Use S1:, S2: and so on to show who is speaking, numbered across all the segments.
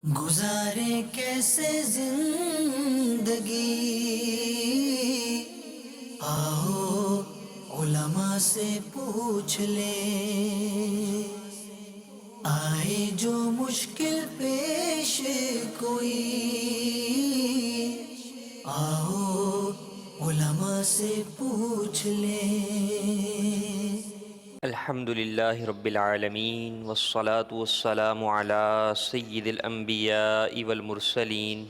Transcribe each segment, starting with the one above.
S1: گزارے کیسے زندگی، آؤ علماء سے پوچھ لیں، آئے جو مشکل پیش کوئی، آؤ علماء سے پوچھ لیں۔
S2: الحمد للہ رب العالمین والصلاة والسلام علی سید الانبیاء والمرسلین،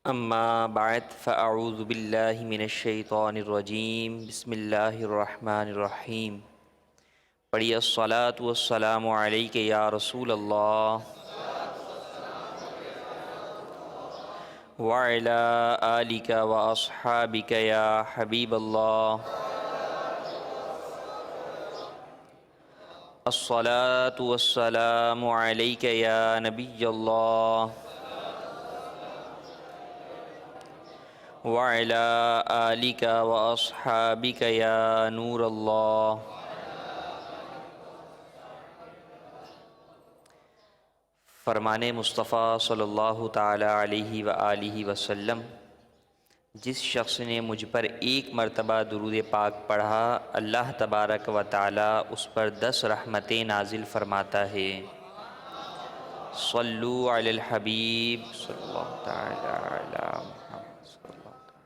S2: اما بعد فاعوذ باللہ من الشیطان الرجیم، بسم اللہ الرحمن الرحیم۔ پڑھیے الصلاة والسلام علیک یا رسول اللہ وعلی آلک واصحابک یا حبیب اللہ۔ الصلاة والسلام علیک یا نبی اللہ وعلی آلک واصحابک یا نور اللہ۔ فرمان مصطفیٰ صلی اللہ تعالی علیہ وآلہ وسلم، جس شخص نے مجھ پر ایک مرتبہ درود پاک پڑھا، اللہ تبارک و تعالی اس پر 10 رحمتیں نازل فرماتا ہے۔ صلو علی الحبیب صلی اللہ تعالی علی محمد صلی اللہ تعالی۔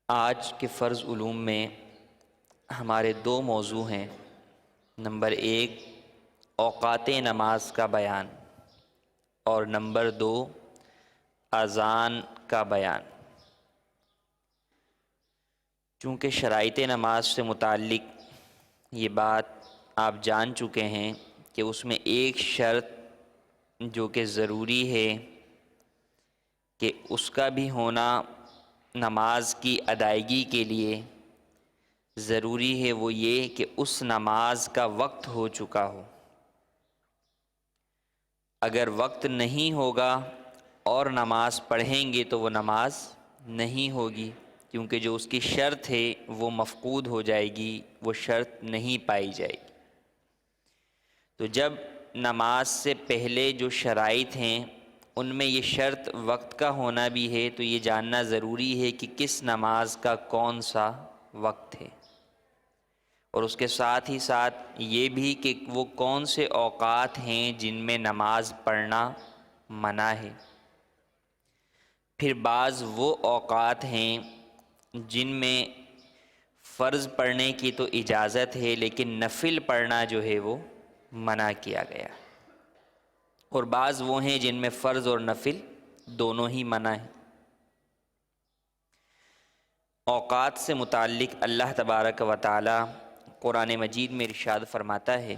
S2: آج کے فرض علوم میں ہمارے 2 موضوع ہیں۔ نمبر 1 اوقات نماز کا بیان، اور نمبر 2 اذان کا بیان۔ چونکہ شرائط نماز سے متعلق یہ بات آپ جان چکے ہیں کہ اس میں ایک شرط جو کہ ضروری ہے کہ اس کا بھی ہونا نماز کی ادائیگی کے لیے ضروری ہے، وہ یہ کہ اس نماز کا وقت ہو چکا ہو۔ اگر وقت نہیں ہوگا اور نماز پڑھیں گے تو وہ نماز نہیں ہوگی، کیونکہ جو اس کی شرط ہے وہ مفقود ہو جائے گی، وہ شرط نہیں پائی جائے گی۔ تو جب نماز سے پہلے جو شرائط ہیں ان میں یہ شرط وقت کا ہونا بھی ہے، تو یہ جاننا ضروری ہے کہ کس نماز کا کون سا وقت ہے، اور اس کے ساتھ ہی ساتھ یہ بھی کہ وہ کون سے اوقات ہیں جن میں نماز پڑھنا منع ہے۔ پھر بعض وہ اوقات ہیں جن میں فرض پڑھنے کی تو اجازت ہے، لیکن نفل پڑھنا جو ہے وہ منع کیا گیا، اور بعض وہ ہیں جن میں فرض اور نفل دونوں ہی منع ہیں۔ اوقات سے متعلق اللہ تبارک و تعالی قرآن مجید میں ارشاد فرماتا ہے،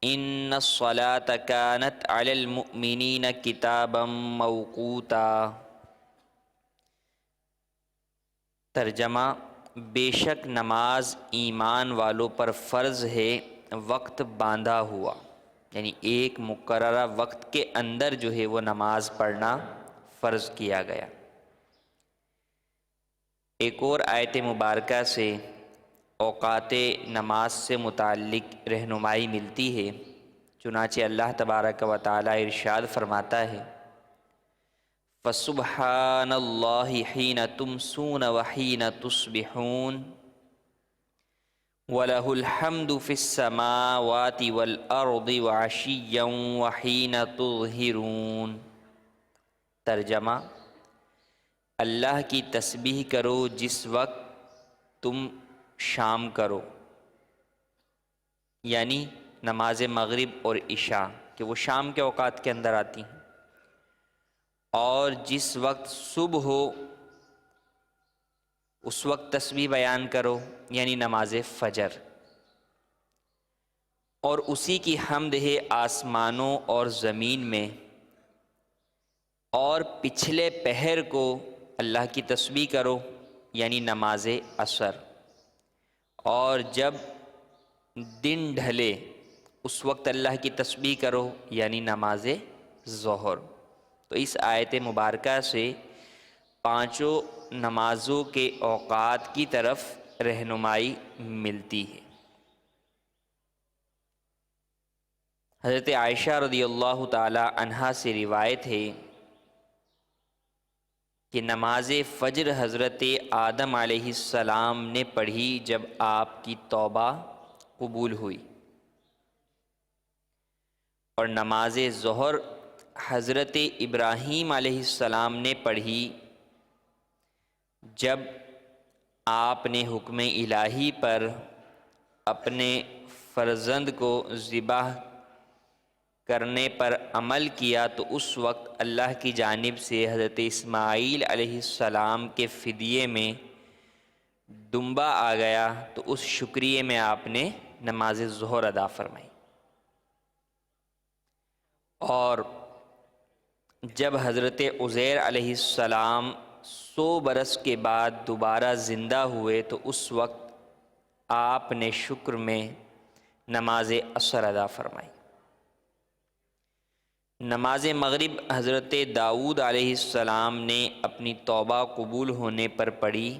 S2: ان الصلاۃ کانت علی المؤمنین کتابا موقوتا۔ ترجمہ، بے شک نماز ایمان والوں پر فرض ہے، وقت باندھا ہوا، یعنی ایک مقررہ وقت کے اندر جو ہے وہ نماز پڑھنا فرض کیا گیا۔ ایک اور آیت مبارکہ سے اوقات نماز سے متعلق رہنمائی ملتی ہے، چنانچہ اللہ تبارک و تعالی ارشاد فرماتا ہے، فَسُبْحَانَ اللَّهِ حِينَ تُمْسُونَ وَحِينَ تُصْبِحُونَ وَلَهُ الْحَمْدُ فِي السَّمَاوَاتِ وَالْأَرْضِ وَعَشِيًّا وَحِينَ تُظْهِرُونَ۔ ترجمہ، اللہ کی تسبیح کرو جس وقت تم شام کرو، یعنی نماز مغرب اور عشاء کہ وہ شام کے اوقات کے اندر آتی ہیں، اور جس وقت صبح ہو اس وقت تسبیح بیان کرو، یعنی نماز فجر، اور اسی کی حمد ہے آسمانوں اور زمین میں، اور پچھلے پہر کو اللہ کی تسبیح کرو، یعنی نماز عصر، اور جب دن ڈھلے اس وقت اللہ کی تسبیح کرو، یعنی نماز ظہر۔ تو اس آیت مبارکہ سے 5 نمازوں کے اوقات کی طرف رہنمائی ملتی ہے۔ حضرت عائشہ رضی اللہ تعالی عنہا سے روایت ہے کہ نماز فجر حضرت آدم علیہ السلام نے پڑھی جب آپ کی توبہ قبول ہوئی، اور نماز ظہر حضرت ابراہیم علیہ السلام نے پڑھی جب آپ نے حکم الہی پر اپنے فرزند کو ذبح کرنے پر عمل کیا تو اس وقت اللہ کی جانب سے حضرت اسماعیل علیہ السلام کے فدیے میں دمبا آ گیا، تو اس شکریہ میں آپ نے نماز ظہر ادا فرمائی۔ اور جب حضرت عزیر علیہ السلام 100 برس کے بعد دوبارہ زندہ ہوئے تو اس وقت آپ نے شکر میں نماز عصر ادا فرمائی۔ نماز مغرب حضرت داؤد علیہ السلام نے اپنی توبہ قبول ہونے پر پڑھی۔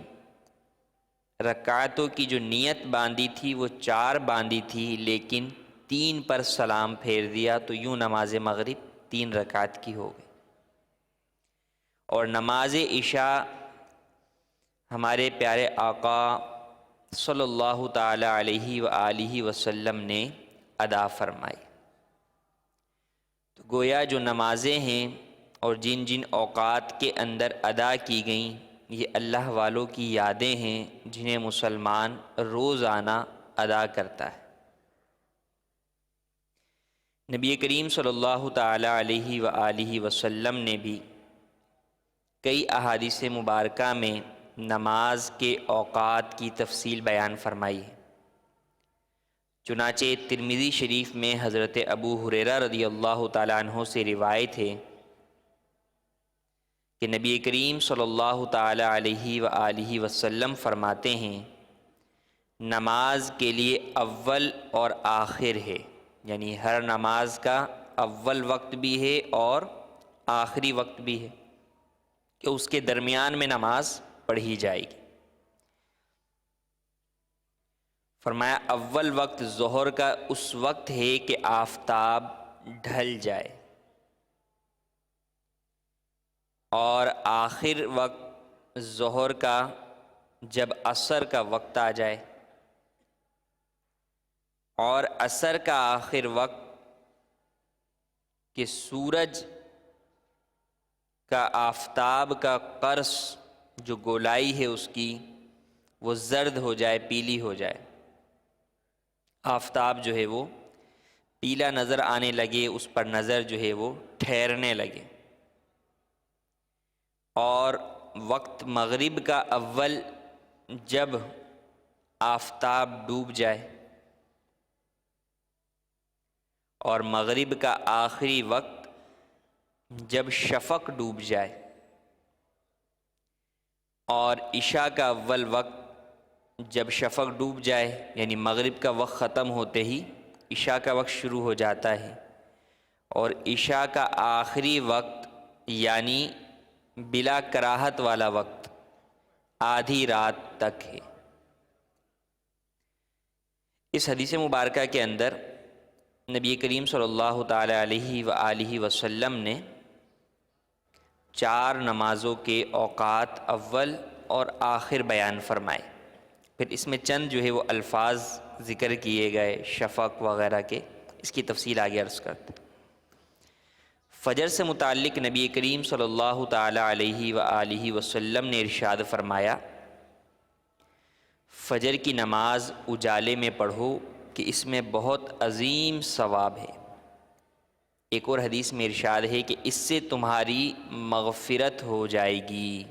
S2: رکعتوں کی جو نیت باندھی تھی وہ 4 باندھی تھی، لیکن 3 پر سلام پھیر دیا، تو یوں نماز مغرب 3 رکعت کی ہو گئی۔ اور نماز عشاء ہمارے پیارے آقا صلی اللہ تعالی علیہ وآلہ وسلم نے ادا فرمائی۔ تو گویا جو نمازیں ہیں اور جن جن اوقات کے اندر ادا کی گئیں، یہ اللہ والوں کی یادیں ہیں جنہیں مسلمان روزانہ ادا کرتا ہے۔ نبی کریم صلی اللہ تعالی علیہ وآلہ وسلم نے بھی کئی احادیث مبارکہ میں نماز کے اوقات کی تفصیل بیان فرمائی ہے۔ چنانچہ ترمذی شریف میں حضرت ابو ہریرہ رضی اللہ تعالیٰ عنہ سے روایت ہے کہ نبی کریم صلی اللہ تعالیٰ علیہ وآلہ وسلم فرماتے ہیں، نماز کے لیے اول اور آخر ہے، یعنی ہر نماز کا اول وقت بھی ہے اور آخری وقت بھی ہے کہ اس کے درمیان میں نماز پڑھی جائے گی۔ فرمایا اول وقت ظہر کا اس وقت ہے کہ آفتاب ڈھل جائے، اور آخر وقت ظہر کا جب عصر کا وقت آ جائے، اور عصر کا آخر وقت کہ سورج کا آفتاب کا قرص جو گولائی ہے اس کی وہ زرد ہو جائے، پیلی ہو جائے، آفتاب جو ہے وہ پیلا نظر آنے لگے، اس پر نظر جو ہے وہ ٹھہرنے لگے۔ اور وقت مغرب کا اول جب آفتاب ڈوب جائے، اور مغرب کا آخری وقت جب شفق ڈوب جائے، اور عشاء کا اول وقت جب شفق ڈوب جائے، یعنی مغرب کا وقت ختم ہوتے ہی عشاء کا وقت شروع ہو جاتا ہے، اور عشاء کا آخری وقت یعنی بلا کراہت والا وقت آدھی رات تک ہے۔ اس حدیث مبارکہ کے اندر نبی کریم صلی اللہ تعالی علیہ وآلہ وسلم نے 4 نمازوں کے اوقات اول اور آخر بیان فرمائے۔ پھر اس میں چند جو ہے وہ الفاظ ذکر کیے گئے شفق وغیرہ کے، اس کی تفصیل آگے عرض کرتے۔ فجر سے متعلق نبی کریم صلی اللہ تعالی علیہ وآلہ وسلم نے ارشاد فرمایا، فجر کی نماز اجالے میں پڑھو کہ اس میں بہت عظیم ثواب ہے۔ ایک اور حدیث میں ارشاد ہے کہ اس سے تمہاری مغفرت ہو جائے گی۔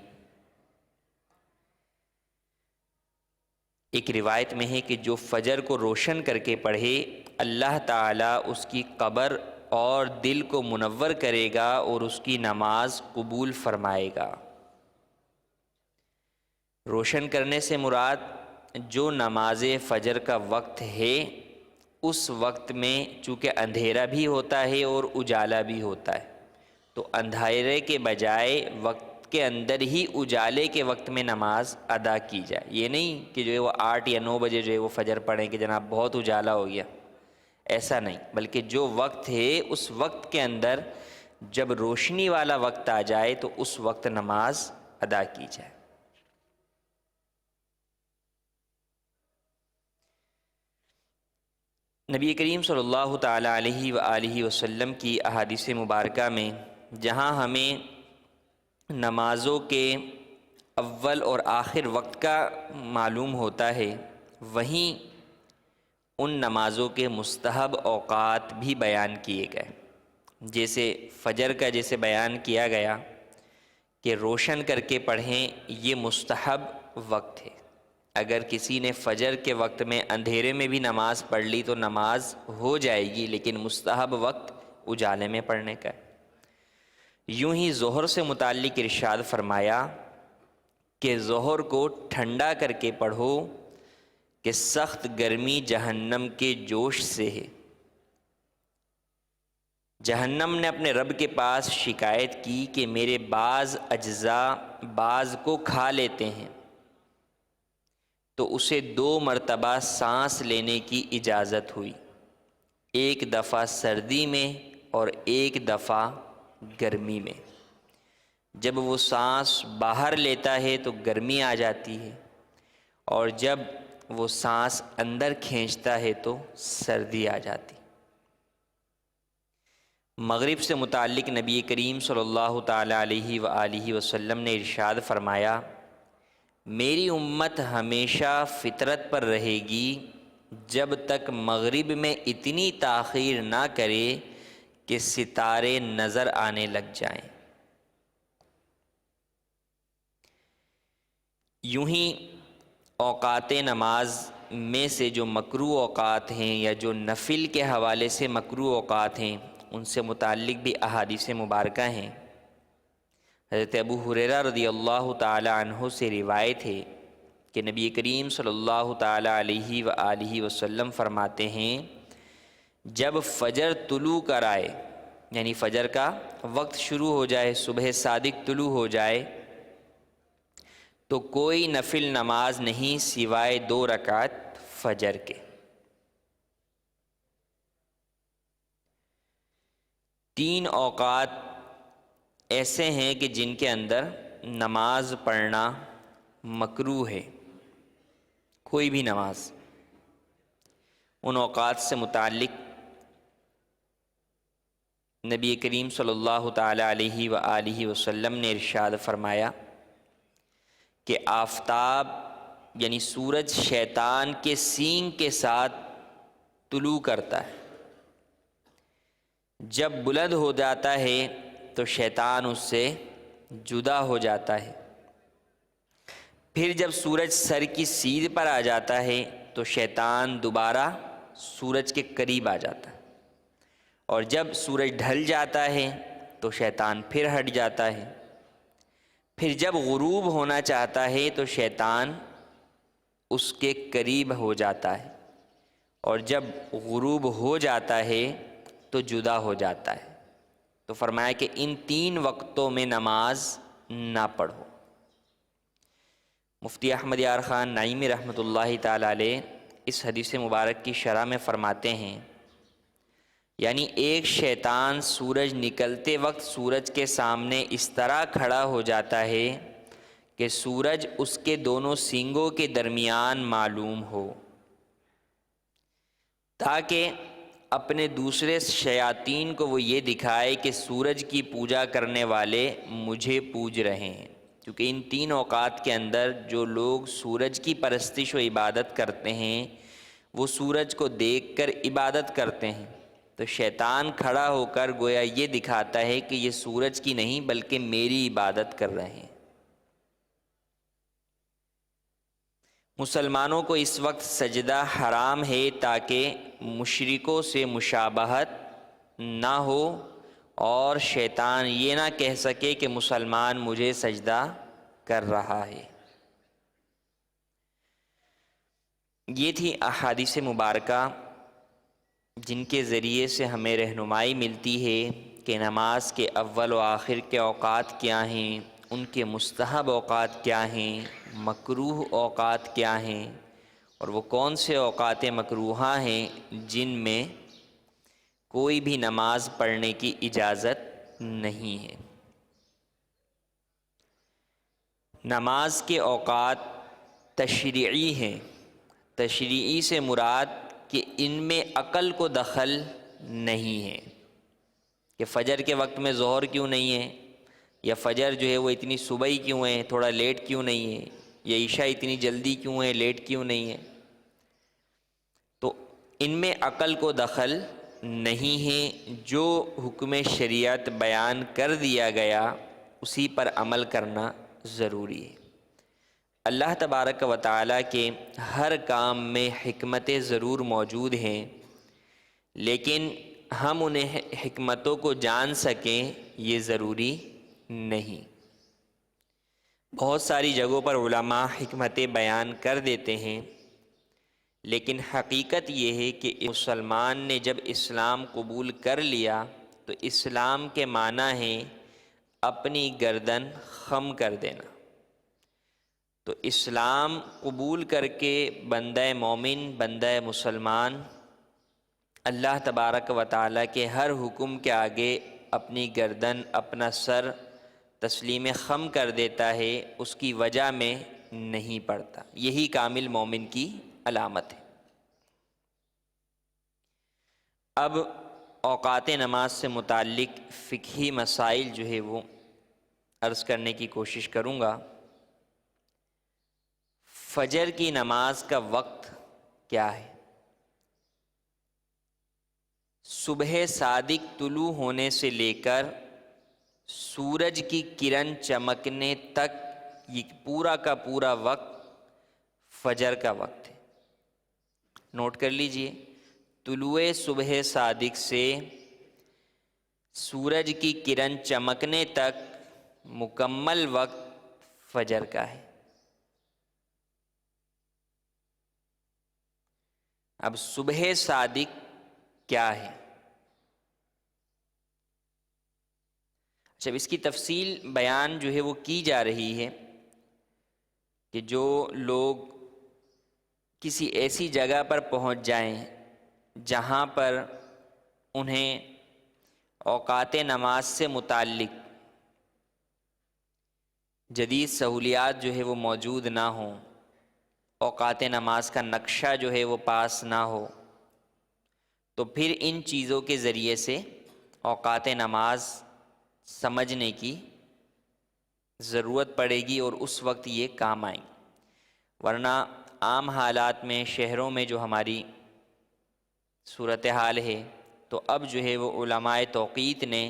S2: ایک روایت میں ہے کہ جو فجر کو روشن کر کے پڑھے، اللہ تعالیٰ اس کی قبر اور دل کو منور کرے گا اور اس کی نماز قبول فرمائے گا۔ روشن کرنے سے مراد جو نماز فجر کا وقت ہے، اس وقت میں چونکہ اندھیرا بھی ہوتا ہے اور اجالا بھی ہوتا ہے، تو اندھیرے کے بجائے وقت کے اندر ہی اجالے کے وقت میں نماز ادا کی جائے۔ یہ نہیں کہ جو ہے وہ 8 یا 9 بجے جو ہے وہ فجر پڑھیں کہ جناب بہت اجالا ہو گیا، ایسا نہیں، بلکہ جو وقت ہے اس وقت کے اندر جب روشنی والا وقت آ جائے تو اس وقت نماز ادا کی جائے۔ نبی کریم صلی اللہ تعالیٰ علیہ وآلہ وسلم کی احادیث مبارکہ میں جہاں ہمیں نمازوں کے اول اور آخر وقت کا معلوم ہوتا ہے، وہیں ان نمازوں کے مستحب اوقات بھی بیان کیے گئے۔ جیسے فجر کا جیسے بیان کیا گیا کہ روشن کر کے پڑھیں، یہ مستحب وقت ہے۔ اگر کسی نے فجر کے وقت میں اندھیرے میں بھی نماز پڑھ لی تو نماز ہو جائے گی، لیکن مستحب وقت اجالے میں پڑھنے کا ہے۔ یوں ہی ظہر سے متعلق ارشاد فرمایا کہ ظہر کو ٹھنڈا کر کے پڑھو کہ سخت گرمی جہنم کے جوش سے ہے۔ جہنم نے اپنے رب کے پاس شکایت کی کہ میرے بعض اجزاء بعض کو کھا لیتے ہیں، تو اسے 2 مرتبہ سانس لینے کی اجازت ہوئی، ایک دفعہ سردی میں اور ایک دفعہ گرمی میں۔ جب وہ سانس باہر لیتا ہے تو گرمی آ جاتی ہے، اور جب وہ سانس اندر کھینچتا ہے تو سردی آ جاتی۔ مغرب سے متعلق نبی کریم صلی اللہ تعالیٰ علیہ وآلہ وسلم نے ارشاد فرمایا، میری امت ہمیشہ فطرت پر رہے گی جب تک مغرب میں اتنی تاخیر نہ کرے کہ ستارے نظر آنے لگ جائیں۔ یوں ہی اوقات نماز میں سے جو مکروہ اوقات ہیں یا جو نفل کے حوالے سے مکروہ اوقات ہیں، ان سے متعلق بھی احادیث مبارکہ ہیں۔ حضرت ابو ہریرہ رضی اللہ تعالی عنہ سے روایت ہے کہ نبی کریم صلی اللہ تعالی علیہ وآلہ وسلم فرماتے ہیں، جب فجر طلوع کر آئے، یعنی فجر کا وقت شروع ہو جائے، صبح صادق طلوع ہو جائے، تو کوئی نفل نماز نہیں سوائے 2 رکعت فجر کے۔ 3 اوقات ایسے ہیں کہ جن کے اندر نماز پڑھنا مکروہ ہے، کوئی بھی نماز۔ ان اوقات سے متعلق نبی کریم صلی اللہ تعالیٰ علیہ وآلہ وسلم نے ارشاد فرمایا کہ آفتاب یعنی سورج شیطان کے سینگ کے ساتھ طلوع کرتا ہے، جب بلند ہو جاتا ہے تو شیطان اس سے جدا ہو جاتا ہے، پھر جب سورج سر کی سیدھ پر آ جاتا ہے تو شیطان دوبارہ سورج کے قریب آ جاتا ہے، اور جب سورج ڈھل جاتا ہے تو شیطان پھر ہٹ جاتا ہے، پھر جب غروب ہونا چاہتا ہے تو شیطان اس کے قریب ہو جاتا ہے، اور جب غروب ہو جاتا ہے تو جدا ہو جاتا ہے۔ تو فرمایا کہ ان 3 وقتوں میں نماز نہ پڑھو۔ مفتی احمد یار خان نعیمی رحمۃ اللہ تعالی علیہ اس حدیث مبارک کی شرح میں فرماتے ہیں، یعنی ایک شیطان سورج نکلتے وقت سورج کے سامنے اس طرح کھڑا ہو جاتا ہے کہ سورج اس کے دونوں سینگوں کے درمیان معلوم ہو، تاکہ اپنے دوسرے شیاطین کو وہ یہ دکھائے کہ سورج کی پوجا کرنے والے مجھے پوج رہے ہیں، کیونکہ ان 3 اوقات کے اندر جو لوگ سورج کی پرستش و عبادت کرتے ہیں وہ سورج کو دیکھ کر عبادت کرتے ہیں، تو شیطان کھڑا ہو کر گویا یہ دکھاتا ہے کہ یہ سورج کی نہیں بلکہ میری عبادت کر رہے ہیں۔ مسلمانوں کو اس وقت سجدہ حرام ہے تاکہ مشرکوں سے مشابہت نہ ہو اور شیطان یہ نہ کہہ سکے کہ مسلمان مجھے سجدہ کر رہا ہے۔ یہ تھی احادیث مبارکہ جن کے ذریعے سے ہمیں رہنمائی ملتی ہے کہ نماز کے اول و آخر کے اوقات کیا ہیں، ان کے مستحب اوقات کیا ہیں، مکروہ اوقات کیا ہیں، اور وہ کون سے اوقات مکروہہ ہیں جن میں کوئی بھی نماز پڑھنے کی اجازت نہیں ہے۔ نماز کے اوقات تشریعی ہیں۔ تشریعی سے مراد کہ ان میں عقل کو دخل نہیں ہے کہ فجر کے وقت میں ظہر کیوں نہیں ہے، یا فجر جو ہے وہ اتنی صبح ہی کیوں ہے، تھوڑا لیٹ کیوں نہیں ہے، یا عشاء اتنی جلدی کیوں ہے، لیٹ کیوں نہیں ہے۔ تو ان میں عقل کو دخل نہیں ہے۔ جو حکم شریعت بیان کر دیا گیا اسی پر عمل کرنا ضروری ہے۔ اللہ تبارک و تعالیٰ کے ہر کام میں حکمتیں ضرور موجود ہیں، لیکن ہم انہیں حکمتوں کو جان سکیں یہ ضروری نہیں۔ بہت ساری جگہوں پر علماء حکمتیں بیان کر دیتے ہیں، لیکن حقیقت یہ ہے کہ مسلمان نے جب اسلام قبول کر لیا تو اسلام کے معنی ہے اپنی گردن خم کر دینا۔ تو اسلام قبول کر کے بندہ مومن، بندہ مسلمان اللہ تبارک و تعالیٰ کے ہر حکم کے آگے اپنی گردن، اپنا سر تسلیم خم کر دیتا ہے، اس کی وجہ میں نہیں پڑتا۔ یہی کامل مومن کی علامت ہے۔ اب اوقات نماز سے متعلق فقہی مسائل جو ہے وہ عرض کرنے کی کوشش کروں گا۔ فجر کی نماز کا وقت کیا ہے؟ صبح صادق طلوع ہونے سے لے کر سورج کی کرن چمکنے تک یہ پورا کا پورا وقت فجر کا وقت ہے۔ نوٹ کر لیجئے، طلوع صبح صادق سے سورج کی کرن چمکنے تک مکمل وقت فجر کا ہے۔ اب صبح صادق کیا ہے؟ جب اس کی تفصیل بیان جو ہے وہ کی جا رہی ہے کہ جو لوگ کسی ایسی جگہ پر پہنچ جائیں جہاں پر انہیں اوقات نماز سے متعلق جدید سہولیات جو ہے وہ موجود نہ ہوں، اوقات نماز کا نقشہ جو ہے وہ پاس نہ ہو، تو پھر ان چیزوں کے ذریعے سے اوقات نماز سمجھنے کی ضرورت پڑے گی اور اس وقت یہ کام آئیں۔ ورنہ عام حالات میں شہروں میں جو ہماری صورتحال ہے، تو اب جو ہے وہ علماء توقیت نے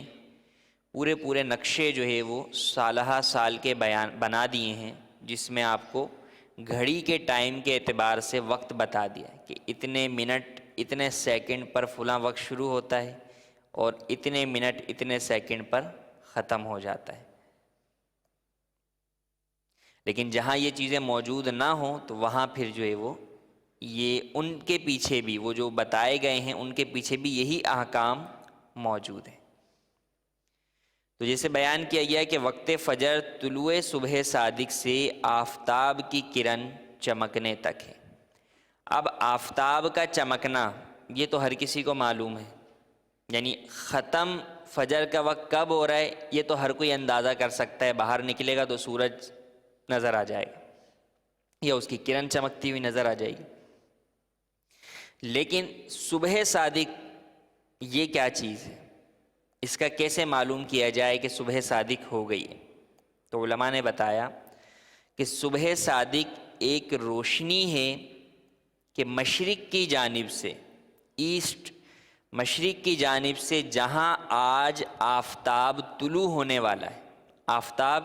S2: پورے نقشے جو ہے وہ سالہ سال کے بنا دیے ہیں، جس میں آپ کو گھڑی کے ٹائم کے اعتبار سے وقت بتا دیا ہے کہ اتنے منٹ اتنے سیکنڈ پر فلاں وقت شروع ہوتا ہے اور اتنے منٹ اتنے سیکنڈ پر ختم ہو جاتا ہے۔ لیکن جہاں یہ چیزیں موجود نہ ہوں تو وہاں پھر جو ہے وہ یہ ان کے پیچھے بھی وہ جو بتائے گئے ہیں ان کے پیچھے بھی یہی احکام موجود ہیں۔ تو جیسے بیان کیا گیا کہ وقت فجر طلوع صبح صادق سے آفتاب کی کرن چمکنے تک ہے۔ اب آفتاب کا چمکنا یہ تو ہر کسی کو معلوم ہے، یعنی ختم فجر کا وقت کب ہو رہا ہے یہ تو ہر کوئی اندازہ کر سکتا ہے۔ باہر نکلے گا تو سورج نظر آ جائے گا یا اس کی کرن چمکتی ہوئی نظر آ جائے گی۔ لیکن صبح صادق یہ کیا چیز ہے؟ اس کا کیسے معلوم کیا جائے کہ صبح صادق ہو گئی ہے؟ تو علماء نے بتایا کہ صبح صادق ایک روشنی ہے کہ مشرق کی جانب سے، ایسٹ مشرق کی جانب سے جہاں آج آفتاب طلوع ہونے والا ہے۔ آفتاب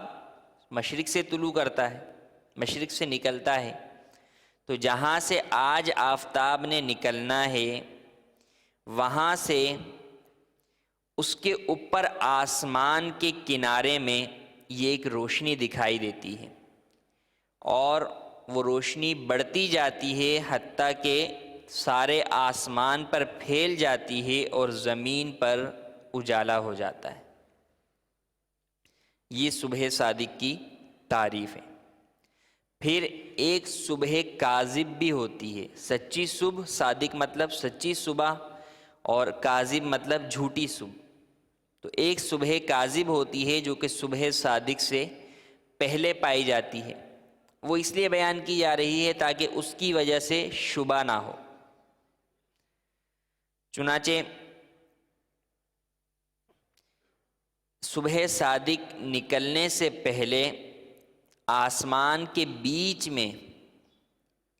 S2: مشرق سے طلوع کرتا ہے، مشرق سے نکلتا ہے، تو جہاں سے آج آفتاب نے نکلنا ہے وہاں سے اس کے اوپر آسمان کے کنارے میں یہ ایک روشنی دکھائی دیتی ہے، اور وہ روشنی بڑھتی جاتی ہے حتیٰ کہ سارے آسمان پر پھیل جاتی ہے اور زمین پر اجالا ہو جاتا ہے۔ یہ صبح صادق کی تعریف ہے۔ پھر ایک صبح کاذب بھی ہوتی ہے، سچی صبح، صادق مطلب سچی صبح، اور کاذب مطلب جھوٹی صبح. تو ایک صبح کاذب ہوتی ہے جو کہ صبح صادق سے پہلے پائی جاتی ہے. وہ اس لیے بیان کی جا رہی ہے تاکہ اس کی وجہ سے شبہ نہ ہو. چنانچہ صبح صادق نکلنے سے پہلے آسمان کے بیچ میں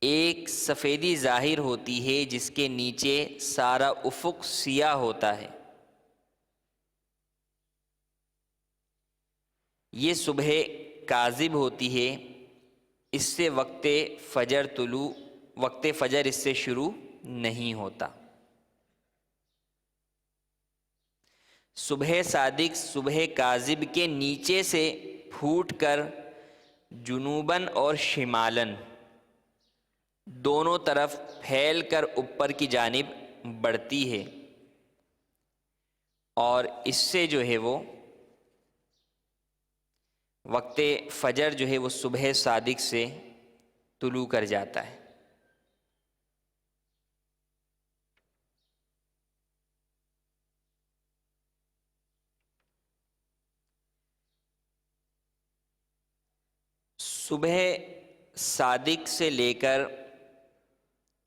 S2: ایک سفیدی ظاہر ہوتی ہے جس کے نیچے سارا افق سیاہ ہوتا ہے. یہ صبح کاذب ہوتی ہے. اس سے وقت فجر اس سے شروع نہیں ہوتا. صبح صادق صبح کاذب کے نیچے سے پھوٹ کر جنوباً اور شمالاً دونوں طرف پھیل کر اوپر کی جانب بڑھتی ہے، اور اس سے جو ہے وہ وقت فجر جو ہے وہ صبح صادق سے طلوع کر جاتا ہے. صبح صادق سے لے کر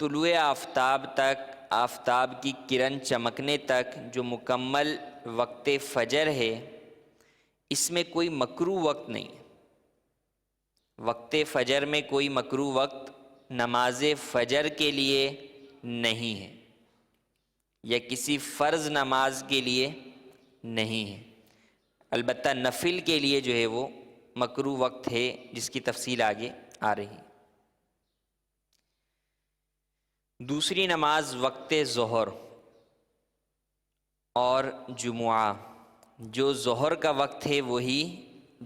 S2: طلوع آفتاب تک، آفتاب کی کرن چمکنے تک جو مکمل وقت فجر ہے، اس میں کوئی مکروہ وقت نہیں. وقت فجر میں کوئی مکروہ وقت نماز فجر کے لیے نہیں ہے، یا کسی فرض نماز کے لیے نہیں ہے. البتہ نفل کے لیے جو ہے وہ مکروہ وقت ہے، جس کی تفصیل آگے آ رہی. دوسری نماز وقت ظہر اور جمعہ. جو ظہر کا وقت ہے وہی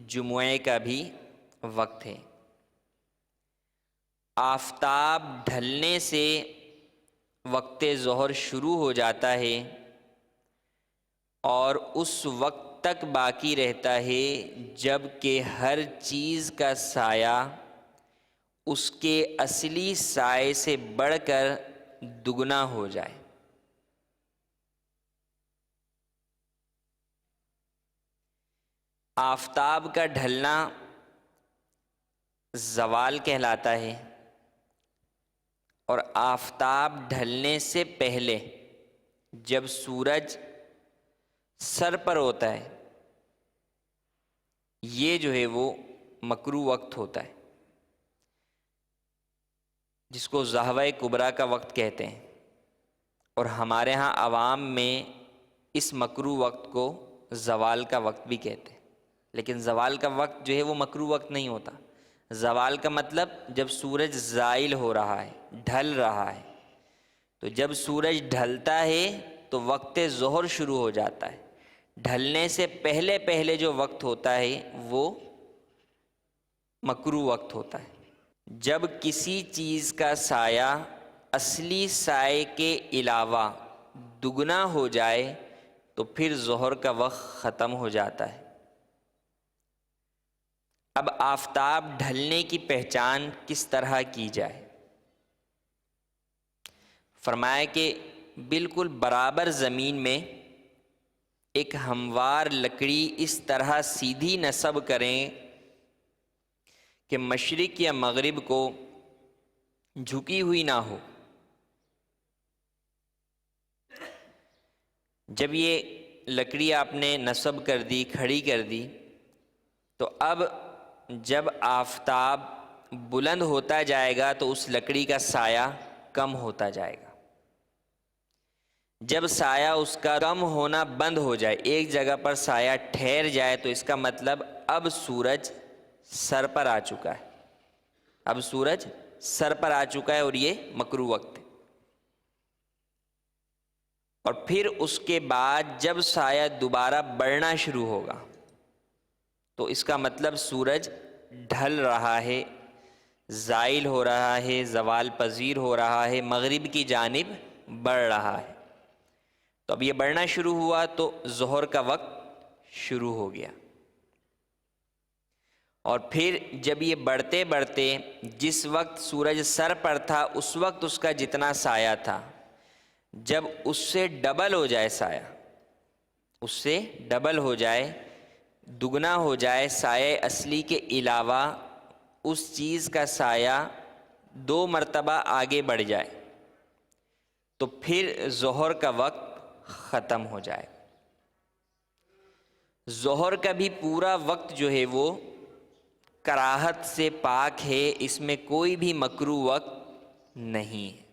S2: جمعے کا بھی وقت ہے. آفتاب ڈھلنے سے وقت ظہر شروع ہو جاتا ہے اور اس وقت تک باقی رہتا ہے جب کہ ہر چیز کا سایہ اس کے اصلی سائے سے بڑھ کر دگنا ہو جائے. آفتاب کا ڈھلنا زوال کہلاتا ہے، اور آفتاب ڈھلنے سے پہلے جب سورج سر پر ہوتا ہے، یہ جو ہے وہ مکروہ وقت ہوتا ہے، جس کو ضحوہ کبریٰ کا وقت کہتے ہیں. اور ہمارے ہاں عوام میں اس مکروہ وقت کو زوال کا وقت بھی کہتے ہیں. لیکن زوال کا وقت جو ہے وہ مکروہ وقت نہیں ہوتا. زوال کا مطلب جب سورج زائل ہو رہا ہے، ڈھل رہا ہے. تو جب سورج ڈھلتا ہے تو وقت ظہر شروع ہو جاتا ہے. ڈھلنے سے پہلے پہلے جو وقت ہوتا ہے وہ مکروہ وقت ہوتا ہے. جب کسی چیز کا سایہ اصلی سائے کے علاوہ دگنا ہو جائے تو پھر ظہر کا وقت ختم ہو جاتا ہے. اب آفتاب ڈھلنے کی پہچان کس طرح کی جائے؟ فرمایا کہ بالکل برابر زمین میں ایک ہموار لکڑی اس طرح سیدھی نصب کریں کہ مشرق یا مغرب کو جھکی ہوئی نہ ہو. جب یہ لکڑی آپ نے نصب کر دی، کھڑی کر دی، تو اب جب آفتاب بلند ہوتا جائے گا تو اس لکڑی کا سایہ کم ہوتا جائے گا. جب سایہ اس کا کم ہونا بند ہو جائے، ایک جگہ پر سایہ ٹھہر جائے، تو اس کا مطلب اب سورج سر پر آ چکا ہے. اب سورج سر پر آ چکا ہے اور یہ مکروہ وقت ہے. اور پھر اس کے بعد جب سایہ دوبارہ بڑھنا شروع ہوگا تو اس کا مطلب سورج ڈھل رہا ہے، زائل ہو رہا ہے، زوال پذیر ہو رہا ہے، مغرب کی جانب بڑھ رہا ہے. تو اب یہ بڑھنا شروع ہوا تو ظہر کا وقت شروع ہو گیا. اور پھر جب یہ بڑھتے بڑھتے جس وقت سورج سر پر تھا اس وقت اس کا جتنا سایہ تھا جب اس سے ڈبل ہو جائے سایہ، اس سے ڈبل ہو جائے، دگنا ہو جائے سایہ اصلی کے علاوہ اس چیز کا سایہ 2 مرتبہ آگے بڑھ جائے تو پھر ظہر کا وقت ختم ہو جائے۔ ظہر کا بھی پورا وقت جو ہے وہ کراہت سے پاک ہے، اس میں کوئی بھی مکروہ وقت نہیں ہے،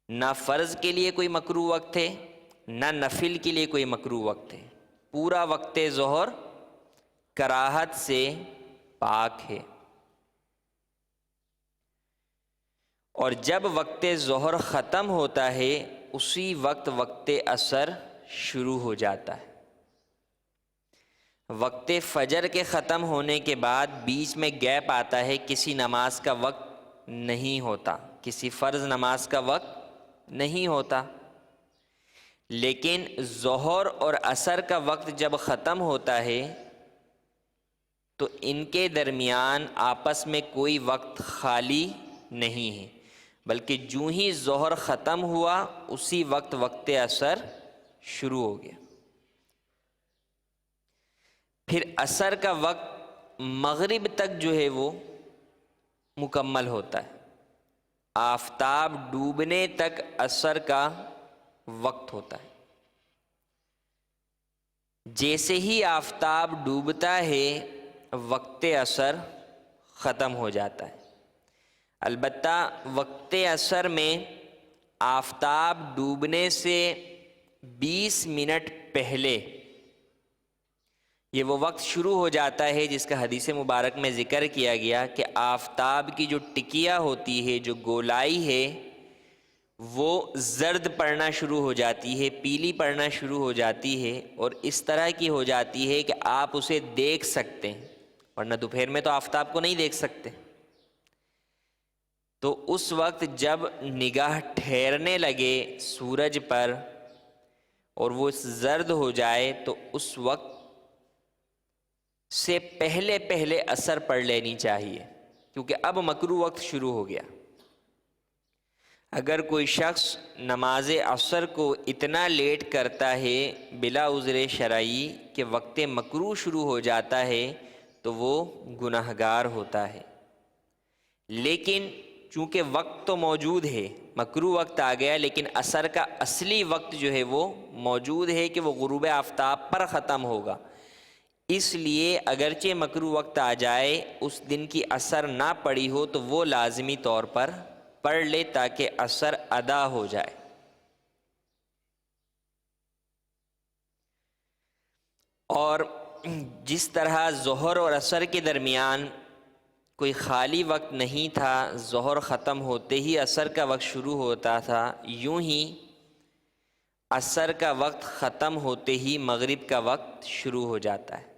S2: نہ فرض کے لیے کوئی مکروہ وقت ہے، نہ نفل کے لیے کوئی مکروہ وقت ہے، پورا وقت ظہر کراہت سے پاک ہے۔ اور جب وقت ظہر ختم ہوتا ہے اسی وقت وقت عصر شروع ہو جاتا ہے۔ وقت فجر کے ختم ہونے کے بعد بیچ میں گیپ آتا ہے، کسی نماز کا وقت نہیں ہوتا، کسی فرض نماز کا وقت نہیں ہوتا، لیکن ظہر اور عصر کا وقت جب ختم ہوتا ہے تو ان کے درمیان آپس میں کوئی وقت خالی نہیں ہے، بلکہ جو ہی ظہر ختم ہوا اسی وقت وقت عصر شروع ہو گیا۔ پھر عصر کا وقت مغرب تک جو ہے وہ مکمل ہوتا ہے، آفتاب ڈوبنے تک عصر کا وقت ہوتا ہے۔ جیسے ہی آفتاب ڈوبتا ہے وقت عصر ختم ہو جاتا ہے۔ البتہ وقت عصر میں آفتاب ڈوبنے سے 20 منٹ پہلے یہ وہ وقت شروع ہو جاتا ہے جس کا حدیث مبارک میں ذکر کیا گیا کہ آفتاب کی جو ٹکیا ہوتی ہے، جو گولائی ہے، وہ زرد پڑنا شروع ہو جاتی ہے، پیلی پڑنا شروع ہو جاتی ہے، اور اس طرح کی ہو جاتی ہے کہ آپ اسے دیکھ سکتے ہیں، ورنہ دوپہر میں تو آفتاب کو نہیں دیکھ سکتے۔ تو اس وقت جب نگاہ ٹھہرنے لگے سورج پر اور وہ زرد ہو جائے تو اس وقت سے پہلے پہلے عصر پڑھ لینی چاہیے، کیونکہ اب مکروہ وقت شروع ہو گیا۔ اگر کوئی شخص نماز عصر کو اتنا لیٹ کرتا ہے بلا عذر شرعی کہ وقت مکروہ شروع ہو جاتا ہے تو وہ گناہگار ہوتا ہے، لیکن چونکہ وقت تو موجود ہے، مکروہ وقت آ گیا، لیکن عصر کا اصلی وقت جو ہے وہ موجود ہے کہ وہ غروب آفتاب پر ختم ہوگا، اس لیے اگرچہ مکروہ وقت آ جائے اس دن کی عصر نہ پڑی ہو تو وہ لازمی طور پر پڑھ لے تاکہ عصر ادا ہو جائے۔ اور جس طرح ظہر اور عصر کے درمیان کوئی خالی وقت نہیں تھا، ظہر ختم ہوتے ہی عصر کا وقت شروع ہوتا تھا، یوں ہی عصر کا وقت ختم ہوتے ہی مغرب کا وقت شروع ہو جاتا ہے۔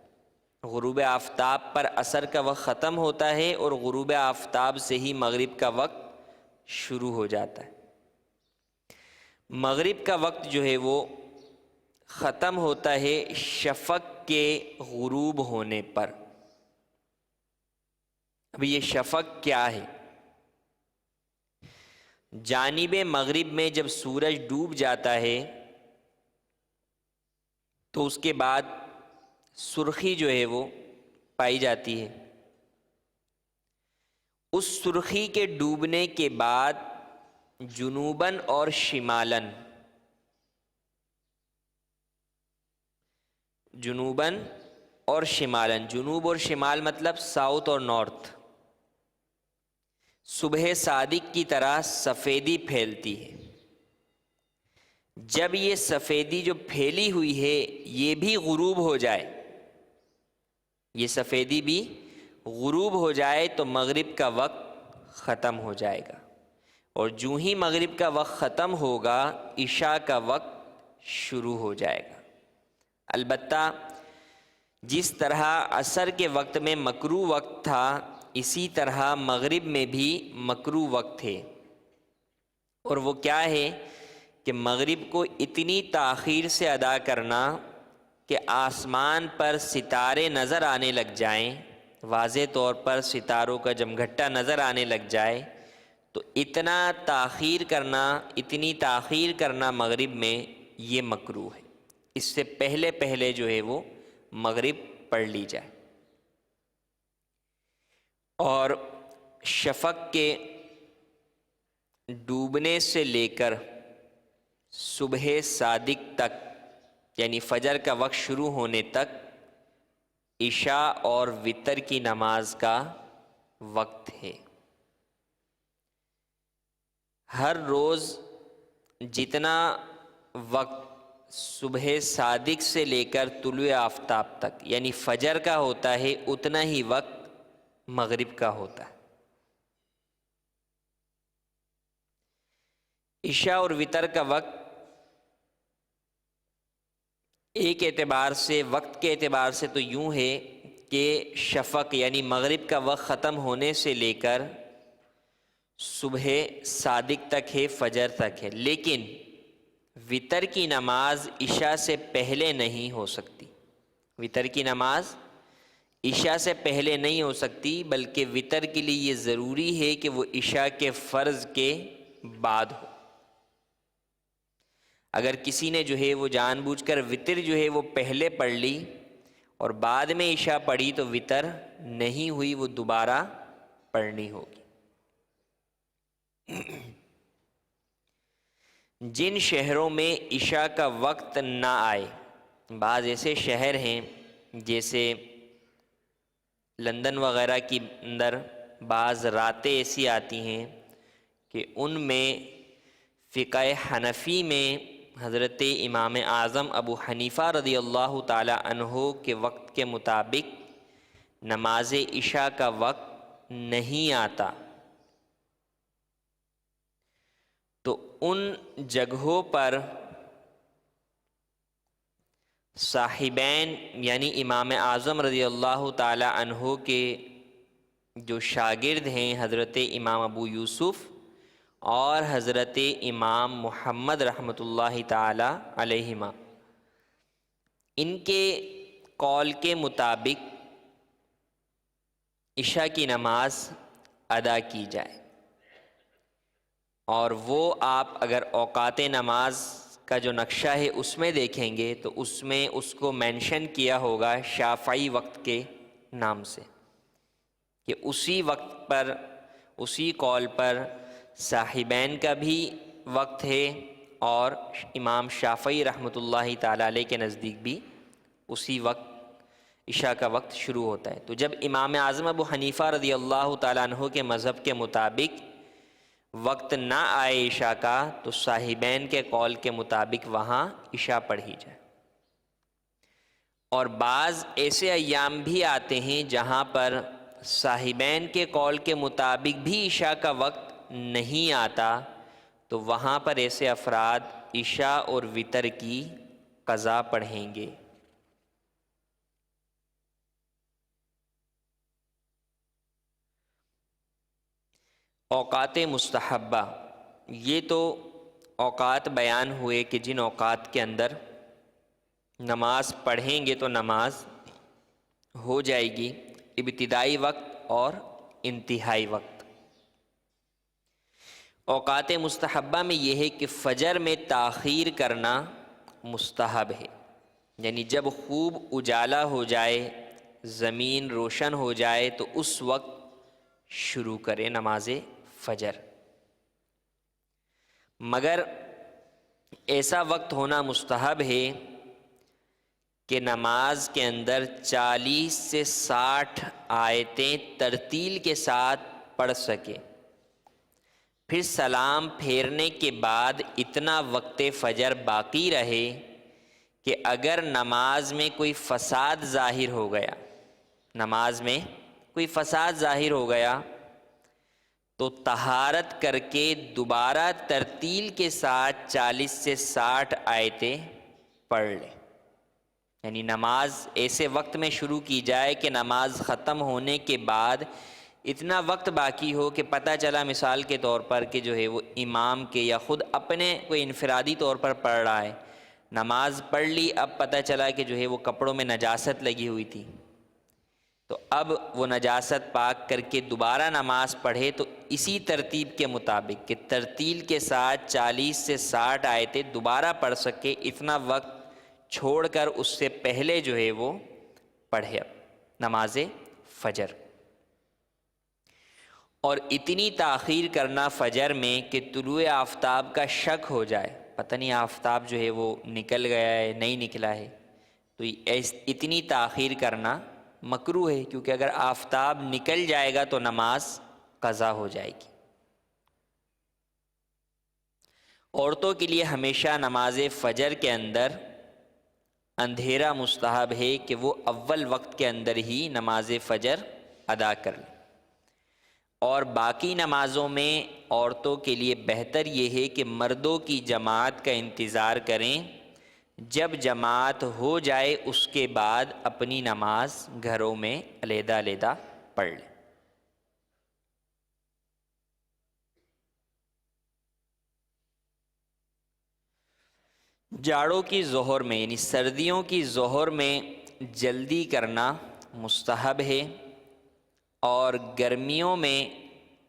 S2: غروب آفتاب پر عصر کا وقت ختم ہوتا ہے اور غروب آفتاب سے ہی مغرب کا وقت شروع ہو جاتا ہے۔ مغرب کا وقت جو ہے وہ ختم ہوتا ہے شفق کے غروب ہونے پر۔ اب یہ شفق کیا ہے؟ جانب مغرب میں جب سورج ڈوب جاتا ہے تو اس کے بعد سرخی جو ہے وہ پائی جاتی ہے۔ اس سرخی کے ڈوبنے کے بعد جنوباً اور شمالاً، جنوباً اور شمالاً، جنوب اور شمال مطلب ساؤتھ اور نارتھ، صبح صادق کی طرح سفیدی پھیلتی ہے۔ جب یہ سفیدی جو پھیلی ہوئی ہے یہ بھی غروب ہو جائے، یہ سفیدی بھی غروب ہو جائے تو مغرب کا وقت ختم ہو جائے گا، اور جو ہی مغرب کا وقت ختم ہوگا عشاء کا وقت شروع ہو جائے گا۔ البتہ جس طرح عصر کے وقت میں مکروہ وقت تھا اسی طرح مغرب میں بھی مکروہ وقت ہے، اور وہ کیا ہے کہ مغرب کو اتنی تاخیر سے ادا کرنا کہ آسمان پر ستارے نظر آنے لگ جائیں، واضح طور پر ستاروں کا جمگھٹا نظر آنے لگ جائے، تو اتنی تاخیر کرنا مغرب میں یہ مکروہ ہے، اس سے پہلے پہلے جو ہے وہ مغرب پڑھ لی جائے۔ اور شفق کے ڈوبنے سے لے کر صبح صادق تک، یعنی فجر کا وقت شروع ہونے تک عشاء اور وتر کی نماز کا وقت ہے۔ ہر روز جتنا وقت صبح صادق سے لے کر طلوع آفتاب تک یعنی فجر کا ہوتا ہے، اتنا ہی وقت مغرب کا ہوتا ہے۔ عشاء اور وتر کا وقت ایک اعتبار سے، وقت کے اعتبار سے تو یوں ہے کہ شفق یعنی مغرب کا وقت ختم ہونے سے لے کر صبح صادق تک ہے، فجر تک ہے، لیکن وتر کی نماز عشاء سے پہلے نہیں ہو سکتی۔ وتر کی نماز عشاء سے پہلے نہیں ہو سکتی، بلکہ وتر کے لیے یہ ضروری ہے کہ وہ عشاء کے فرض کے بعد ہو۔ اگر کسی نے جو ہے وہ جان بوجھ کر وتر جو ہے وہ پہلے پڑھ لی اور بعد میں عشاء پڑھی تو وتر نہیں ہوئی، وہ دوبارہ پڑھنی ہوگی۔ جن شہروں میں عشاء کا وقت نہ آئے، بعض ایسے شہر ہیں جیسے لندن وغیرہ کی اندر بعض راتیں ایسی آتی ہیں کہ ان میں فقہ حنفی میں حضرت امام اعظم ابو حنیفہ رضی اللہ تعالی عنہ کے وقت کے مطابق نماز عشاء کا وقت نہیں آتا، تو ان جگہوں پر صاحبین یعنی امام اعظم رضی اللہ تعالی عنہ کے جو شاگرد ہیں حضرت امام ابو یوسف اور حضرت امام محمد رحمۃ اللہ تعالی علیہما، ان کے قول کے مطابق عشاء کی نماز ادا کی جائے۔ اور وہ آپ اگر اوقات نماز کا جو نقشہ ہے اس میں دیکھیں گے تو اس میں اس کو مینشن کیا ہوگا شافعی وقت کے نام سے، کہ اسی وقت پر، اسی قول پر صاحبین کا بھی وقت ہے اور امام شافعی رحمۃ اللہ تعالی علیہ کے نزدیک بھی اسی وقت عشاء کا وقت شروع ہوتا ہے۔ تو جب امام اعظم ابو حنیفہ رضی اللہ تعالیٰ عنہ کے مذہب کے مطابق وقت نہ آئے عشاء کا، تو صاحبین کے قول کے مطابق وہاں عشاء پڑھی جائے۔ اور بعض ایسے ایام بھی آتے ہیں جہاں پر صاحبین کے قول کے مطابق بھی عشاء کا وقت نہیں آتا، تو وہاں پر ایسے افراد عشاء اور وتر کی قضا پڑھیں گے۔ اوقات مستحبہ، یہ تو اوقات بیان ہوئے کہ جن اوقات کے اندر نماز پڑھیں گے تو نماز ہو جائے گی، ابتدائی وقت اور انتہائی وقت۔ اوقات مستحبہ میں یہ ہے کہ فجر میں تاخیر کرنا مستحب ہے، یعنی جب خوب اجالا ہو جائے، زمین روشن ہو جائے تو اس وقت شروع کرے نماز فجر۔ مگر ایسا وقت ہونا مستحب ہے کہ نماز کے اندر 40 سے 60 آیتیں ترتیل کے ساتھ پڑھ سکے، پھر سلام پھیرنے کے بعد اتنا وقت فجر باقی رہے کہ اگر نماز میں کوئی فساد ظاہر ہو گیا، نماز میں کوئی فساد ظاہر ہو گیا تو طہارت کر کے دوبارہ ترتیل کے ساتھ 40 سے 60 آیتیں پڑھ لے۔ یعنی نماز ایسے وقت میں شروع کی جائے کہ نماز ختم ہونے کے بعد اتنا وقت باقی ہو کہ پتہ چلا مثال کے طور پر کہ جو ہے وہ امام کے یا خود اپنے کوئی انفرادی طور پر پڑھ رہا ہے، نماز پڑھ لی، اب پتہ چلا کہ جو ہے وہ کپڑوں میں نجاست لگی ہوئی تھی، تو اب وہ نجاست پاک کر کے دوبارہ نماز پڑھے تو اسی ترتیب کے مطابق کہ ترتیل کے ساتھ 40 سے 60 آیتیں دوبارہ پڑھ سکے، اتنا وقت چھوڑ کر اس سے پہلے جو ہے وہ پڑھے نماز فجر۔ اور اتنی تاخیر کرنا فجر میں کہ طلوع آفتاب کا شک ہو جائے، پتہ نہیں آفتاب جو ہے وہ نکل گیا ہے نہیں نکلا ہے، تو اتنی تاخیر کرنا مکروہ ہے، کیونکہ اگر آفتاب نکل جائے گا تو نماز قضا ہو جائے گی۔ عورتوں کے لیے ہمیشہ نماز فجر کے اندر اندھیرا مستحب ہے کہ وہ اول وقت کے اندر ہی نماز فجر ادا کر لیں، اور باقی نمازوں میں عورتوں کے لیے بہتر یہ ہے کہ مردوں کی جماعت کا انتظار کریں، جب جماعت ہو جائے اس کے بعد اپنی نماز گھروں میں علیحدہ علیحدہ پڑھ لیں۔ جاڑوں کی ظہر میں یعنی سردیوں کی ظہر میں جلدی کرنا مستحب ہے، اور گرمیوں میں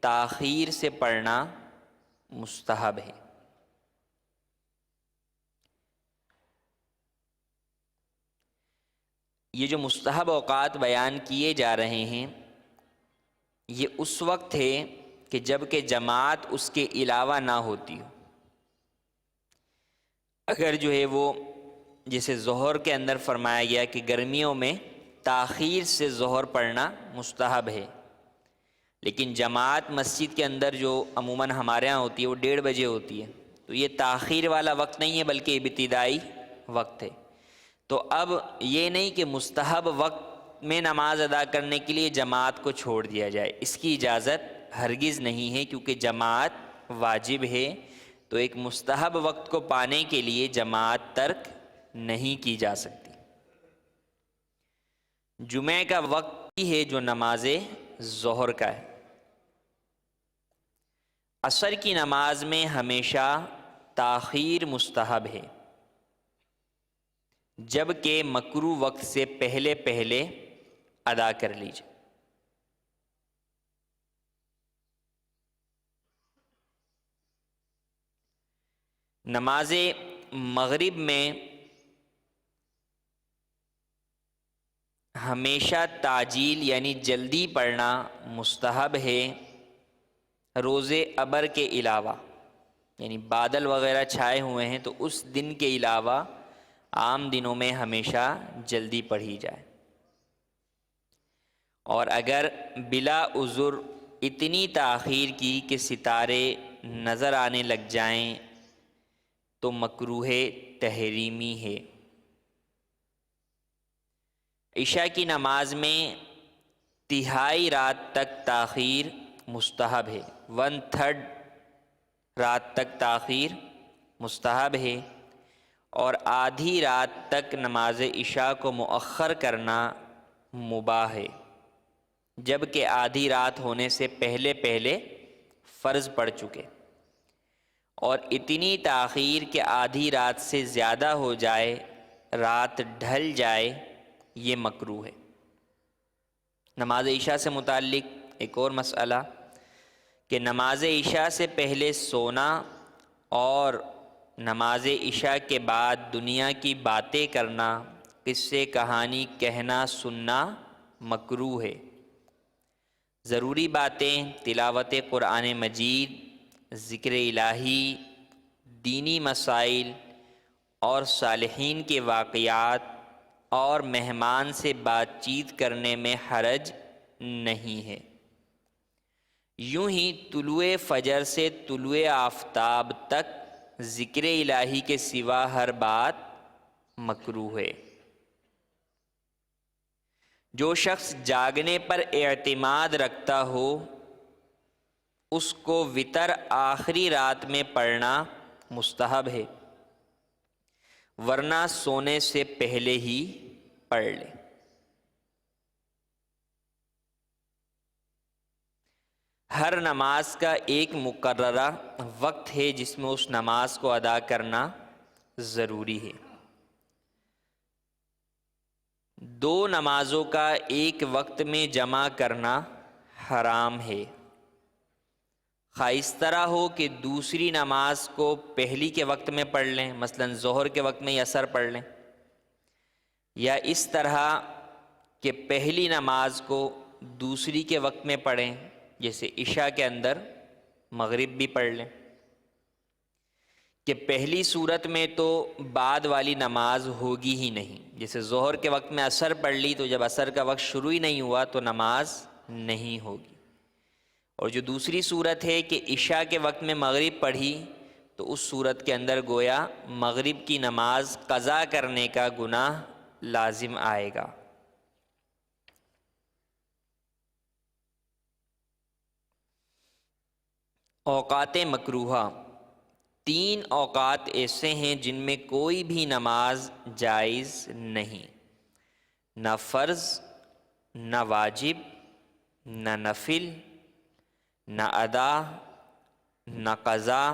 S2: تاخیر سے پڑھنا مستحب ہے۔ یہ جو مستحب اوقات بیان کیے جا رہے ہیں یہ اس وقت ہے کہ جب کہ جماعت اس کے علاوہ نہ ہوتی ہو۔ اگر جو ہے وہ جیسے ظہر کے اندر فرمایا گیا کہ گرمیوں میں تاخیر سے ظہر پڑھنا مستحب ہے، لیکن جماعت مسجد کے اندر جو عموماً ہمارے ہاں ہوتی ہے وہ 1:30 بجے ہوتی ہے، تو یہ تاخیر والا وقت نہیں ہے بلکہ ابتدائی وقت ہے۔ تو اب یہ نہیں کہ مستحب وقت میں نماز ادا کرنے کے لیے جماعت کو چھوڑ دیا جائے، اس کی اجازت ہرگز نہیں ہے، کیونکہ جماعت واجب ہے، تو ایک مستحب وقت کو پانے کے لیے جماعت ترک نہیں کی جا سکتی۔ جمعہ کا وقت ہی ہے جو نماز ظہر کا ہے۔ عصر کی نماز میں ہمیشہ تاخیر مستحب ہے، جبکہ مکروہ وقت سے پہلے پہلے ادا کر لیجیے۔ نماز مغرب میں ہمیشہ تعجیل یعنی جلدی پڑھنا مستحب ہے، روز ابر کے علاوہ، یعنی بادل وغیرہ چھائے ہوئے ہیں تو اس دن کے علاوہ عام دنوں میں ہمیشہ جلدی پڑھی جائے، اور اگر بلا عذر اتنی تاخیر کی کہ ستارے نظر آنے لگ جائیں تو مکروہ تحریمی ہے۔ عشاء کی نماز میں تہائی رات تک تاخیر مستحب ہے، 1/3 رات تک تاخیر مستحب ہے، اور آدھی رات تک نماز عشاء کو مؤخر کرنا مباح ہے، جبکہ آدھی رات ہونے سے پہلے پہلے فرض پڑ چکے، اور اتنی تاخیر کہ آدھی رات سے زیادہ ہو جائے، رات ڈھل جائے، یہ مکروہ ہے۔ نماز عشاء سے متعلق ایک اور مسئلہ کہ نماز عشاء سے پہلے سونا اور نماز عشاء کے بعد دنیا کی باتیں کرنا، قصے کہانی کہنا سننا مکروہ ہے۔ ضروری باتیں، تلاوت قرآن مجید، ذکر الہی، دینی مسائل اور صالحین کے واقعات اور مہمان سے بات چیت کرنے میں حرج نہیں ہے۔ یوں ہی طلوع فجر سے طلوع آفتاب تک ذکر الہی کے سوا ہر بات مکروہ ہے۔ جو شخص جاگنے پر اعتماد رکھتا ہو اس کو وتر آخری رات میں پڑھنا مستحب ہے، ورنہ سونے سے پہلے ہی پڑھ لے۔ ہر نماز کا ایک مقررہ وقت ہے جس میں اس نماز کو ادا کرنا ضروری ہے۔ دو نمازوں کا ایک وقت میں جمع کرنا حرام ہے، خواہ اس طرح ہو کہ دوسری نماز کو پہلی کے وقت میں پڑھ لیں، مثلا ظہر کے وقت میں یا عصر پڑھ لیں، یا اس طرح کہ پہلی نماز کو دوسری کے وقت میں پڑھیں، جیسے عشاء کے اندر مغرب بھی پڑھ لیں، کہ پہلی صورت میں تو بعد والی نماز ہوگی ہی نہیں، جیسے ظہر کے وقت میں عصر پڑھ لی تو جب عصر کا وقت شروع ہی نہیں ہوا تو نماز نہیں ہوگی، اور جو دوسری صورت ہے کہ عشاء کے وقت میں مغرب پڑھی تو اس صورت کے اندر گویا مغرب کی نماز قضا کرنے کا گناہ لازم آئے گا۔ اوقات مکروہہ، تین اوقات ایسے ہیں جن میں کوئی بھی نماز جائز نہیں، نہ فرض، نہ واجب، نہ نفل، نہ ادا، نہ قضا،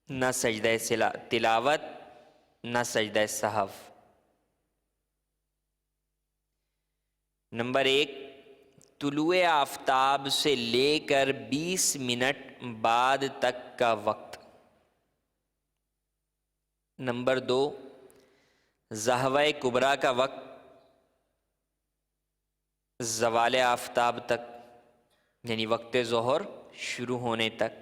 S2: نہ سجدہ تلاوت، نہ سجدہ سہو۔ نمبر 1، طلوع آفتاب سے لے کر 20 منٹ بعد تک کا وقت۔ نمبر 2، ضحوہ کبریٰ کا وقت زوال آفتاب تک، یعنی وقت ظہر شروع ہونے تک۔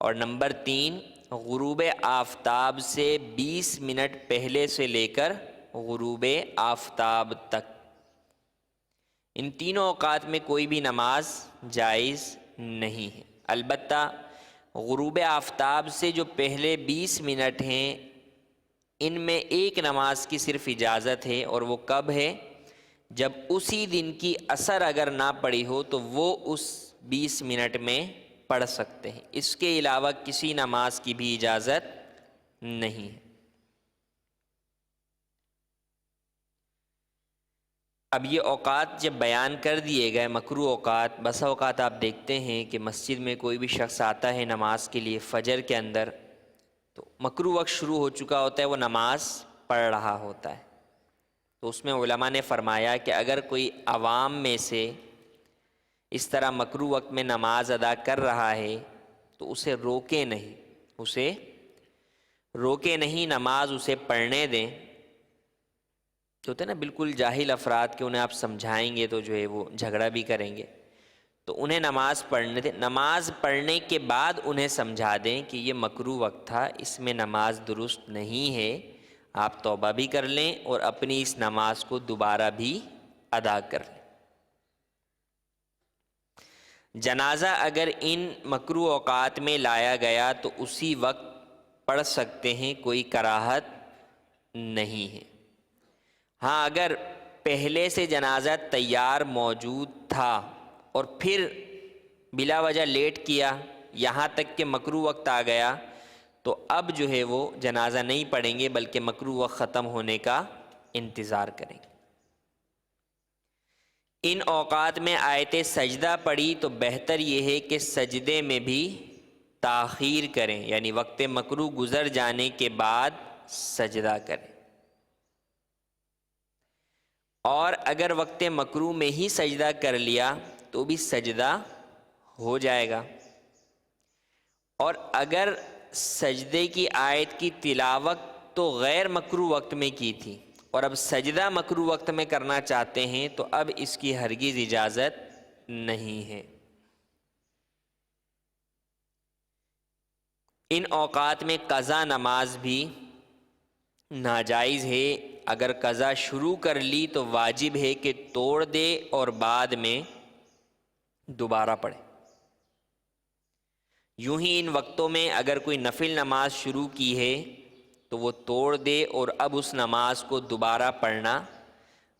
S2: اور نمبر 3، غروب آفتاب سے 20 منٹ پہلے سے لے کر غروب آفتاب تک۔ ان تینوں اوقات میں کوئی بھی نماز جائز نہیں ہے، البتہ غروب آفتاب سے جو پہلے 20 منٹ ہیں ان میں ایک نماز کی صرف اجازت ہے، اور وہ کب ہے؟ جب اسی دن کی عصر اگر نہ پڑی ہو تو وہ اس 20 منٹ میں پڑھ سکتے ہیں، اس کے علاوہ کسی نماز کی بھی اجازت نہیں ہے۔ اب یہ اوقات جب بیان کر دیے گئے مکروہ اوقات، بسا اوقات آپ دیکھتے ہیں کہ مسجد میں کوئی بھی شخص آتا ہے نماز کے لیے فجر کے اندر، تو مکروہ وقت شروع ہو چکا ہوتا ہے، وہ نماز پڑھ رہا ہوتا ہے، تو اس میں علماء نے فرمایا کہ اگر کوئی عوام میں سے اس طرح مکروہ وقت میں نماز ادا کر رہا ہے تو اسے روکے نہیں، نماز اسے پڑھنے دیں۔ تو ہوتا ہے نا بالکل جاہل افراد کہ انہیں آپ سمجھائیں گے تو جو ہے وہ جھگڑا بھی کریں گے، تو انہیں نماز پڑھنے دیں، نماز پڑھنے کے بعد انہیں سمجھا دیں کہ یہ مکروہ وقت تھا، اس میں نماز درست نہیں ہے، آپ توبہ بھی کر لیں اور اپنی اس نماز کو دوبارہ بھی ادا کر لیں۔ جنازہ اگر ان مکروہ اوقات میں لایا گیا تو اسی وقت پڑھ سکتے ہیں، کوئی کراہت نہیں ہے۔ ہاں اگر پہلے سے جنازہ تیار موجود تھا اور پھر بلا وجہ لیٹ کیا یہاں تک کہ مکروہ وقت آ گیا تو اب جو ہے وہ جنازہ نہیں پڑھیں گے بلکہ مکروہ وقت ختم ہونے کا انتظار کریں گے۔ ان اوقات میں آیت سجدہ پڑھی تو بہتر یہ ہے کہ سجدے میں بھی تاخیر کریں، یعنی وقت مکروہ گزر جانے کے بعد سجدہ کریں، اور اگر وقت مکروہ میں ہی سجدہ کر لیا تو بھی سجدہ ہو جائے گا، اور اگر سجدے کی آیت کی تلاوت تو غیر مکروہ وقت میں کی تھی اور اب سجدہ مکروہ وقت میں کرنا چاہتے ہیں تو اب اس کی ہرگز اجازت نہیں ہے۔ ان اوقات میں قضا نماز بھی ناجائز ہے، اگر قضا شروع کر لی تو واجب ہے کہ توڑ دے اور بعد میں دوبارہ پڑھے۔ یوں ہی ان وقتوں میں اگر کوئی نفل نماز شروع کی ہے تو وہ توڑ دے اور اب اس نماز کو دوبارہ پڑھنا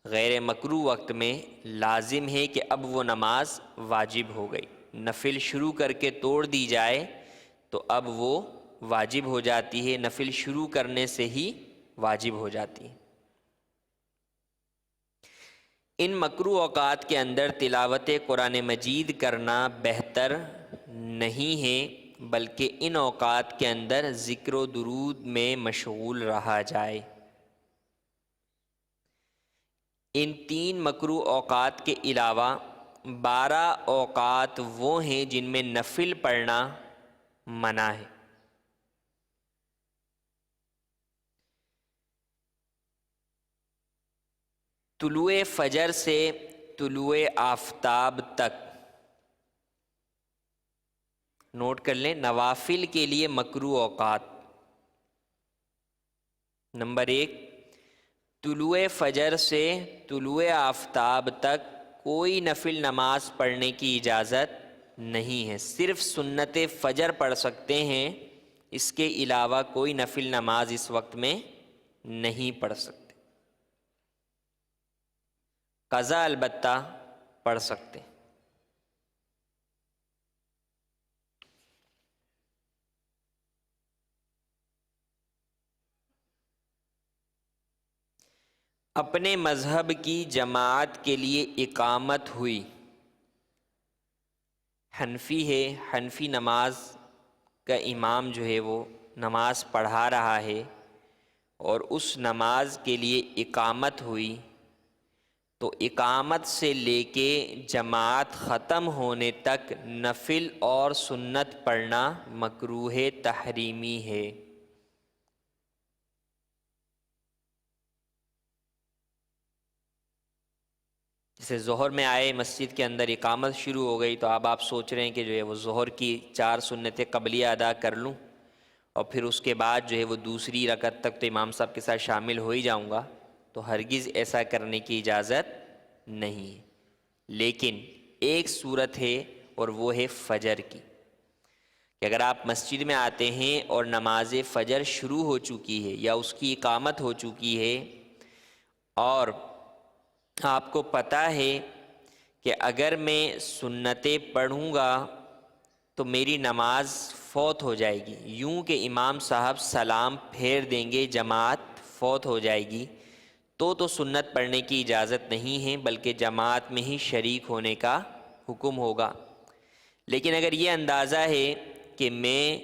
S2: غیر مکروہ وقت میں لازم ہے کہ اب وہ نماز واجب ہو گئی۔ نفل شروع کر کے توڑ دی جائے تو اب وہ واجب ہو جاتی ہے، نفل شروع کرنے سے ہی واجب ہو جاتی ہے۔ ان مکروہ اوقات کے اندر تلاوت قرآن مجید کرنا بہتر نہیں ہے، بلکہ ان اوقات کے اندر ذکر و درود میں مشغول رہا جائے۔ ان 3 مکروہ اوقات کے علاوہ 12 اوقات وہ ہیں جن میں نفل پڑھنا منع ہے۔ طلوع فجر سے طلوع آفتاب تک، نوٹ کر لیں، نوافل کے لیے مکروہ اوقات: نمبر 1، طلوع فجر سے طلوع آفتاب تک کوئی نفل نماز پڑھنے کی اجازت نہیں ہے، صرف سنت فجر پڑھ سکتے ہیں، اس کے علاوہ کوئی نفل نماز اس وقت میں نہیں پڑھ سکتے۔ قضا البتہ پڑھ سکتے۔ اپنے مذہب کی جماعت کے لیے اقامت ہوئی، حنفی ہے، حنفی نماز کا امام جو ہے وہ نماز پڑھا رہا ہے اور اس نماز کے لیے اقامت ہوئی، تو اقامت سے لے کے جماعت ختم ہونے تک نفل اور سنت پڑھنا مکروہ تحریمی ہے۔ جیسے ظہر میں آئے، مسجد کے اندر اقامت شروع ہو گئی، تو اب آپ سوچ رہے ہیں کہ جو ہے وہ ظہر کی 4 سنتیں قبلیہ ادا کر لوں اور پھر اس کے بعد جو ہے وہ دوسری رکعت تک تو امام صاحب کے ساتھ شامل ہو ہی جاؤں گا، تو ہرگز ایسا کرنے کی اجازت نہیں ہے۔ لیکن ایک صورت ہے اور وہ ہے فجر کی، کہ اگر آپ مسجد میں آتے ہیں اور نماز فجر شروع ہو چکی ہے یا اس کی اقامت ہو چکی ہے اور آپ کو پتہ ہے کہ اگر میں سنتیں پڑھوں گا تو میری نماز فوت ہو جائے گی، یوں کہ امام صاحب سلام پھیر دیں گے، جماعت فوت ہو جائے گی، تو سنت پڑھنے کی اجازت نہیں ہے، بلکہ جماعت میں ہی شریک ہونے کا حکم ہوگا۔ لیکن اگر یہ اندازہ ہے کہ میں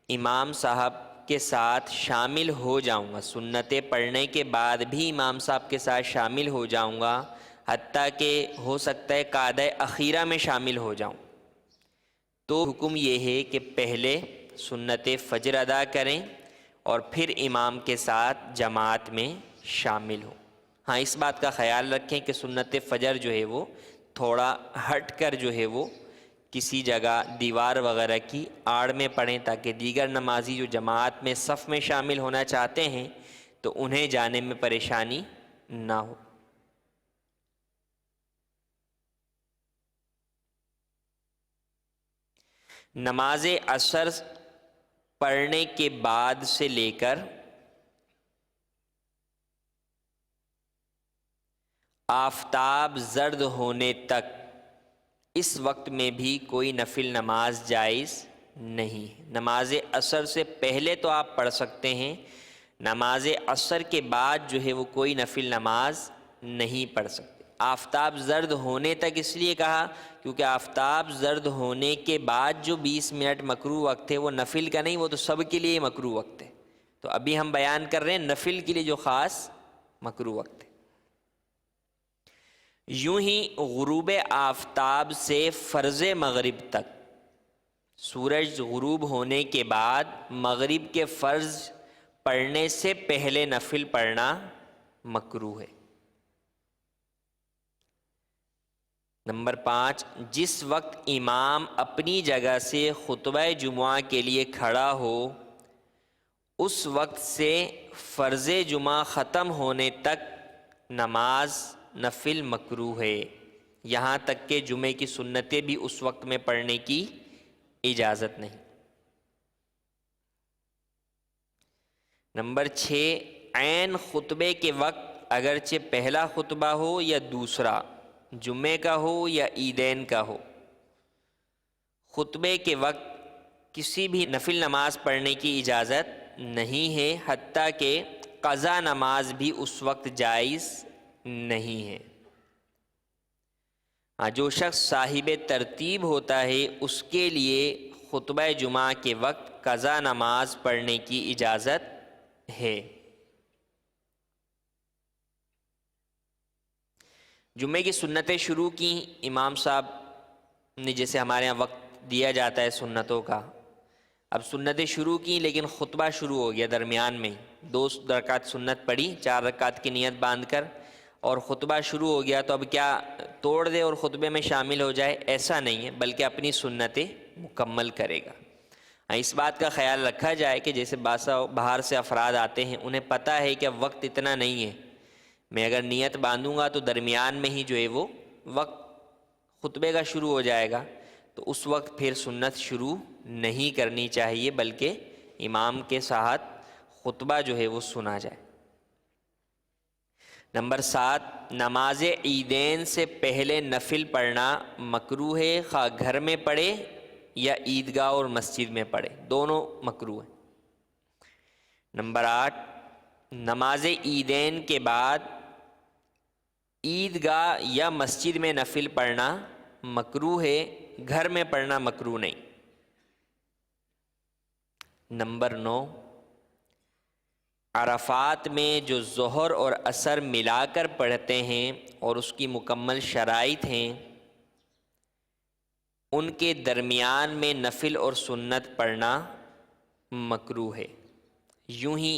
S2: امام صاحب کے ساتھ شامل ہو جاؤں گا، سنتیں پڑھنے کے بعد بھی امام صاحب کے ساتھ شامل ہو جاؤں گا، حتیٰ کہ ہو سکتا ہے قعدہ اخیرہ میں شامل ہو جاؤں، تو حکم یہ ہے کہ پہلے سنت فجر ادا کریں اور پھر امام کے ساتھ جماعت میں شامل ہوں۔ ہاں، اس بات کا خیال رکھیں کہ سنت فجر جو ہے وہ تھوڑا ہٹ کر جو ہے وہ کسی جگہ دیوار وغیرہ کی آڑ میں پڑھیں، تاکہ دیگر نمازی جو جماعت میں صف میں شامل ہونا چاہتے ہیں تو انہیں جانے میں پریشانی نہ ہو۔ نماز عصر پڑھنے کے بعد سے لے کر آفتاب زرد ہونے تک، اس وقت میں بھی کوئی نفل نماز جائز نہیں۔ نماز عصر سے پہلے تو آپ پڑھ سکتے ہیں، نماز عصر کے بعد جو ہے وہ کوئی نفل نماز نہیں پڑھ سکتے۔ آفتاب زرد ہونے تک اس لیے کہا کیونکہ آفتاب زرد ہونے کے بعد جو 20 منٹ مکروہ وقت ہے وہ نفل کا نہیں، وہ تو سب کے لیے مکروہ وقت ہے۔ تو ابھی ہم بیان کر رہے ہیں نفل کے لیے جو خاص مکروہ وقت ہے۔ یوں ہی غروب آفتاب سے فرض مغرب تک، سورج غروب ہونے کے بعد مغرب کے فرض پڑھنے سے پہلے نفل پڑھنا مکروہ ہے۔ نمبر 5، جس وقت امام اپنی جگہ سے خطبہ جمعہ کے لیے کھڑا ہو، اس وقت سے فرض جمعہ ختم ہونے تک نماز نفل مکروہ ہے، یہاں تک کہ جمعے کی سنتیں بھی اس وقت میں پڑھنے کی اجازت نہیں۔ نمبر 6، عین خطبے کے وقت اگرچہ پہلا خطبہ ہو یا دوسرا، جمعے کا ہو یا عیدین کا ہو، خطبے کے وقت کسی بھی نفل نماز پڑھنے کی اجازت نہیں ہے، حتیٰ کہ قضا نماز بھی اس وقت جائز نہیں ہے۔ جو شخص صاحب ترتیب ہوتا ہے اس کے لیے خطبہ جمعہ کے وقت قضا نماز پڑھنے کی اجازت ہے۔ جمعے کی سنتیں شروع کی امام صاحب نے، جیسے ہمارے ہاں وقت دیا جاتا ہے سنتوں کا، اب سنتیں شروع کی لیکن خطبہ شروع ہو گیا درمیان میں ہی، 2 رکعت سنت پڑھی 4 رکعت کی نیت باندھ کر، اور خطبہ شروع ہو گیا تو اب کیا توڑ دے اور خطبے میں شامل ہو جائے؟ ایسا نہیں ہے، بلکہ اپنی سنتیں مکمل کرے گا۔ اس بات کا خیال رکھا جائے کہ جیسے باہر سے افراد آتے ہیں، انہیں پتہ ہے کہ اب وقت اتنا نہیں ہے، میں اگر نیت باندھوں گا تو درمیان میں ہی جو ہے وہ وقت خطبے کا شروع ہو جائے گا، تو اس وقت پھر سنت شروع نہیں کرنی چاہیے، بلکہ امام کے ساتھ خطبہ جو ہے وہ سنا جائے۔ نمبر 7، نماز عیدین سے پہلے نفل پڑھنا مکروہ ہے، خواہ گھر میں پڑھے یا عیدگاہ اور مسجد میں پڑھے، دونوں مکروہ ہیں۔ نمبر 8، نماز عیدین کے بعد عیدگاہ یا مسجد میں نفل پڑھنا مکروہ ہے، گھر میں پڑھنا مکروہ نہیں۔ نمبر 9، عرفات میں جو ظہر اور عصر ملا کر پڑھتے ہیں اور اس کی مکمل شرائط ہیں، ان کے درمیان میں نفل اور سنت پڑھنا مکروہ ہے۔ یوں ہی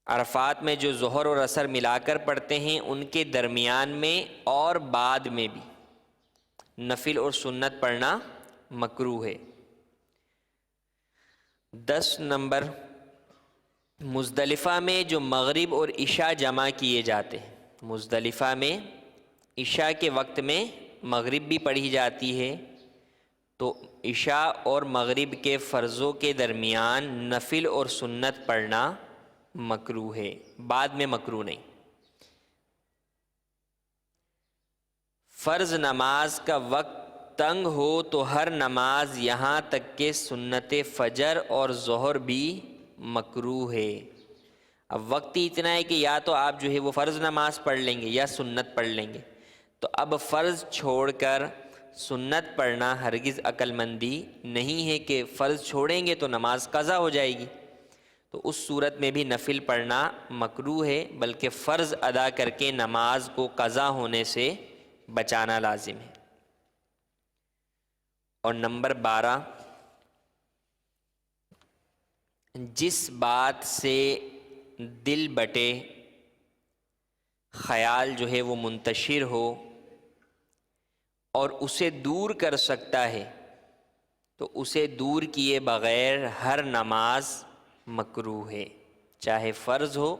S2: عرفات میں جو ظہر اور عصر ملا کر پڑھتے ہیں، ان کے درمیان میں اور بعد میں بھی نفل اور سنت پڑھنا مکروہ ہے۔ 10 نمبر، مزدلفہ میں جو مغرب اور عشاء جمع کیے جاتے ہیں، مزدلفہ میں عشاء کے وقت میں مغرب بھی پڑھی جاتی ہے، تو عشاء اور مغرب کے فرضوں کے درمیان نفل اور سنت پڑھنا مکروہ ہے، بعد میں مکروہ نہیں۔ فرض نماز کا وقت تنگ ہو تو ہر نماز یہاں تک کہ سنت فجر اور ظہر بھی مکروہ ہے۔ اب وقت ہی اتنا ہے کہ یا تو آپ جو ہے وہ فرض نماز پڑھ لیں گے یا سنت پڑھ لیں گے، تو اب فرض چھوڑ کر سنت پڑھنا ہرگز عقل مندی نہیں ہے کہ فرض چھوڑیں گے تو نماز قضا ہو جائے گی، تو اس صورت میں بھی نفل پڑھنا مکروہ ہے، بلکہ فرض ادا کر کے نماز کو قضا ہونے سے بچانا لازم ہے۔ اور نمبر 12، جس بات سے دل بٹے، خیال جو ہے وہ منتشر ہو اور اسے دور کر سکتا ہے، تو اسے دور کیے بغیر ہر نماز مکروہ ہے، چاہے فرض ہو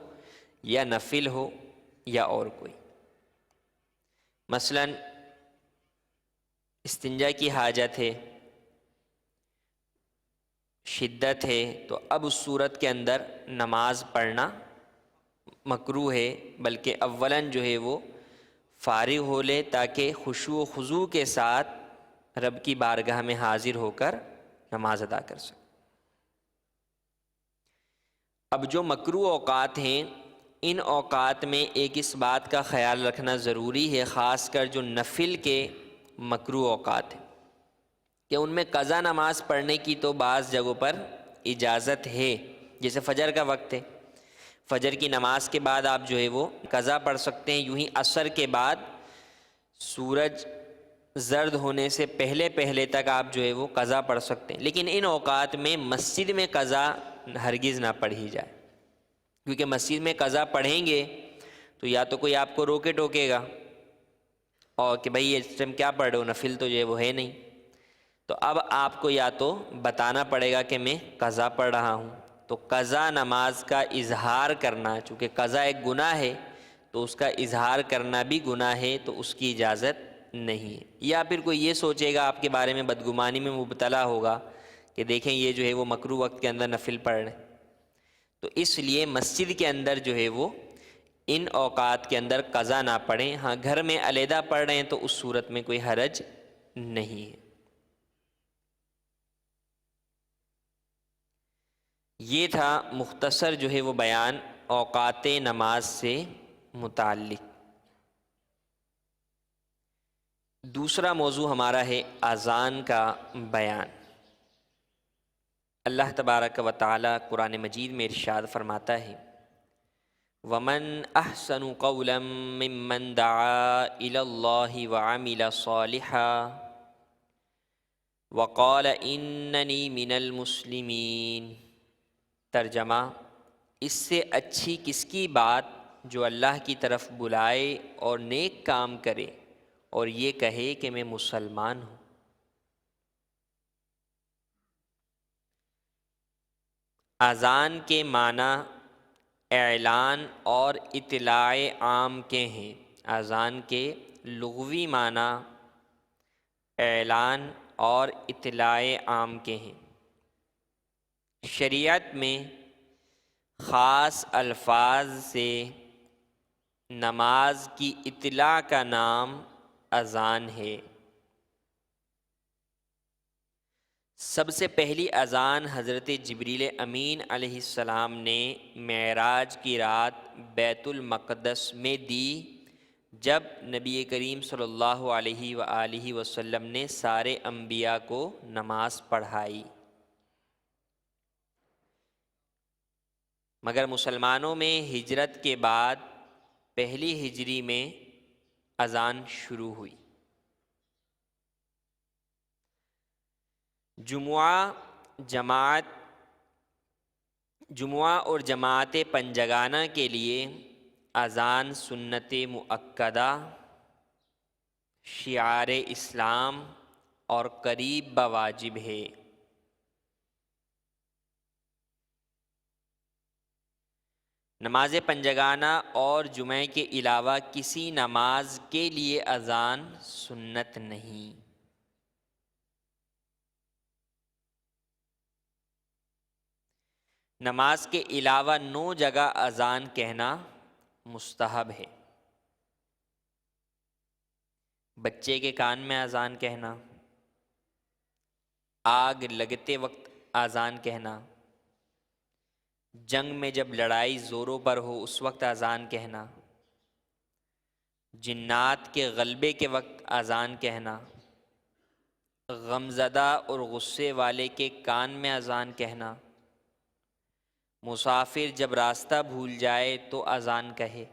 S2: یا نفل ہو یا اور کوئی۔ مثلا استنجا کی حاجت ہے، شدت ہے، تو اب اس صورت کے اندر نماز پڑھنا مکروہ ہے، بلکہ اولاً جو ہے وہ فارغ ہو لے تاکہ خشوع و خضوع کے ساتھ رب کی بارگاہ میں حاضر ہو کر نماز ادا کر سکے۔ اب جو مکروہ اوقات ہیں، ان اوقات میں ایک اس بات کا خیال رکھنا ضروری ہے، خاص کر جو نفل کے مکروہ اوقات ہیں، کہ ان میں قضا نماز پڑھنے کی تو بعض جگہوں پر اجازت ہے، جیسے فجر کا وقت ہے، فجر کی نماز کے بعد آپ جو ہے وہ قضا پڑھ سکتے ہیں، یوں ہی عصر کے بعد سورج زرد ہونے سے پہلے پہلے تک آپ جو ہے وہ قضا پڑھ سکتے ہیں، لیکن ان اوقات میں مسجد میں قضا ہرگز نہ پڑھی جائے، کیونکہ مسجد میں قضا پڑھیں گے تو یا تو کوئی آپ کو روکے ٹوکے گا اور کہ بھئی اس ٹائم کیا پڑھ رہے ہو، نفل تو جو ہے وہ ہے نہیں، تو اب آپ کو یا تو بتانا پڑے گا کہ میں قضا پڑھ رہا ہوں، تو قضا نماز کا اظہار کرنا، چونکہ قضا ایک گناہ ہے تو اس کا اظہار کرنا بھی گناہ ہے، تو اس کی اجازت نہیں ہے۔ یا پھر کوئی یہ سوچے گا آپ کے بارے میں، بدگمانی میں مبتلا ہوگا کہ دیکھیں یہ جو ہے وہ مکروہ وقت کے اندر نفل پڑھ رہے ہیں، تو اس لیے مسجد کے اندر جو ہے وہ ان اوقات کے اندر قضا نہ پڑھیں، ہاں گھر میں علیحدہ پڑھ رہے ہیں تو اس صورت میں کوئی حرج نہیں ہے۔ یہ تھا مختصر جو ہے وہ بیان اوقات نماز سے متعلق۔ دوسرا موضوع ہمارا ہے اذان کا بیان۔ اللہ تبارک و تعالی قرآن مجید میں ارشاد فرماتا ہے وَمَنْ أَحْسَنُ قَوْلًا مِّمَّنْ دَعَا إِلَى اللَّهِ وَعَمِلَ صَالِحًا وَقَالَ إِنَّنِي مِنَ الْمُسْلِمِينَ۔ ترجمہ: اس سے اچھی کس کی بات جو اللہ کی طرف بلائے اور نیک کام کرے اور یہ کہے کہ میں مسلمان ہوں۔ اذان کے معنی اعلان اور اطلاع عام کے ہیں۔ اذان کے لغوی معنی اعلان اور اطلاع عام کے ہیں۔ شریعت میں خاص الفاظ سے نماز کی اطلاع کا نام اذان ہے۔ سب سے پہلی اذان حضرت جبریل امین علیہ السلام نے معراج کی رات بیت المقدس میں دی، جب نبی کریم صلی اللہ علیہ وآلہ وسلم نے سارے انبیاء کو نماز پڑھائی۔ مگر مسلمانوں میں ہجرت کے بعد پہلی ہجری میں اذان شروع ہوئی۔ جمعہ اور جماعت پنجگانہ کے لیے اذان سنت مؤکدہ، شعار اسلام اور قریب بواجب ہے۔ نماز پنجگانہ اور جمعہ کے علاوہ کسی نماز کے لیے اذان سنت نہیں۔ نماز کے علاوہ 9 جگہ اذان کہنا مستحب ہے۔ بچے کے کان میں اذان کہنا، آگ لگتے وقت اذان کہنا، جنگ میں جب لڑائی زوروں پر ہو اس وقت اذان کہنا، جنات کے غلبے کے وقت اذان کہنا، غمزدہ اور غصے والے کے کان میں اذان کہنا، مسافر جب راستہ بھول جائے تو اذان کہے،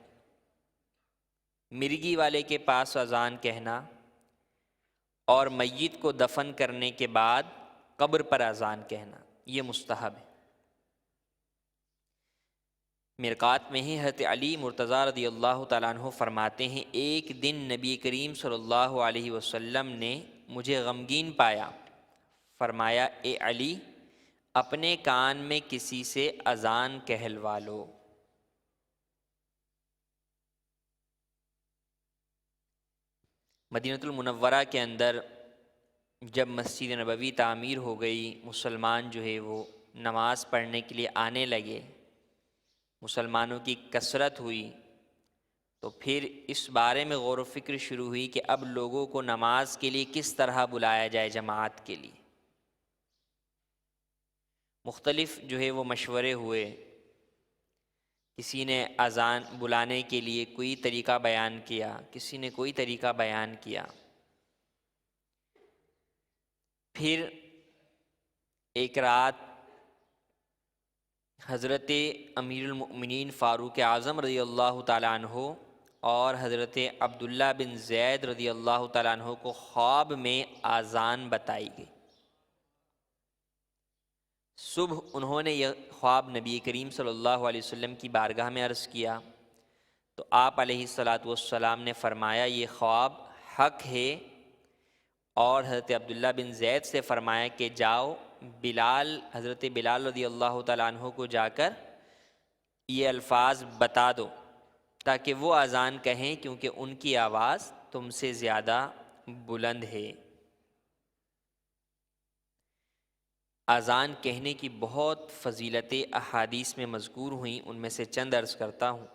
S2: مرگی والے کے پاس اذان کہنا، اور میت کو دفن کرنے کے بعد قبر پر اذان کہنا، یہ مستحب ہے۔ مرقات میں ہی حضرت علی مرتضیٰ رضی اللہ تعالیٰ عنہ فرماتے ہیں ایک دن نبی کریم صلی اللہ علیہ وسلم نے مجھے غمگین پایا، فرمایا اے علی اپنے کان میں کسی سے اذان کہلوا لو۔ مدینہ المنورہ کے اندر جب مسجد نبوی تعمیر ہو گئی، مسلمان جو ہے وہ نماز پڑھنے کے لیے آنے لگے، مسلمانوں کی کثرت ہوئی، تو پھر اس بارے میں غور و فکر شروع ہوئی کہ اب لوگوں کو نماز کے لیے کس طرح بلایا جائے جماعت کے لیے۔ مختلف جو ہے وہ مشورے ہوئے، کسی نے اذان بلانے کے لیے کوئی طریقہ بیان کیا، کسی نے کوئی طریقہ بیان کیا۔ پھر ایک رات حضرت امیر المؤمنین فاروق اعظم رضی اللہ تعالیٰ عنہ اور حضرت عبداللہ بن زید رضی اللہ تعالیٰ عنہ کو خواب میں اذان بتائی گئی۔ صبح انہوں نے یہ خواب نبی کریم صلی اللہ علیہ وسلم کی بارگاہ میں عرض کیا، تو آپ علیہ الصلاۃ والسلام نے فرمایا یہ خواب حق ہے، اور حضرت عبداللہ بن زید سے فرمایا کہ جاؤ حضرت بلال رضی اللہ تعالیٰ عنہ کو جا کر یہ الفاظ بتا دو تاکہ وہ اذان کہیں، کیونکہ ان کی آواز تم سے زیادہ بلند ہے۔ اذان کہنے کی بہت فضیلتیں احادیث میں مذکور ہوئیں، ان میں سے چند عرض کرتا ہوں۔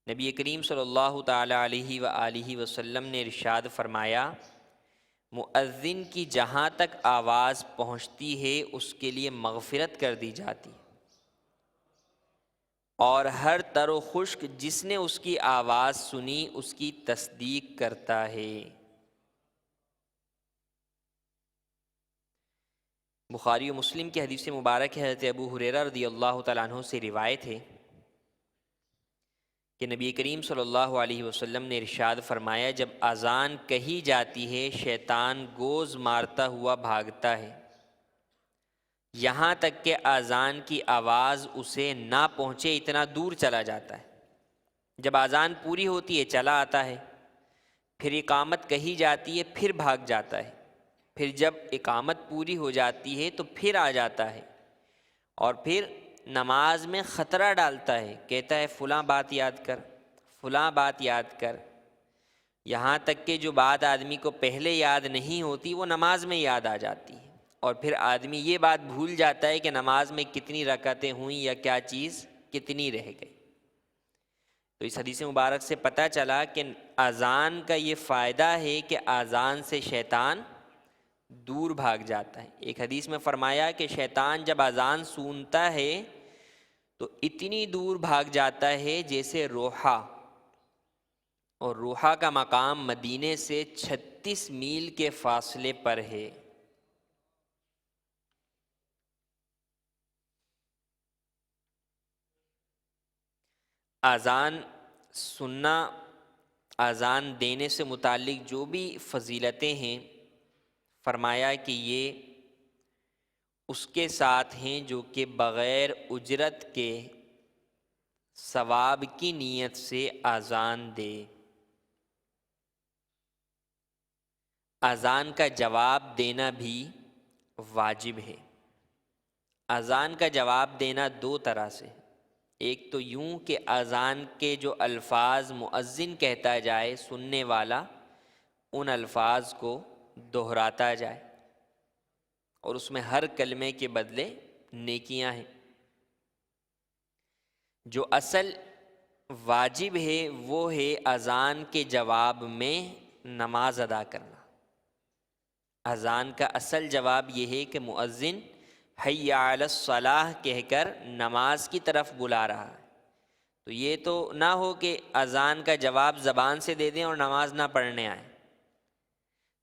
S2: نبی کریم صلی اللہ تعالیٰ علیہ وآلہ وسلم نے ارشاد فرمایا مؤذن کی جہاں تک آواز پہنچتی ہے اس کے لیے مغفرت کر دی جاتی، اور ہر تر و خشک جس نے اس کی آواز سنی اس کی تصدیق کرتا ہے۔ بخاری و مسلم کی حدیث مبارک ہے، حضرت ابو ہریرہ رضی اللہ تعالیٰ عنہ سے روایت ہے کہ نبی کریم صلی اللہ علیہ وسلم نے ارشاد فرمایا، جب اذان کہی جاتی ہے شیطان گوز مارتا ہوا بھاگتا ہے، یہاں تک کہ اذان کی آواز اسے نہ پہنچے اتنا دور چلا جاتا ہے۔ جب اذان پوری ہوتی ہے چلا آتا ہے، پھر اقامت کہی جاتی ہے پھر بھاگ جاتا ہے، پھر جب اقامت پوری ہو جاتی ہے تو پھر آ جاتا ہے، اور پھر نماز میں خطرہ ڈالتا ہے، کہتا ہے فلاں بات یاد کر، فلاں بات یاد کر، یہاں تک کہ جو بات آدمی کو پہلے یاد نہیں ہوتی وہ نماز میں یاد آ جاتی ہے، اور پھر آدمی یہ بات بھول جاتا ہے کہ نماز میں کتنی رکعتیں ہوئیں یا کیا چیز کتنی رہ گئی۔ تو اس حدیث مبارک سے پتہ چلا کہ اذان کا یہ فائدہ ہے کہ اذان سے شیطان دور بھاگ جاتا ہے۔ ایک حدیث میں فرمایا کہ شیطان جب اذان سنتا ہے تو اتنی دور بھاگ جاتا ہے جیسے روحا، اور روحا کا مقام مدینے سے 36 میل کے فاصلے پر ہے۔ اذان سننا، اذان دینے سے متعلق جو بھی فضیلتیں ہیں، فرمایا کہ یہ اس کے ساتھ ہیں جو کہ بغیر اجرت کے ثواب کی نیت سے اذان دے۔ اذان کا جواب دینا بھی واجب ہے۔ اذان کا جواب دینا دو طرح سے، ایک تو یوں کہ اذان کے جو الفاظ مؤذن کہتا جائے سننے والا ان الفاظ کو دہراتا جائے، اور اس میں ہر کلمے کے بدلے نیکیاں ہیں۔ جو اصل واجب ہے وہ ہے اذان کے جواب میں نماز ادا کرنا۔ اذان کا اصل جواب یہ ہے کہ مؤذن حی علی الصلاح کہہ کر نماز کی طرف بلا رہا ہے، تو یہ تو نہ ہو کہ اذان کا جواب زبان سے دے دیں اور نماز نہ پڑھنے آئیں۔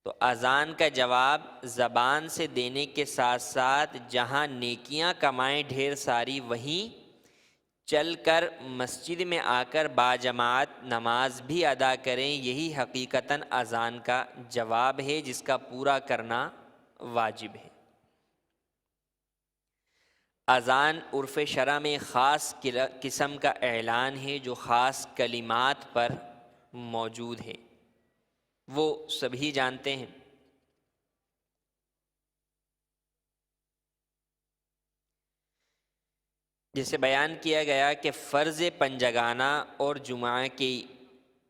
S2: تو اذان کا جواب زبان سے دینے کے ساتھ ساتھ جہاں نیکیاں کمائیں ڈھیر ساری، وہیں چل کر مسجد میں آ کر باجماعت نماز بھی ادا کریں، یہی حقیقتاً اذان کا جواب ہے جس کا پورا کرنا واجب ہے۔ اذان عرف شرع میں خاص قسم کا اعلان ہے جو خاص کلمات پر موجود ہے، وہ سبھی جانتے ہیں۔ جسے بیان کیا گیا کہ فرض پنجگانہ اور جمعہ کی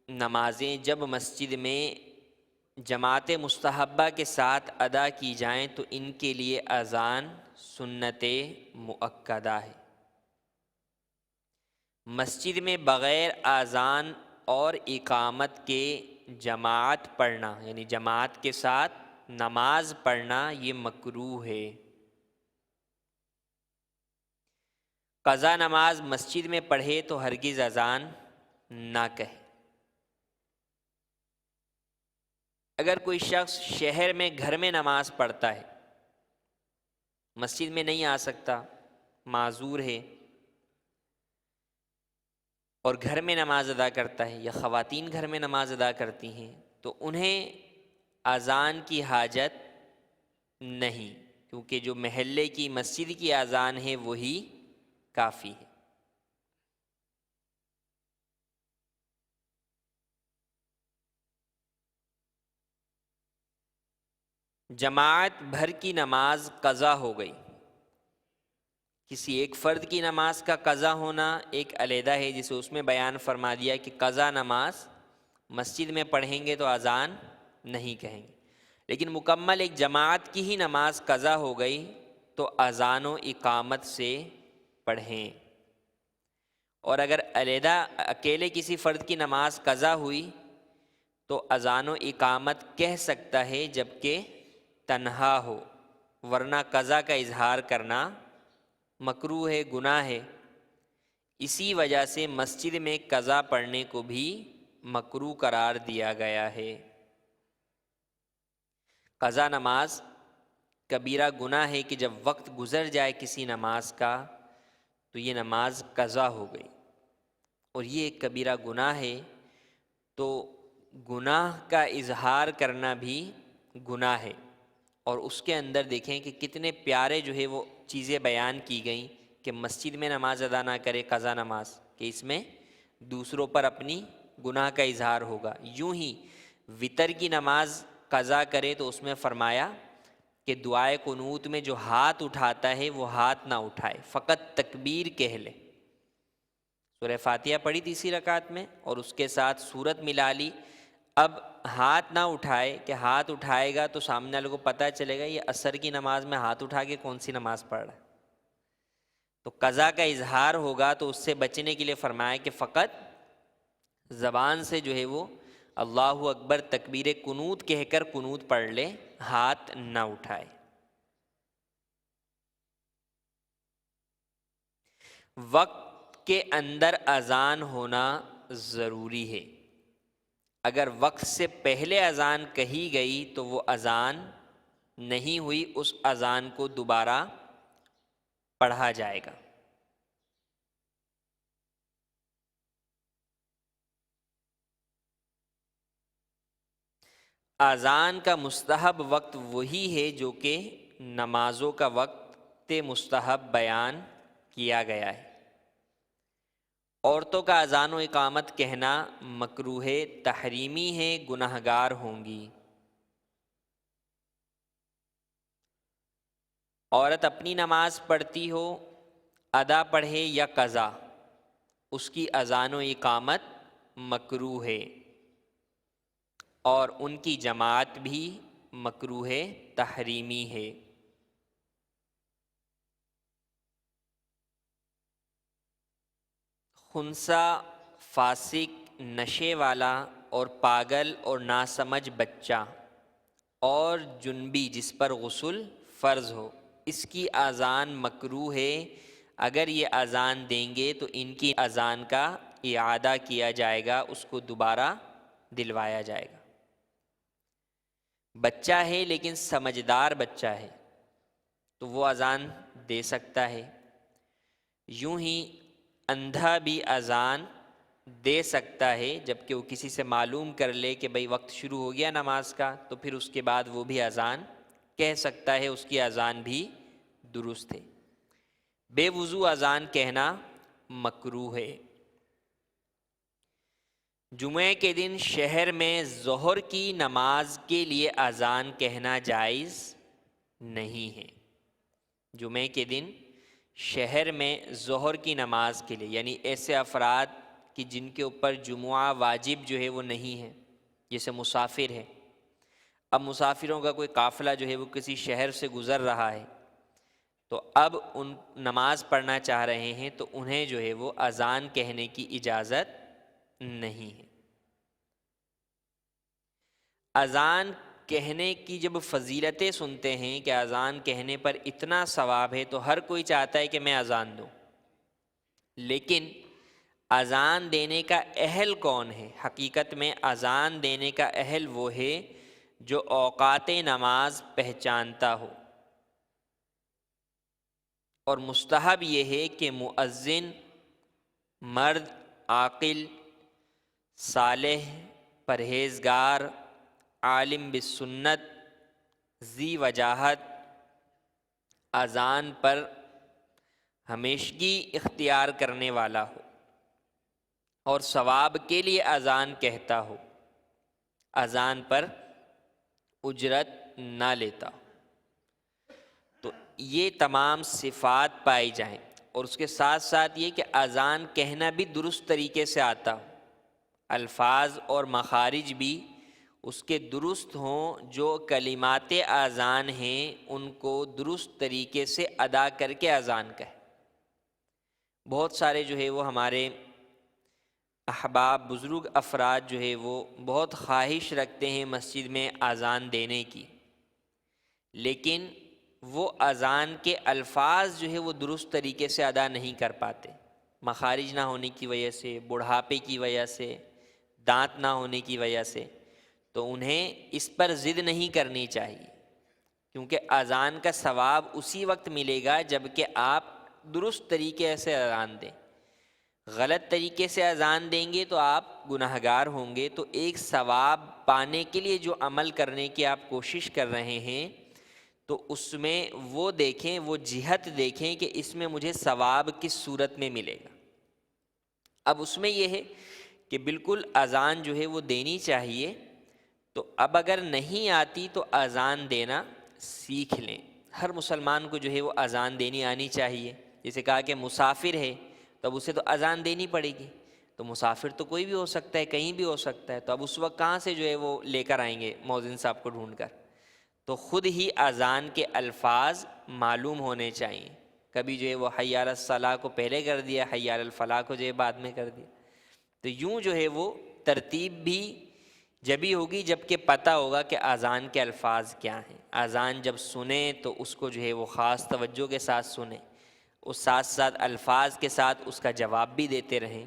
S2: نمازیں جب مسجد میں جماعت مستحبہ کے ساتھ ادا کی جائیں تو ان کے لیے اذان سنت مؤکدہ ہے۔ مسجد میں بغیر اذان اور اقامت کے جماعت پڑھنا، یعنی جماعت کے ساتھ نماز پڑھنا، یہ مکروہ ہے۔ قضا نماز مسجد میں پڑھے تو ہرگز اذان نہ کہے۔ اگر کوئی شخص شہر میں گھر میں نماز پڑھتا ہے، مسجد میں نہیں آ سکتا، معذور ہے، اور گھر میں نماز ادا کرتا ہے، یا خواتین گھر میں نماز ادا کرتی ہیں، تو انہیں اذان کی حاجت نہیں، کیونکہ جو محلے کی مسجد کی اذان ہے وہی کافی ہے۔ جماعت بھر کی نماز قضا ہو گئی، کسی ایک فرد کی نماز کا قضا ہونا ایک علیحدہ ہے، جسے اس میں بیان فرما دیا کہ قضا نماز مسجد میں پڑھیں گے تو اذان نہیں کہیں گے، لیکن مکمل ایک جماعت کی ہی نماز قضا ہو گئی تو اذان و اقامت سے پڑھیں۔ اور اگر علیحدہ اکیلے کسی فرد کی نماز قضا ہوئی تو اذان و اقامت کہہ سکتا ہے جبکہ تنہا ہو، ورنہ قضا کا اظہار کرنا مکروہ ہے، گناہ ہے۔ اسی وجہ سے مسجد میں قضا پڑھنے کو بھی مکروہ قرار دیا گیا ہے۔ قضا نماز کبیرہ گناہ ہے کہ جب وقت گزر جائے کسی نماز کا تو یہ نماز قضا ہو گئی، اور یہ ایک کبیرہ گناہ ہے۔ تو گناہ کا اظہار کرنا بھی گناہ ہے، اور اس کے اندر دیکھیں کہ کتنے پیارے جو ہے وہ چیزیں بیان کی گئیں کہ مسجد میں نماز ادا نہ کرے قضا نماز، کہ اس میں دوسروں پر اپنی گناہ کا اظہار ہوگا۔ یوں ہی وتر کی نماز قضا کرے تو اس میں فرمایا کہ دعائے قنوت میں جو ہاتھ اٹھاتا ہے وہ ہاتھ نہ اٹھائے، فقط تکبیر کہہ لے۔ سورہ فاتحہ پڑھی تیسری رکعت میں اور اس کے ساتھ سورت ملا لی، اب ہاتھ نہ اٹھائے کہ ہاتھ اٹھائے گا تو سامنے والے کو پتہ چلے گا یہ عصر کی نماز میں ہاتھ اٹھا کے کون سی نماز پڑھ رہا ہے، تو قضا کا اظہار ہوگا۔ تو اس سے بچنے کے لیے فرمایا کہ فقط زبان سے جو ہے وہ اللہ اکبر تکبیر قنوت کہہ کر قنوت پڑھ لے، ہاتھ نہ اٹھائے۔ وقت کے اندر اذان ہونا ضروری ہے۔ اگر وقت سے پہلے اذان کہی گئی تو وہ اذان نہیں ہوئی، اس اذان کو دوبارہ پڑھا جائے گا۔ اذان کا مستحب وقت وہی ہے جو کہ نمازوں کا وقت مستحب بیان کیا گیا ہے۔ عورتوں کا اذان و اقامت کہنا مکروہ تحریمی ہے، گناہگار ہوں گی۔ عورت اپنی نماز پڑھتی ہو، ادا پڑھے یا قضا، اس کی اذان و اقامت مکروہ ہے، اور ان کی جماعت بھی مکروہ تحریمی ہے۔ خنثی، فاسق، نشے والا اور پاگل اور ناسمجھ بچہ اور جنبی جس پر غسل فرض ہو، اس کی اذان مکروہ ہے۔ اگر یہ اذان دیں گے تو ان کی اذان کا اعادہ کیا جائے گا، اس کو دوبارہ دلوایا جائے گا۔ بچہ ہے لیکن سمجھدار بچہ ہے تو وہ اذان دے سکتا ہے۔ یوں ہی اندھا بھی اذان دے سکتا ہے، جبکہ وہ کسی سے معلوم کر لے کہ بھئی وقت شروع ہو گیا نماز کا، تو پھر اس کے بعد وہ بھی اذان کہہ سکتا ہے، اس کی اذان بھی درست ہے۔ بے وضو اذان کہنا مکروہ ہے۔ جمعے کے دن شہر میں ظہر کی نماز کے لیے اذان کہنا جائز نہیں ہے۔ جمعے کے دن شہر میں ظہر کی نماز کے لیے، یعنی ایسے افراد کہ جن کے اوپر جمعہ واجب جو ہے وہ نہیں ہے، جیسے مسافر ہے، اب مسافروں کا کوئی قافلہ جو ہے وہ کسی شہر سے گزر رہا ہے، تو اب ان نماز پڑھنا چاہ رہے ہیں تو انہیں جو ہے وہ اذان کہنے کی اجازت نہیں ہے۔ اذان کہنے کی جب فضیلتیں سنتے ہیں کہ اذان کہنے پر اتنا ثواب ہے تو ہر کوئی چاہتا ہے کہ میں اذان دوں، لیکن اذان دینے کا اہل کون ہے؟ حقیقت میں اذان دینے کا اہل وہ ہے جو اوقات نماز پہچانتا ہو، اور مستحب یہ ہے کہ مؤذن مرد عاقل، صالح، پرہیزگار، عالم بالسنت، ذی وجاہت، اذان پر ہمیشگی اختیار کرنے والا ہو اور ثواب کے لیے اذان کہتا ہو، اذان پر اجرت نہ لیتا ہو، تو یہ تمام صفات پائی جائیں، اور اس کے ساتھ ساتھ یہ کہ اذان کہنا بھی درست طریقے سے آتا ہو، الفاظ اور مخارج بھی اس کے درست ہوں، جو کلمات اذان ہیں ان کو درست طریقے سے ادا کر کے اذان کہے۔ بہت سارے جو ہے وہ ہمارے احباب بزرگ افراد جو ہے وہ بہت خواہش رکھتے ہیں مسجد میں اذان دینے کی، لیکن وہ اذان کے الفاظ جو ہے وہ درست طریقے سے ادا نہیں کر پاتے، مخارج نہ ہونے کی وجہ سے، بڑھاپے کی وجہ سے، دانت نہ ہونے کی وجہ سے، تو انہیں اس پر ضد نہیں کرنی چاہیے، کیونکہ اذان کا ثواب اسی وقت ملے گا جب کہ آپ درست طریقے سے اذان دیں۔ غلط طریقے سے اذان دیں گے تو آپ گناہ گار ہوں گے۔ تو ایک ثواب پانے کے لیے جو عمل کرنے کی آپ کوشش کر رہے ہیں تو اس میں وہ دیکھیں، وہ جہت دیکھیں کہ اس میں مجھے ثواب کس صورت میں ملے گا۔ اب اس میں یہ ہے کہ بالکل اذان جو ہے وہ دینی چاہیے، تو اب اگر نہیں آتی تو اذان دینا سیکھ لیں۔ ہر مسلمان کو جو ہے وہ اذان دینی آنی چاہیے۔ جیسے کہا کہ مسافر ہے تو اب اسے تو اذان دینی پڑے گی، تو مسافر تو کوئی بھی ہو سکتا ہے، کہیں بھی ہو سکتا ہے، تو اب اس وقت کہاں سے جو ہے وہ لے کر آئیں گے مؤذن صاحب کو ڈھونڈ کر؟ تو خود ہی اذان کے الفاظ معلوم ہونے چاہیے۔ کبھی جو ہے وہ حی علی الصلاۃ کو پہلے کر دیا، حی علی الفلاح کو جو ہے بعد میں کر دیا۔ تو یوں جو ہے وہ ترتیب بھی جبھی ہوگی جب کہ پتہ ہوگا کہ اذان کے الفاظ کیا ہیں۔ اذان جب سنیں تو اس کو جو ہے وہ خاص توجہ کے ساتھ سنیں، اس ساتھ ساتھ الفاظ کے ساتھ اس کا جواب بھی دیتے رہیں،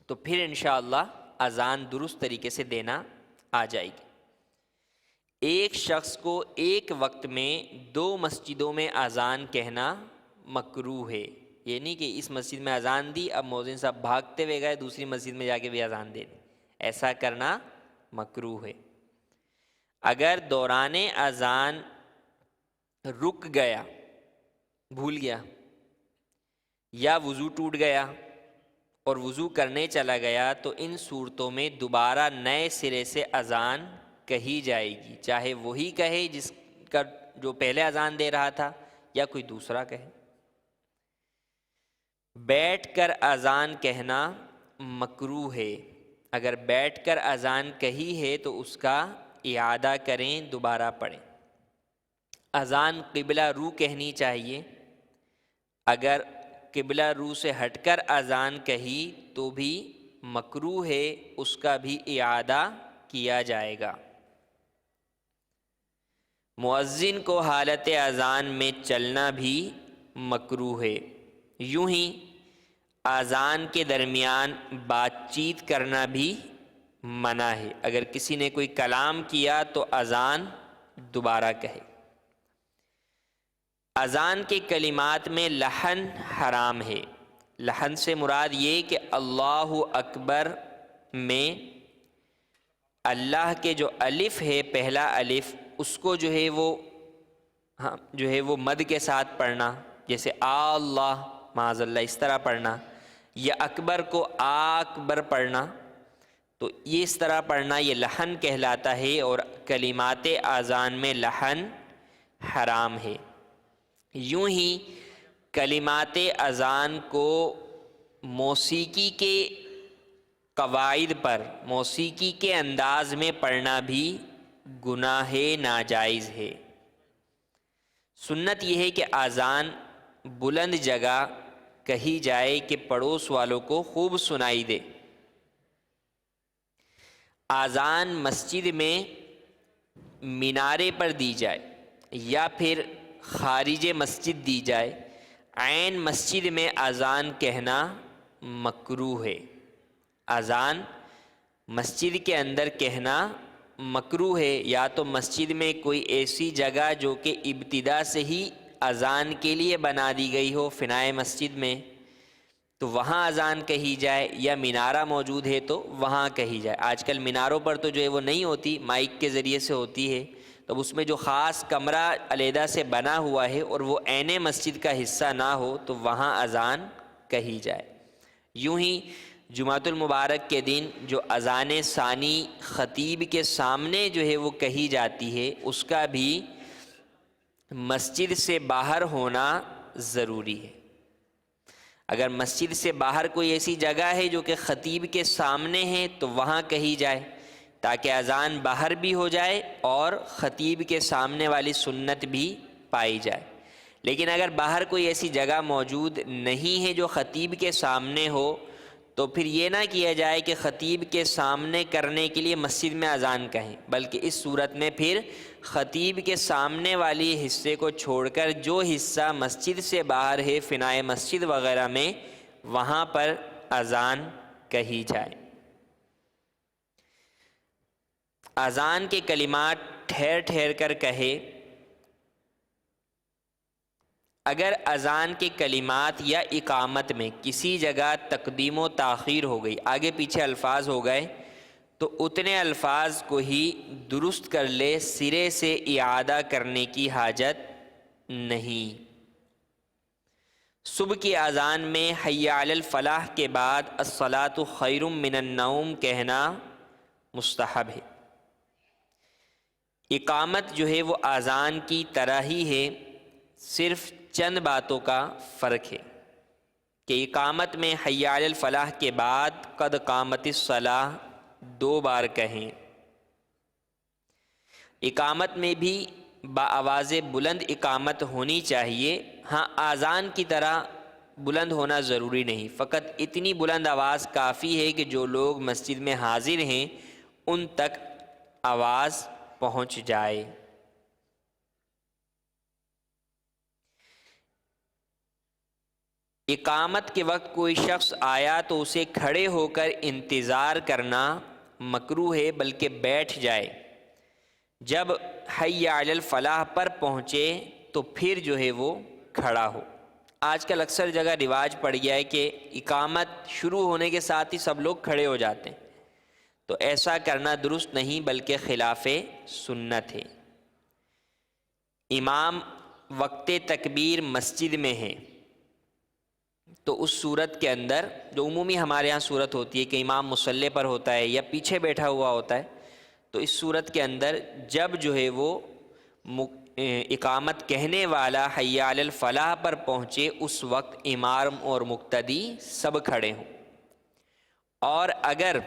S2: تو پھر انشاءاللہ اذان درست طریقے سے دینا آ جائے گی۔ ایک شخص کو ایک وقت میں 2 مسجدوں میں اذان کہنا مکروہ ہے۔ یہ نہیں کہ اس مسجد میں اذان دی، اب مؤذن صاحب بھاگتے ہوئے گئے دوسری مسجد میں جا کے بھی اذان دے دی، ایسا کرنا مکروہ ہے۔ اگر دوران اذان رک گیا، بھول گیا، یا وضو ٹوٹ گیا اور وضو کرنے چلا گیا تو ان صورتوں میں دوبارہ نئے سرے سے اذان کہی جائے گی، چاہے وہی کہے جس کا جو پہلے اذان دے رہا تھا یا کوئی دوسرا کہے۔ بیٹھ کر اذان کہنا مکروہ ہے۔ اگر بیٹھ کر اذان کہی ہے تو اس کا اعادہ کریں، دوبارہ پڑھیں۔ اذان قبلہ رو کہنی چاہیے۔ اگر قبلہ رو سے ہٹ کر اذان کہی تو بھی مکروہ ہے، اس کا بھی اعادہ کیا جائے گا۔ مؤذن کو حالت اذان میں چلنا بھی مکروہ ہے۔ یوں ہی اذان کے درمیان بات چیت کرنا بھی منع ہے۔ اگر کسی نے کوئی کلام کیا تو اذان دوبارہ کہے۔ اذان کے کلمات میں لحن حرام ہے۔ لحن سے مراد یہ کہ اللہ اکبر میں اللہ کے جو الف ہے، پہلا الف، اس کو جو ہے وہ مد کے ساتھ پڑھنا، جیسے اللہ معاذ اللہ اس طرح پڑھنا، یا اکبر کو اکبر پڑھنا، تو یہ اس طرح پڑھنا یہ لحن کہلاتا ہے، اور کلمات اذان میں لحن حرام ہے۔ یوں ہی کلمات اذان کو موسیقی کے قواعد پر، موسیقی کے انداز میں پڑھنا بھی گناہ ناجائز ہے۔ سنت یہ ہے کہ اذان بلند جگہ کہی جائے کہ پڑوس والوں کو خوب سنائی دے۔ اذان مسجد میں مینارے پر دی جائے یا پھر خارج مسجد دی جائے، عین مسجد میں اذان کہنا مکروہ ہے۔ اذان مسجد کے اندر کہنا مکروہ ہے، یا تو مسجد میں کوئی ایسی جگہ جو کہ ابتدا سے ہی اذان کے لیے بنا دی گئی ہو، فنائے مسجد میں، تو وہاں اذان کہی جائے، یا مینارہ موجود ہے تو وہاں کہی جائے۔ آج کل میناروں پر تو جو ہے وہ نہیں ہوتی، مائک کے ذریعے سے ہوتی ہے، تو اس میں جو خاص کمرہ علیحدہ سے بنا ہوا ہے اور وہ عین مسجد کا حصہ نہ ہو تو وہاں اذان کہی جائے۔ یوں ہی جمعۃ المبارک کے دن جو اذان ثانی خطیب کے سامنے جو ہے وہ کہی جاتی ہے، اس کا بھی مسجد سے باہر ہونا ضروری ہے۔ اگر مسجد سے باہر کوئی ایسی جگہ ہے جو کہ خطیب کے سامنے ہے تو وہاں کہی جائے، تاکہ اذان باہر بھی ہو جائے اور خطیب کے سامنے والی سنت بھی پائی جائے۔ لیکن اگر باہر کوئی ایسی جگہ موجود نہیں ہے جو خطیب کے سامنے ہو تو پھر یہ نہ کیا جائے کہ خطیب کے سامنے کرنے کے لیے مسجد میں اذان کہیں، بلکہ اس صورت میں پھر خطیب کے سامنے والی حصے کو چھوڑ کر جو حصہ مسجد سے باہر ہے، فنائے مسجد وغیرہ میں، وہاں پر اذان کہی جائے۔ اذان کے کلمات ٹھہر ٹھہر کر کہے اگر اذان کے کلمات یا اقامت میں کسی جگہ تقدیم و تاخیر ہو گئی، آگے پیچھے الفاظ ہو گئے، تو اتنے الفاظ کو ہی درست کر لے، سرے سے اعادہ کرنے کی حاجت نہیں۔ صبح کی اذان میں حی علی الفلاح کے بعد الصلاۃ خیر من النوم کہنا مستحب ہے۔ اقامت جو ہے وہ اذان کی طرح ہی ہے، صرف چند باتوں کا فرق ہے کہ اقامت میں حی علی الفلاح کے بعد قد قامت الصلاۃ 2 بار کہیں۔ اقامت میں بھی بآواز بلند اقامت ہونی چاہیے، ہاں اذان کی طرح بلند ہونا ضروری نہیں، فقط اتنی بلند آواز کافی ہے کہ جو لوگ مسجد میں حاضر ہیں ان تک آواز پہنچ جائے۔ اقامت کے وقت کوئی شخص آیا تو اسے کھڑے ہو کر انتظار کرنا مکروہ ہے، بلکہ بیٹھ جائے۔ جب حی علی الفلاح پر پہنچے تو پھر جو ہے وہ کھڑا ہو۔ آج کل اکثر جگہ رواج پڑ گیا ہے کہ اقامت شروع ہونے کے ساتھ ہی سب لوگ کھڑے ہو جاتے ہیں، تو ایسا کرنا درست نہیں بلکہ خلاف سنت ہے۔ امام وقت تکبیر مسجد میں ہے تو اس صورت کے اندر، جو عمومی ہمارے ہاں صورت ہوتی ہے کہ امام مصلی پر ہوتا ہے یا پیچھے بیٹھا ہوا ہوتا ہے، تو اس صورت کے اندر جب جو ہے وہ اقامت کہنے والا حی علی الفلاح پر پہنچے اس وقت امام اور مقتدی سب کھڑے ہوں، اور اگر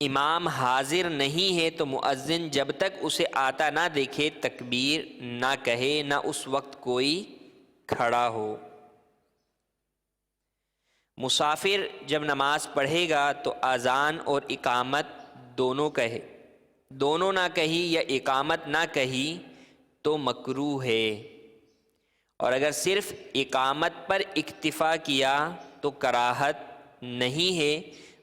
S2: امام حاضر نہیں ہے تو مؤذن جب تک اسے آتا نہ دیکھے تکبیر نہ کہے، نہ اس وقت کوئی کھڑا ہو۔ مسافر جب نماز پڑھے گا تو اذان اور اقامت دونوں کہے، دونوں نہ کہی یا اقامت نہ کہی تو مکروہ ہے، اور اگر صرف اقامت پر اکتفا کیا تو کراہت نہیں ہے،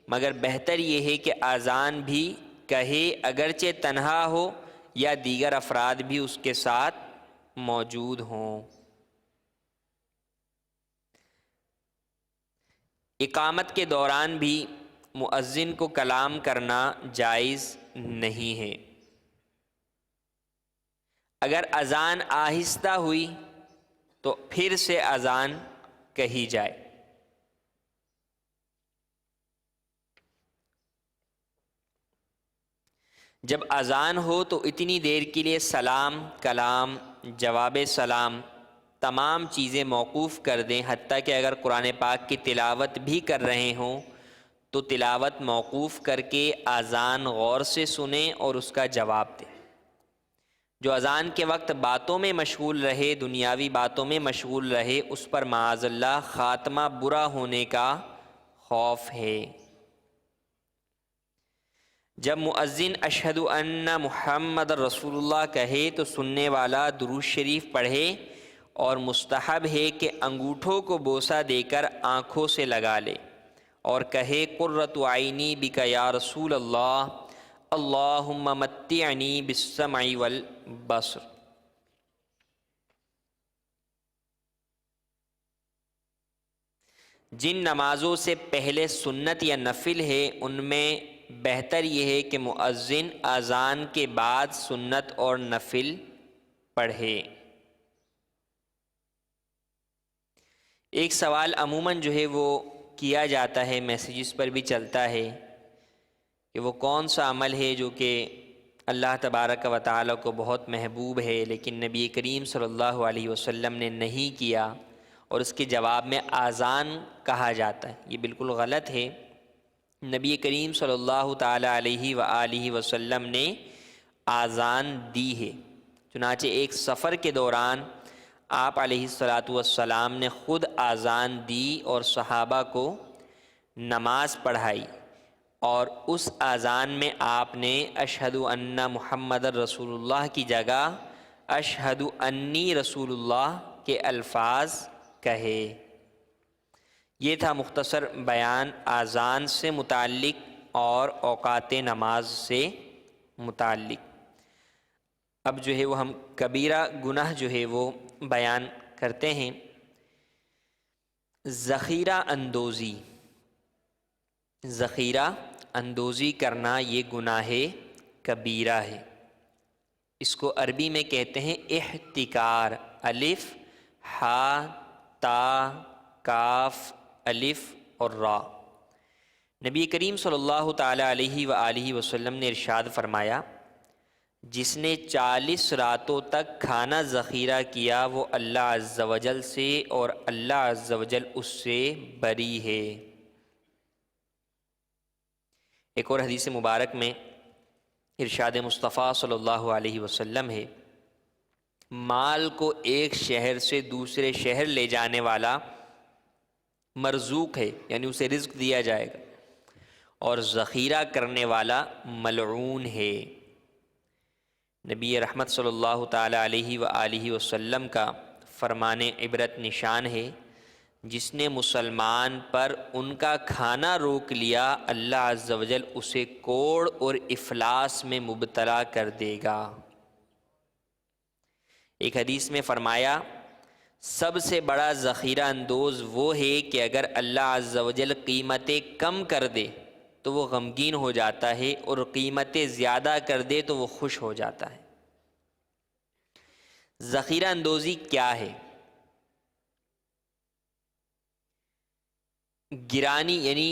S2: مگر بہتر یہ ہے کہ اذان بھی کہے اگرچہ تنہا ہو یا دیگر افراد بھی اس کے ساتھ موجود ہوں۔ اقامت کے دوران بھی مؤذن کو کلام کرنا جائز نہیں ہے۔ اگر اذان آہستہ ہوئی تو پھر سے اذان کہی جائے۔ جب اذان ہو تو اتنی دیر کے لیے سلام، کلام، جواب سلام تمام چیزیں موقوف کر دیں، حتیٰ کہ اگر قرآن پاک کی تلاوت بھی کر رہے ہوں تو تلاوت موقوف کر کے اذان غور سے سنیں اور اس کا جواب دیں۔ جو اذان کے وقت باتوں میں مشغول رہے، دنیاوی باتوں میں مشغول رہے، اس پر معاذ اللہ خاتمہ برا ہونے کا خوف ہے۔ جب مؤذن اشہد ان محمد رسول اللہ کہے تو سننے والا درود شریف پڑھے، اور مستحب ہے کہ انگوٹھوں کو بوسہ دے کر آنکھوں سے لگا لے اور کہے قرۃ عینی بک یا رسول اللہ، اللہم متعنی بالسمع والبصر۔ جن نمازوں سے پہلے سنت یا نفل ہے ان میں بہتر یہ ہے کہ مؤذن اذان کے بعد سنت اور نفل پڑھے۔ ایک سوال عموماً جو ہے وہ کیا جاتا ہے، میسیجز پر بھی چلتا ہے کہ وہ کون سا عمل ہے جو کہ اللہ تبارک و تعالیٰ کو بہت محبوب ہے لیکن نبی کریم صلی اللہ علیہ وسلم نے نہیں کیا، اور اس کے جواب میں اذان کہا جاتا ہے۔ یہ بالکل غلط ہے۔ نبی کریم صلی اللہ تعالیٰ علیہ وآلہ وسلم نے اذان دی ہے، چنانچہ ایک سفر کے دوران آپ علیہ الصلاۃ والسلام نے خود اذان دی اور صحابہ کو نماز پڑھائی، اور اس اذان میں آپ نے اشہد ان محمد رسول اللہ کی جگہ اشہد انی رسول اللہ کے الفاظ کہے۔ یہ تھا مختصر بیان اذان سے متعلق اور اوقات نماز سے متعلق۔ اب جو ہے وہ ہم کبیرہ گناہ جو ہے وہ بیان کرتے ہیں۔ ذخیرہ اندوزی، ذخیرہ اندوزی کرنا یہ گناہ کبیرہ ہے۔ اس کو عربی میں کہتے ہیں احتکار، الف ہا تا کاف الف اور را۔ نبی کریم صلی اللہ تعالیٰ علیہ وآلہ وسلم نے ارشاد فرمایا، جس نے 40 راتوں تک کھانا ذخیرہ کیا وہ اللہ عز و جل سے اور اللہ عز و جل اس سے بری ہے۔ ایک اور حدیث مبارک میں ارشاد مصطفیٰ صلی اللہ علیہ وسلم ہے، مال کو ایک شہر سے دوسرے شہر لے جانے والا مرزوق ہے، یعنی اسے رزق دیا جائے گا، اور ذخیرہ کرنے والا ملعون ہے۔ نبی رحمت صلی اللہ تعالیٰ علیہ وآلہ وسلم کا فرمان عبرت نشان ہے، جس نے مسلمان پر ان کا کھانا روک لیا اللہ عز و جل اسے کوڑ اور افلاس میں مبتلا کر دے گا۔ ایک حدیث میں فرمایا، سب سے بڑا ذخیرہ اندوز وہ ہے کہ اگر اللہ عز و جل قیمتیں کم کر دے تو وہ غمگین ہو جاتا ہے، اور قیمتیں زیادہ کر دے تو وہ خوش ہو جاتا ہے۔ ذخیرہ اندوزی کیا ہے؟ گرانی، یعنی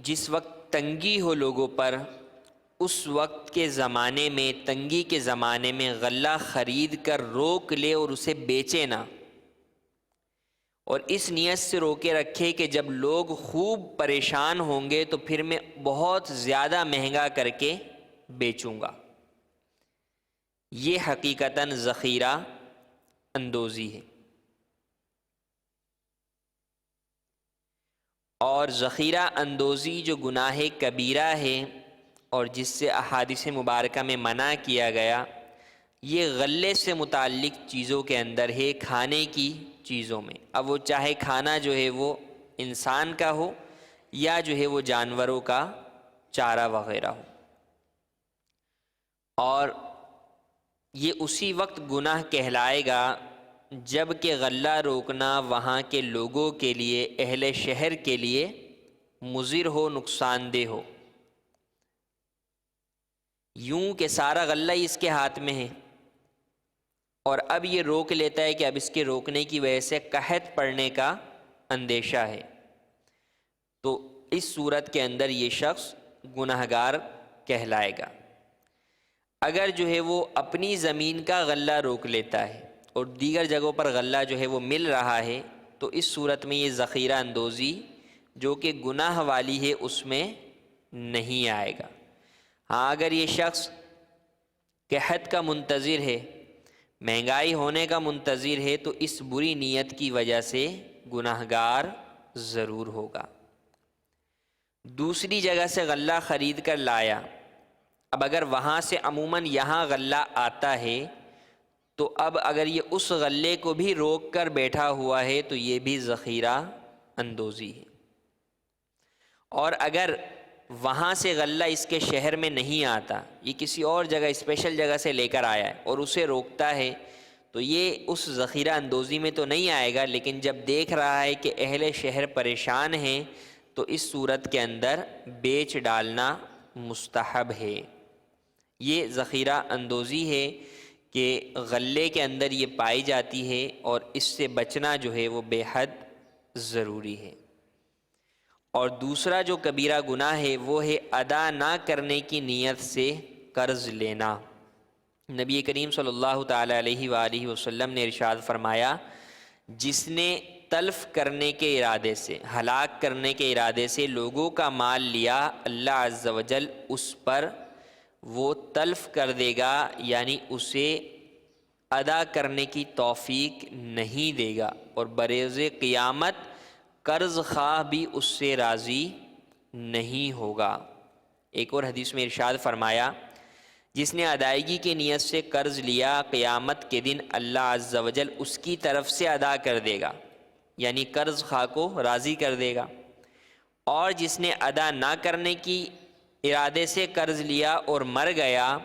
S2: جس وقت تنگی ہو لوگوں پر، اس وقت کے زمانے میں، تنگی کے زمانے میں غلہ خرید کر روک لے اور اسے بیچے نہ، اور اس نیت سے روکے رکھے کہ جب لوگ خوب پریشان ہوں گے تو پھر میں بہت زیادہ مہنگا کر کے بیچوں گا۔ یہ حقیقتاً ذخیرہ اندوزی ہے۔ اور ذخیرہ اندوزی جو گناہ کبیرہ ہے اور جس سے احادیث مبارکہ میں منع کیا گیا، یہ غلے سے متعلق چیزوں کے اندر ہے، کھانے کی چیزوں میں۔ اب وہ چاہے کھانا جو ہے وہ انسان کا ہو یا جو ہے وہ جانوروں کا چارہ وغیرہ ہو، اور یہ اسی وقت گناہ کہلائے گا جب کہ غلہ روکنا وہاں کے لوگوں کے لیے، اہل شہر کے لیے مضر ہو، نقصان دہ ہو۔ یوں کہ سارا غلہ ہی اس کے ہاتھ میں ہے، اور اب یہ روک لیتا ہے کہ اب اس کے روکنے کی وجہ سے قحط پڑنے کا اندیشہ ہے، تو اس صورت کے اندر یہ شخص گناہگار کہلائے گا۔ اگر جو ہے وہ اپنی زمین کا غلہ روک لیتا ہے اور دیگر جگہوں پر غلہ جو ہے وہ مل رہا ہے، تو اس صورت میں یہ ذخیرہ اندوزی جو کہ گناہ والی ہے اس میں نہیں آئے گا۔ ہاں، اگر یہ شخص قحط کا منتظر ہے، مہنگائی ہونے کا منتظر ہے، تو اس بری نیت کی وجہ سے گناہگار ضرور ہوگا۔ دوسری جگہ سے غلہ خرید کر لایا، اب اگر وہاں سے عموماً یہاں غلہ آتا ہے تو اب اگر یہ اس غلے کو بھی روک کر بیٹھا ہوا ہے تو یہ بھی ذخیرہ اندوزی ہے۔ اور اگر وہاں سے غلہ اس کے شہر میں نہیں آتا، یہ کسی اور جگہ اسپیشل جگہ سے لے کر آیا ہے اور اسے روکتا ہے، تو یہ اس ذخیرہ اندوزی میں تو نہیں آئے گا، لیکن جب دیکھ رہا ہے کہ اہل شہر پریشان ہیں تو اس صورت کے اندر بیچ ڈالنا مستحب ہے۔ یہ ذخیرہ اندوزی ہے کہ غلے کے اندر یہ پائی جاتی ہے، اور اس سے بچنا جو ہے وہ بے حد ضروری ہے۔ اور دوسرا جو کبیرہ گناہ ہے وہ ہے ادا نہ کرنے کی نیت سے قرض لینا۔ نبی کریم صلی اللہ تعالیٰ علیہ وآلہ وسلم نے ارشاد فرمایا، جس نے تلف کرنے کے ارادے سے، ہلاک کرنے کے ارادے سے لوگوں کا مال لیا، اللہ عز و جل اس پر وہ تلف کر دے گا، یعنی اسے ادا کرنے کی توفیق نہیں دے گا، اور بروز قیامت قرض خواہ بھی اس سے راضی نہیں ہوگا۔ ایک اور حدیث میں ارشاد فرمایا، جس نے ادائیگی کی نیت سے قرض لیا، قیامت کے دن اللہ عز و جل اس کی طرف سے ادا کر دے گا، یعنی قرض خواہ کو راضی کر دے گا۔ اور جس نے ادا نہ کرنے کی ارادے سے قرض لیا اور مر گیا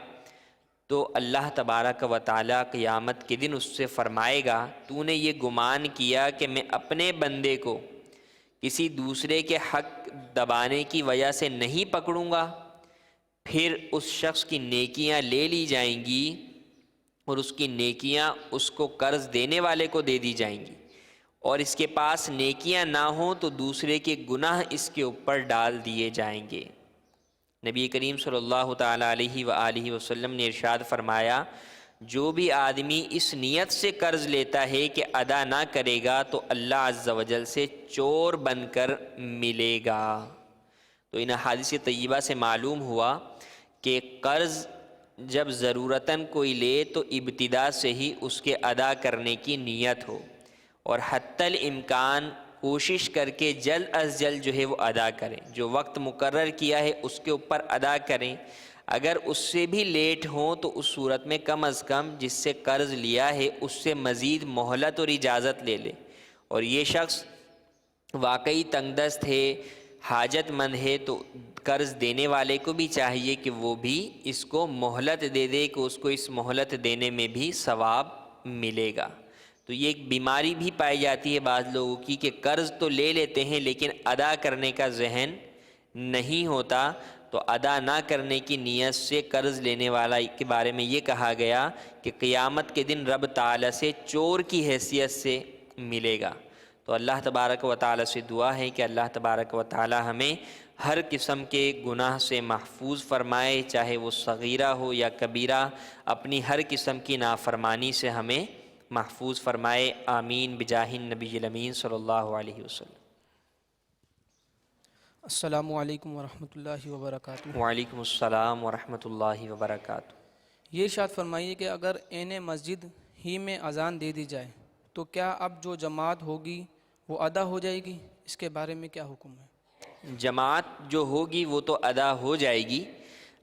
S2: تو اللہ تبارک و تعالیٰ قیامت کے دن اس سے فرمائے گا تو نے یہ گمان کیا کہ میں اپنے بندے کو کسی دوسرے کے حق دبانے کی وجہ سے نہیں پکڑوں گا؟ پھر اس شخص کی نیکیاں لے لی جائیں گی اور اس کی نیکیاں اس کو قرض دینے والے کو دے دی جائیں گی، اور اس کے پاس نیکیاں نہ ہوں تو دوسرے کے گناہ اس کے اوپر ڈال دیے جائیں گے۔ نبی کریم صلی اللہ تعالیٰ علیہ وآلہ وسلم نے ارشاد فرمایا، جو بھی آدمی اس نیت سے قرض لیتا ہے کہ ادا نہ کرے گا تو اللہ عز و جل سے چور بن کر ملے گا۔ تو ان احادیث طیبہ سے معلوم ہوا کہ قرض جب ضرورتاً کوئی لے تو ابتدا سے ہی اس کے ادا کرنے کی نیت ہو، اور حتی الامکان کوشش کر کے جلد از جلد جو ہے وہ ادا کریں، جو وقت مقرر کیا ہے اس کے اوپر ادا کریں۔ اگر اس سے بھی لیٹ ہوں تو اس صورت میں کم از کم جس سے قرض لیا ہے اس سے مزید مہلت اور اجازت لے لے، اور یہ شخص واقعی تنگ دست ہے، حاجت مند ہے، تو قرض دینے والے کو بھی چاہیے کہ وہ بھی اس کو مہلت دے دے، کہ اس کو اس مہلت دینے میں بھی ثواب ملے گا۔ تو یہ ایک بیماری بھی پائی جاتی ہے بعض لوگوں کی کہ قرض تو لے لیتے ہیں لیکن ادا کرنے کا ذہن نہیں ہوتا، تو ادا نہ کرنے کی نیت سے قرض لینے والا کے بارے میں یہ کہا گیا کہ قیامت کے دن رب تعالیٰ سے چور کی حیثیت سے ملے گا۔ تو اللہ تبارک و تعالیٰ سے دعا ہے کہ اللہ تبارک و تعالیٰ ہمیں ہر قسم کے گناہ سے محفوظ فرمائے، چاہے وہ صغیرہ ہو یا کبیرہ، اپنی ہر قسم کی نافرمانی سے ہمیں محفوظ فرمائے۔ آمین بجاہ النبی الامین صلی اللہ علیہ وسلم۔
S3: السلام علیکم ورحمۃ اللہ وبرکاتہ۔
S2: وعلیکم السلام ورحمۃ اللہ وبرکاتہ۔
S3: یہ ارشاد فرمائیے کہ اگر عین مسجد ہی میں اذان دے دی جائے تو کیا اب جو جماعت ہوگی وہ ادا ہو جائے گی؟ اس کے بارے میں کیا حکم ہے؟
S2: جماعت جو ہوگی وہ تو ادا ہو جائے گی۔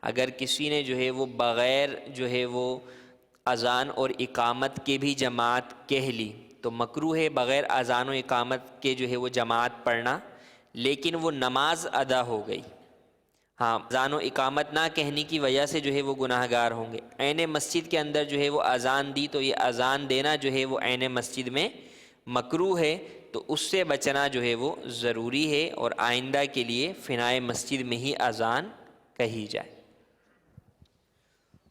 S2: اگر کسی نے جو ہے وہ بغیر جو ہے وہ اذان اور اقامت کے بھی جماعت کہہ لی تو مکروہ ہے بغیر اذان و اقامت کے جو ہے وہ جماعت پڑھنا، لیکن وہ نماز ادا ہو گئی۔ ہاں، اذان و اقامت نہ کہنے کی وجہ سے جو ہے وہ گناہ گار ہوں گے۔ عین مسجد کے اندر جو ہے وہ اذان دی تو یہ اذان دینا جو ہے وہ عین مسجد میں مکروہ ہے، تو اس سے بچنا جو ہے وہ ضروری ہے، اور آئندہ کے لیے فنائے مسجد میں ہی اذان کہی جائے۔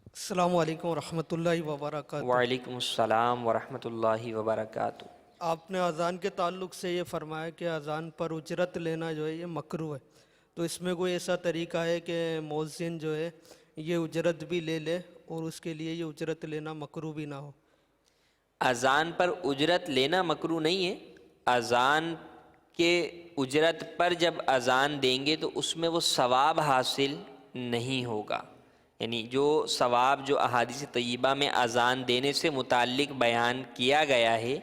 S4: السلام علیکم ورحمۃ اللہ وبرکاتہ۔
S2: وعلیکم السلام ورحمۃ اللہ وبرکاتہ۔
S4: آپ نے اذان کے تعلق سے یہ فرمایا کہ اذان پر اجرت لینا جو ہے یہ مکروہ ہے، تو اس میں کوئی ایسا طریقہ ہے کہ مؤذن جو ہے یہ اجرت بھی لے لے اور اس کے لیے یہ اجرت لینا مکروہ بھی نہ ہو؟
S2: اذان پر اجرت لینا مکروہ نہیں ہے۔ اذان کے اجرت پر جب اذان دیں گے تو اس میں وہ ثواب حاصل نہیں ہوگا، یعنی جو ثواب جو احادیث طیبہ میں اذان دینے سے متعلق بیان کیا گیا ہے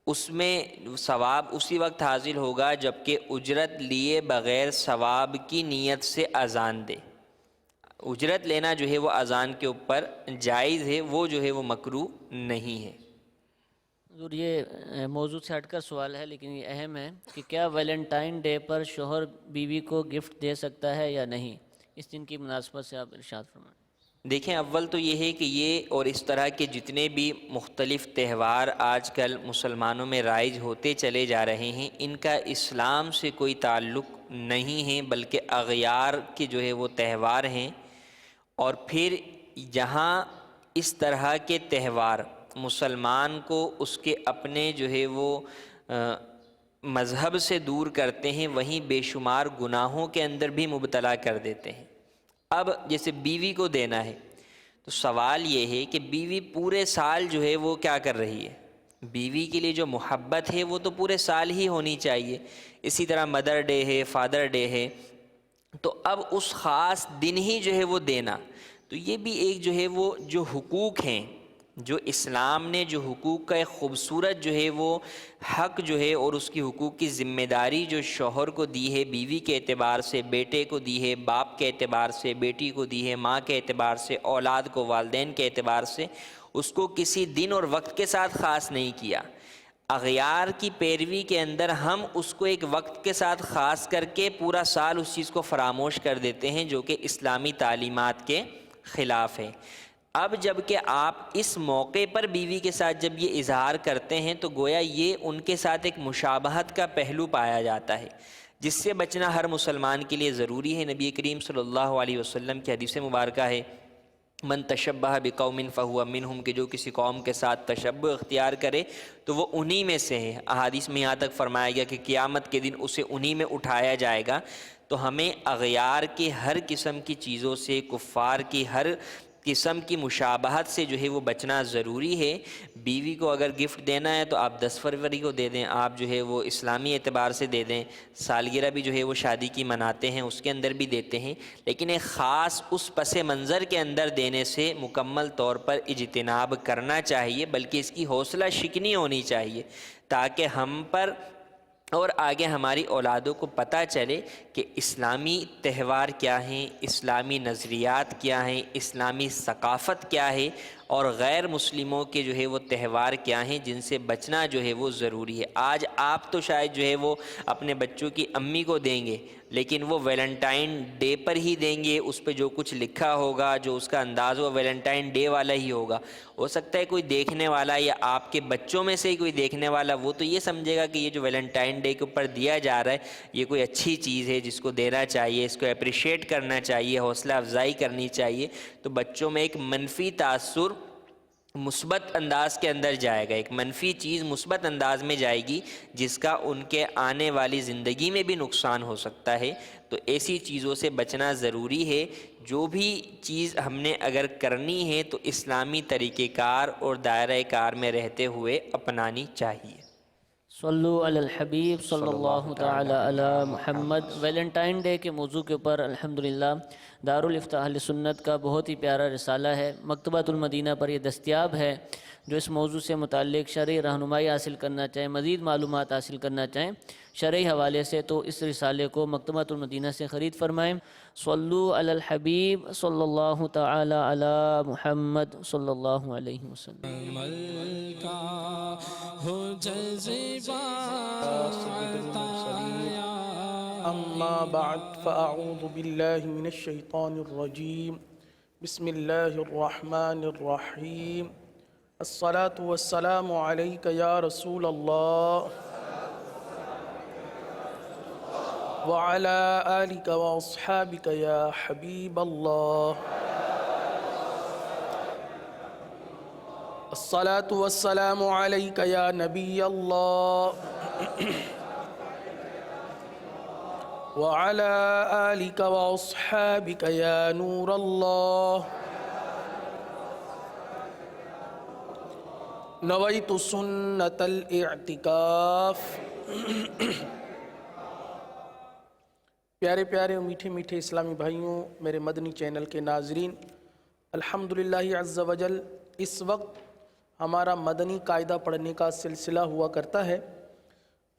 S2: اس میں ثواب اسی وقت حاصل ہوگا جبکہ اجرت لیے بغیر ثواب کی نیت سے اذان دے۔ اجرت لینا جو ہے وہ اذان کے اوپر جائز ہے، وہ جو ہے وہ مکروہ نہیں ہے۔
S5: حضور، یہ موضوع سے ہٹ کر سوال ہے لیکن یہ اہم ہے کہ کیا ویلنٹائن ڈے پر شوہر بیوی کو گفٹ دے سکتا ہے یا نہیں؟ اس دن کی مناسبت سے آپ ارشاد فرمائیں۔
S2: دیکھیں، اول تو یہ ہے کہ یہ اور اس طرح کے جتنے بھی مختلف تہوار آج کل مسلمانوں میں رائج ہوتے چلے جا رہے ہیں، ان کا اسلام سے کوئی تعلق نہیں ہے، بلکہ اغیار کے جو ہے وہ تہوار ہیں۔ اور پھر جہاں اس طرح کے تہوار مسلمان کو اس کے اپنے جو ہے وہ مذہب سے دور کرتے ہیں، وہیں بے شمار گناہوں کے اندر بھی مبتلا کر دیتے ہیں۔ اب جیسے بیوی کو دینا ہے تو سوال یہ ہے کہ بیوی پورے سال جو ہے وہ کیا کر رہی ہے؟ بیوی کے لیے جو محبت ہے وہ تو پورے سال ہی ہونی چاہیے۔ اسی طرح مدر ڈے ہے، فادر ڈے ہے، تو اب اس خاص دن ہی جو ہے وہ دینا، تو یہ بھی ایک جو ہے وہ جو حقوق ہیں، جو اسلام نے جو حقوق کا ایک خوبصورت جو ہے وہ حق جو ہے اور اس کی حقوق کی ذمہ داری جو شوہر کو دی ہے بیوی کے اعتبار سے، بیٹے کو دی ہے باپ کے اعتبار سے، بیٹی کو دی ہے ماں کے اعتبار سے، اولاد کو والدین کے اعتبار سے، اس کو کسی دن اور وقت کے ساتھ خاص نہیں کیا۔ اغیار کی پیروی کے اندر ہم اس کو ایک وقت کے ساتھ خاص کر کے پورا سال اس چیز کو فراموش کر دیتے ہیں، جو کہ اسلامی تعلیمات کے خلاف ہے۔ اب جب کہ آپ اس موقع پر بیوی کے ساتھ جب یہ اظہار کرتے ہیں تو گویا یہ ان کے ساتھ ایک مشابہت کا پہلو پایا جاتا ہے، جس سے بچنا ہر مسلمان کے لیے ضروری ہے۔ نبی کریم صلی اللہ علیہ وسلم کی حدیث مبارکہ ہے، من تشبہ بقوم فہو منہم، کہ جو کسی قوم کے ساتھ تشبہ اختیار کرے تو وہ انہی میں سے ہے۔ احادیث میں یہاں تک فرمایا گیا کہ قیامت کے دن اسے انہی میں اٹھایا جائے گا۔ تو ہمیں اغیار کے ہر قسم کی چیزوں سے، کفار کی ہر قسم کی مشابہت سے جو ہے وہ بچنا ضروری ہے۔ بیوی کو اگر گفٹ دینا ہے تو آپ 10 فروری کو دے دیں، آپ جو ہے وہ اسلامی اعتبار سے دے دیں، سالگرہ بھی جو ہے وہ شادی کی مناتے ہیں اس کے اندر بھی دیتے ہیں، لیکن ایک خاص اس پس منظر کے اندر دینے سے مکمل طور پر اجتناب کرنا چاہیے، بلکہ اس کی حوصلہ شکنی ہونی چاہیے تاکہ ہم پر اور آگے ہماری اولادوں کو پتہ چلے کہ اسلامی تہوار کیا ہیں، اسلامی نظریات کیا ہیں، اسلامی ثقافت کیا ہے، اور غیر مسلموں کے جو ہے وہ تہوار کیا ہیں جن سے بچنا جو ہے وہ ضروری ہے۔ آج آپ تو شاید جو ہے وہ اپنے بچوں کی امی کو دیں گے، لیکن وہ ویلنٹائن ڈے پر ہی دیں گے، اس پہ جو کچھ لکھا ہوگا، جو اس کا انداز وہ ویلنٹائن ڈے والا ہی ہوگا۔ ہو سکتا ہے کوئی دیکھنے والا یا آپ کے بچوں میں سے ہی کوئی دیکھنے والا وہ تو یہ سمجھے گا کہ یہ جو ویلنٹائن ڈے کے اوپر دیا جا رہا ہے یہ کوئی اچھی چیز ہے جس کو دینا چاہیے، اس کو اپریشیٹ کرنا چاہیے، حوصلہ افزائی کرنی چاہیے، تو بچوں میں ایک منفی تاثر مثبت انداز کے اندر جائے گا، ایک منفی چیز مثبت انداز میں جائے گی جس کا ان کے آنے والی زندگی میں بھی نقصان ہو سکتا ہے۔ تو ایسی چیزوں سے بچنا ضروری ہے۔ جو بھی چیز ہم نے اگر کرنی ہے تو اسلامی طریقہ کار اور دائرہ کار میں رہتے ہوئے اپنانی چاہیے۔
S5: صلو علی الحبیب صلی اللہ تعالی علی محمد۔ ویلنٹائن ڈے کے موضوع کے اوپر الحمدللہ دارالفتاح اہل سنت کا بہت ہی پیارا رسالہ ہے، مکتبۃ المدینہ پر یہ دستیاب ہے۔ جو اس موضوع سے متعلق شرعی رہنمائی حاصل کرنا چاہیں، مزید معلومات حاصل کرنا چاہیں شرعی حوالے سے، تو اس رسالے کو مکتبۃ المدینہ سے خرید فرمائیں۔ صلو علی الحبیب صلی اللہ تعالی علی محمد صلی اللہ علیہ وسلم۔
S6: اما بعد فاعوذ باللہ من الشیطان الرجیم، بسم اللہ الرحمن الرحیم، الصلاة والسلام علیک یا رسول اللہ وعلی آلک واصحابک یا حبیب اللہ، الصلاة والسلام علیک یا نبی اللہ وعلى آلك وأصحابك يا نور الله، نويت سنة الاعتكاف۔ پیارے پیارے و میٹھے میٹھے اسلامی بھائیوں، میرے مدنی چینل کے ناظرین، الحمدللہ عز وجل اس وقت ہمارا مدنی قاعدہ پڑھنے کا سلسلہ ہوا کرتا ہے۔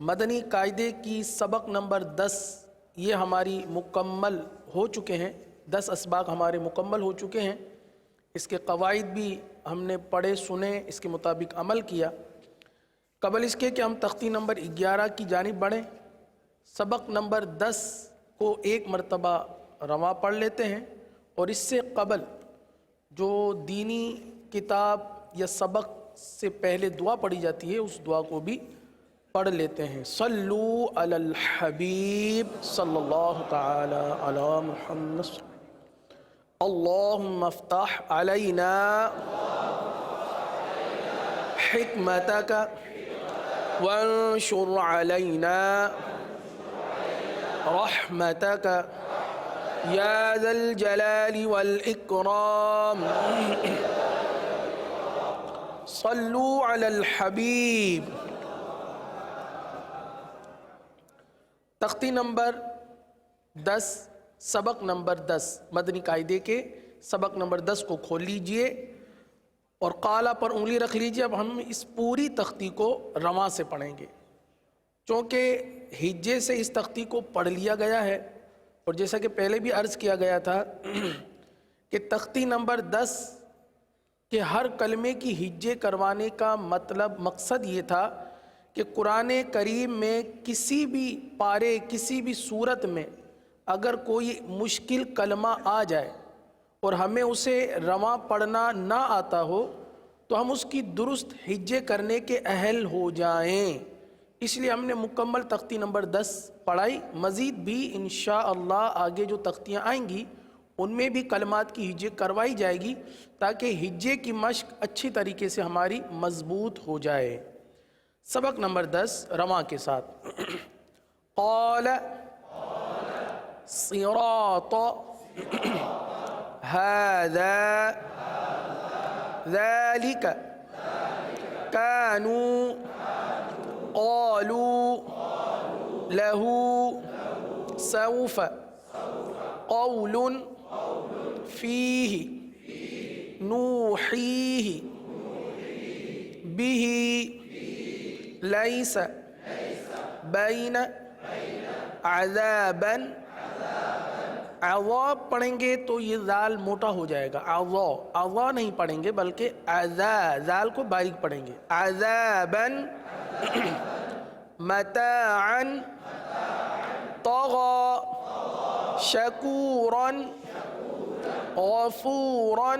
S6: مدنی قاعدے کی سبق نمبر 10 یہ ہماری مکمل ہو چکے ہیں، 10 اسباق ہمارے مکمل ہو چکے ہیں۔ اس کے قواعد بھی ہم نے پڑھے سنے، اس کے مطابق عمل کیا۔ قبل اس کے کہ ہم تختی نمبر 11 کی جانب بڑھیں، سبق نمبر 10 کو ایک مرتبہ رواں پڑھ لیتے ہیں، اور اس سے قبل جو دینی کتاب یا سبق سے پہلے دعا پڑھی جاتی ہے اس دعا کو بھی پڑھ لیتے ہیں۔ صلو علی الحبیب صلی اللہ تعالی علی محمد، اللہم افتح علینا حکمتک وانشر علینا رحمتک یا ذا الجلال والاکرام، صلو علی الحبیب۔ تختی نمبر 10 سبق نمبر 10 مدنی قاعدے کے سبق نمبر 10 کو کھول لیجئے اور قالا پر انگلی رکھ لیجئے۔ اب ہم اس پوری تختی کو رواں سے پڑھیں گے، چونکہ ہجے سے اس تختی کو پڑھ لیا گیا ہے، اور جیسا کہ پہلے بھی عرض کیا گیا تھا کہ تختی نمبر 10 کے ہر کلمے کی ہجے کروانے کا مقصد یہ تھا کہ قرآن کریم میں کسی بھی پارے، کسی بھی صورت میں اگر کوئی مشکل کلمہ آ جائے اور ہمیں اسے رواں پڑھنا نہ آتا ہو تو ہم اس کی درست ہجے کرنے کے اہل ہو جائیں۔ اس لیے ہم نے مکمل تختی نمبر 10 پڑھائی۔ مزید بھی انشاءاللہ آگے جو تختیاں آئیں گی ان میں بھی کلمات کی ہجے کروائی جائے گی تاکہ ہجے کی مشق اچھی طریقے سے ہماری مضبوط ہو جائے۔ سبق نمبر 10 رواں کے ساتھ۔ قال صراط هذا ذلك كانوا قالوا له سوف قول فيه نوحيه به ليس بين عذابا عذاب پڑھیں گے تو یہ ذال موٹا ہو جائے گا، عذا نہیں پڑھیں گے بلکہ عذا، ذال کو باریک پڑھیں گے، عذابا متاعا طغى شکورا غفورا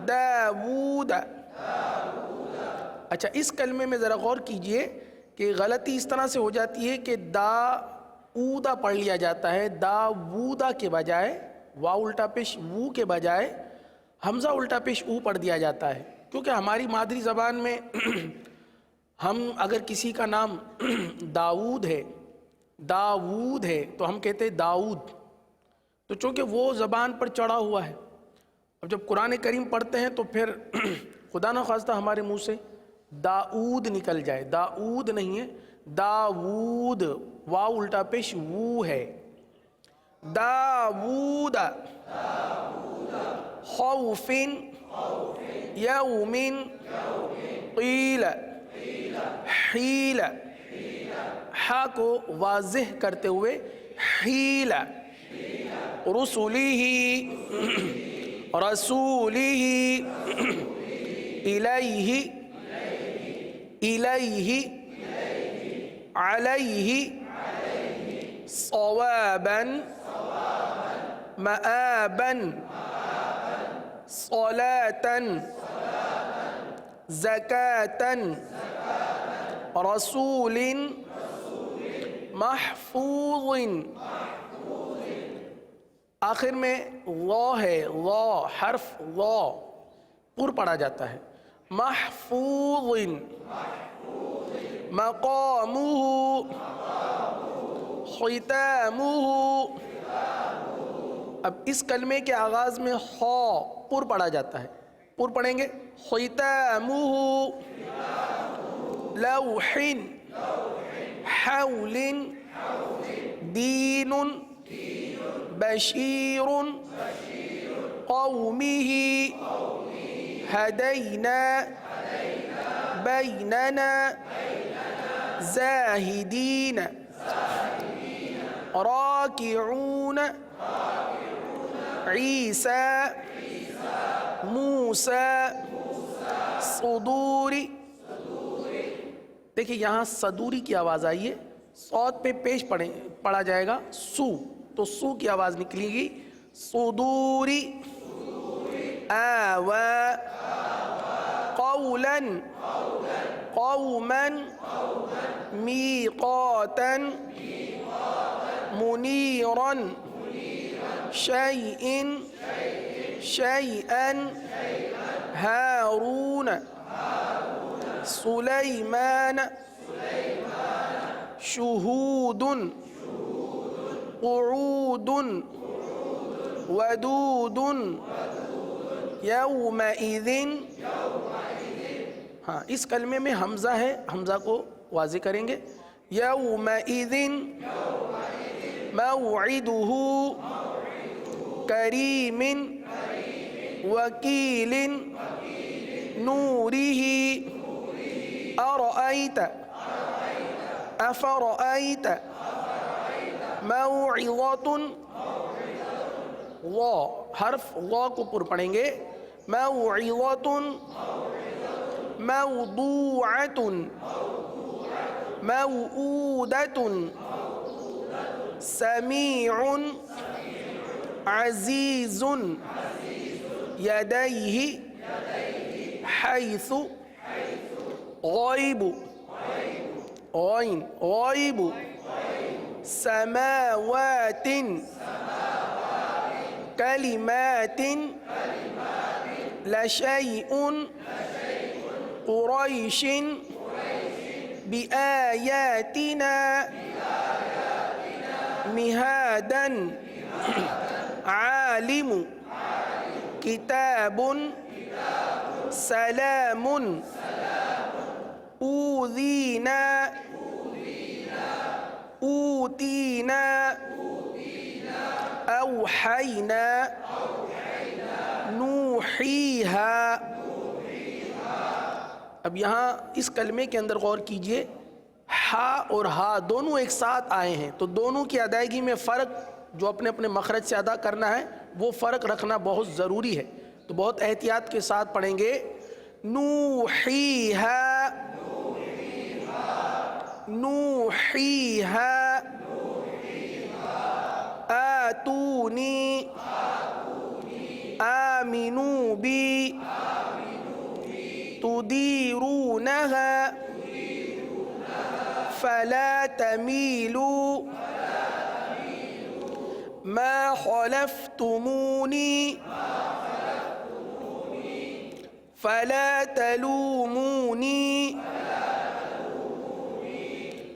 S6: داود۔ اچھا اس کلمے میں ذرا غور کیجئے کہ غلطی اس طرح سے ہو جاتی ہے کہ اودا پڑھ لیا جاتا ہے، داوودہ کے بجائے، واو الٹا پیش وو کے بجائے حمزہ الٹا پیش او پڑھ دیا جاتا ہے، کیونکہ ہماری مادری زبان میں ہم اگر کسی کا نام داود ہے تو ہم کہتے ہیں داؤد، تو چونکہ وہ زبان پر چڑھا ہوا ہے، اب جب قرآن کریم پڑھتے ہیں تو پھر خدا نخواستہ ہمارے منہ سے داؤد نکل جائے، داؤد نہیں ہے، داود، واو الٹا پیش وو ہے، داود خوف یوم قیل حیل، ہا کو واضح کرتے ہوئے حیل، رسولہ الیہ علیہ صوابا مآبا صلاة زکاة رسول محفوظ۔ آخر میں وا ہے، وا حرف وا پر پڑھا جاتا ہے، محفوظ مقامہ ختامہ۔ اب اس کلمے کے آغاز میں خا پر پڑھا جاتا ہے، پر پڑھیں گے ختامہ لوح حول دین بشیر قومہ ہدینا بیننا زاہدین راکعون عیسیٰ موسیٰ صدوری۔ دیکھیں یہاں صدوری کی آواز آئی ہے، صوت پہ پیش پڑھا جائے گا سو، تو سو کی آواز نکلے گی صدوری۔ آوا قولا قوما میقاتا منیرا شیئا ہارون سلیمان شہود قعود ودود یومئذ۔ ہاں اس کلمے میں حمزہ ہے، حمزہ کو واضح کریں گے، یومئذ موعدہ کریم وکیل نورہ ارأیت افرأیت موعظۃ، وا حرف وا کو پر پڑھیں گے، موعظۃ موضوعۃ موعودۃ سمیع عزیز یدیہ حیث غیب غین غیب سماوات کلمات لشیء قریش بآیاتنا مہادا عالم کتاب سلام اوذینا اوتینا اوحینا نوحیہا. اب یہاں اس کلمے کے اندر غور کیجئے، ہا اور ہا دونوں ایک ساتھ آئے ہیں، تو دونوں کی ادائیگی میں فرق جو اپنے اپنے مخرج سے ادا کرنا ہے وہ فرق رکھنا بہت ضروری ہے. تو بہت احتیاط کے ساتھ پڑھیں گے. نوحیہا نوحیہا آتونی آمنوا بی تدیرونہا فلا تمیلوا ما حلفتمونی فلا تلومونی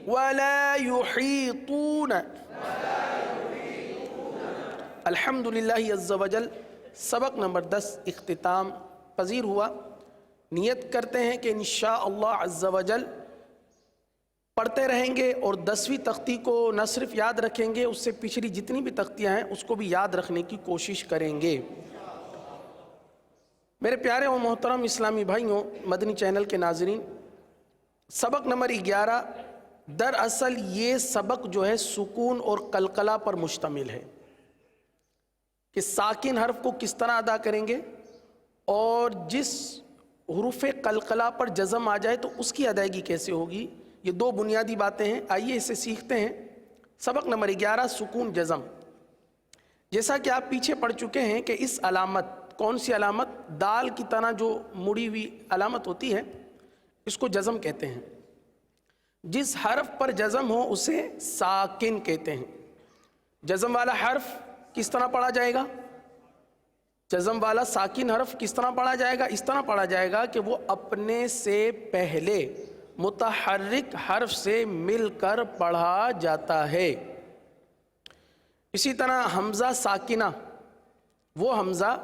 S6: ولا يحيطون. الحمدللہ عز وجل سبق نمبر 10 اختتام پذیر ہوا. نیت کرتے ہیں کہ انشاءاللہ عز وجل پڑھتے رہیں گے اور 10ویں تختی کو نہ صرف یاد رکھیں گے، اس سے پچھلی جتنی بھی تختیاں ہیں اس کو بھی یاد رکھنے کی کوشش کریں گے. میرے پیارے و محترم اسلامی بھائیوں، مدنی چینل کے ناظرین، سبق نمبر 11 دراصل یہ سبق جو ہے سکون اور قلقلہ پر مشتمل ہے کہ ساکن حرف کو کس طرح ادا کریں گے اور جس حروف قلقلہ پر جزم آ جائے تو اس کی ادائیگی کیسے ہوگی. یہ دو بنیادی باتیں ہیں، آئیے اسے سیکھتے ہیں. سبق نمبر 11 سکون جزم. جیسا کہ آپ پیچھے پڑھ چکے ہیں کہ اس علامت، کون سی علامت؟ دال کی طرح جو مڑی ہوئی علامت ہوتی ہے اس کو جزم کہتے ہیں. جس حرف پر جزم ہو اسے ساکن کہتے ہیں. جزم والا حرف کس طرح پڑھا جائے گا؟ جزم والا ساکن حرف کس طرح پڑھا جائے گا؟ اس طرح پڑھا جائے گا کہ وہ اپنے سے پہلے متحرک حرف سے مل کر پڑھا جاتا ہے. اسی طرح حمزہ ساکنہ، وہ حمزہ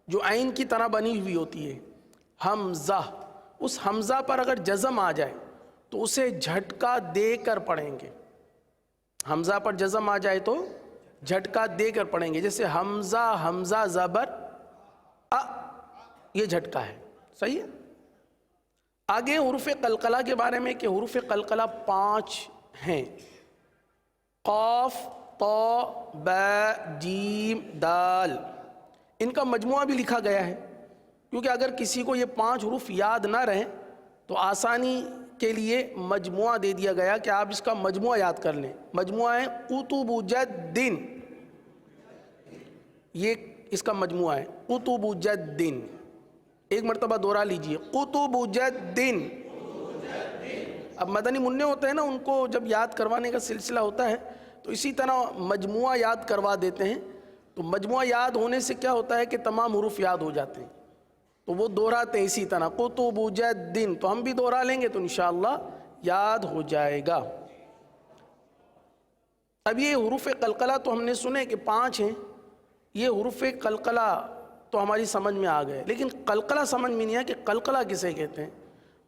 S6: جو عین کی طرح بنی ہوئی ہوتی ہے، حمزہ، اس حمزہ پر اگر جزم آ جائے تو اسے جھٹکا دے کر پڑھیں گے. حمزہ پر جزم آ جائے تو جھٹکا دے کر پڑھیں گے. جیسے حمزہ، حمزہ زبر ا، یہ جھٹکا ہے. صحیح ہے. آگے حروف قلقلہ کے بارے میں کہ حروف قلقلہ 5 ہیں. قاف، طا، با، جیم، دال. ان کا مجموعہ بھی لکھا گیا ہے کیونکہ اگر کسی کو یہ 5 حروف یاد نہ رہیں تو آسانی کے لیے مجموعہ دے دیا گیا کہ آپ اس کا مجموعہ یاد کر لیں. مجموعہ ہے قطب جدن، یہ اس کا مجموعہ ہے قطب جدن. ایک مرتبہ دوہرا لیجئے، قطب جدن. اب مدنی منع ہوتے ہیں نا، ان کو جب یاد کروانے کا سلسلہ ہوتا ہے تو اسی طرح مجموعہ یاد کروا دیتے ہیں. تو مجموعہ یاد ہونے سے کیا ہوتا ہے کہ تمام حروف یاد ہو جاتے ہیں، تو وہ دہراتے ہیں اسی طرح قطب جدن. تو ہم بھی دہرا لیں گے تو انشاءاللہ یاد ہو جائے گا. اب یہ حروف قلقلہ تو ہم نے سنے کہ 5 ہیں. یہ حروف قلقلہ تو ہماری سمجھ میں آ گئے، لیکن قلقلہ سمجھ میں نہیں ہے کہ قلقلہ کسے کہتے ہیں.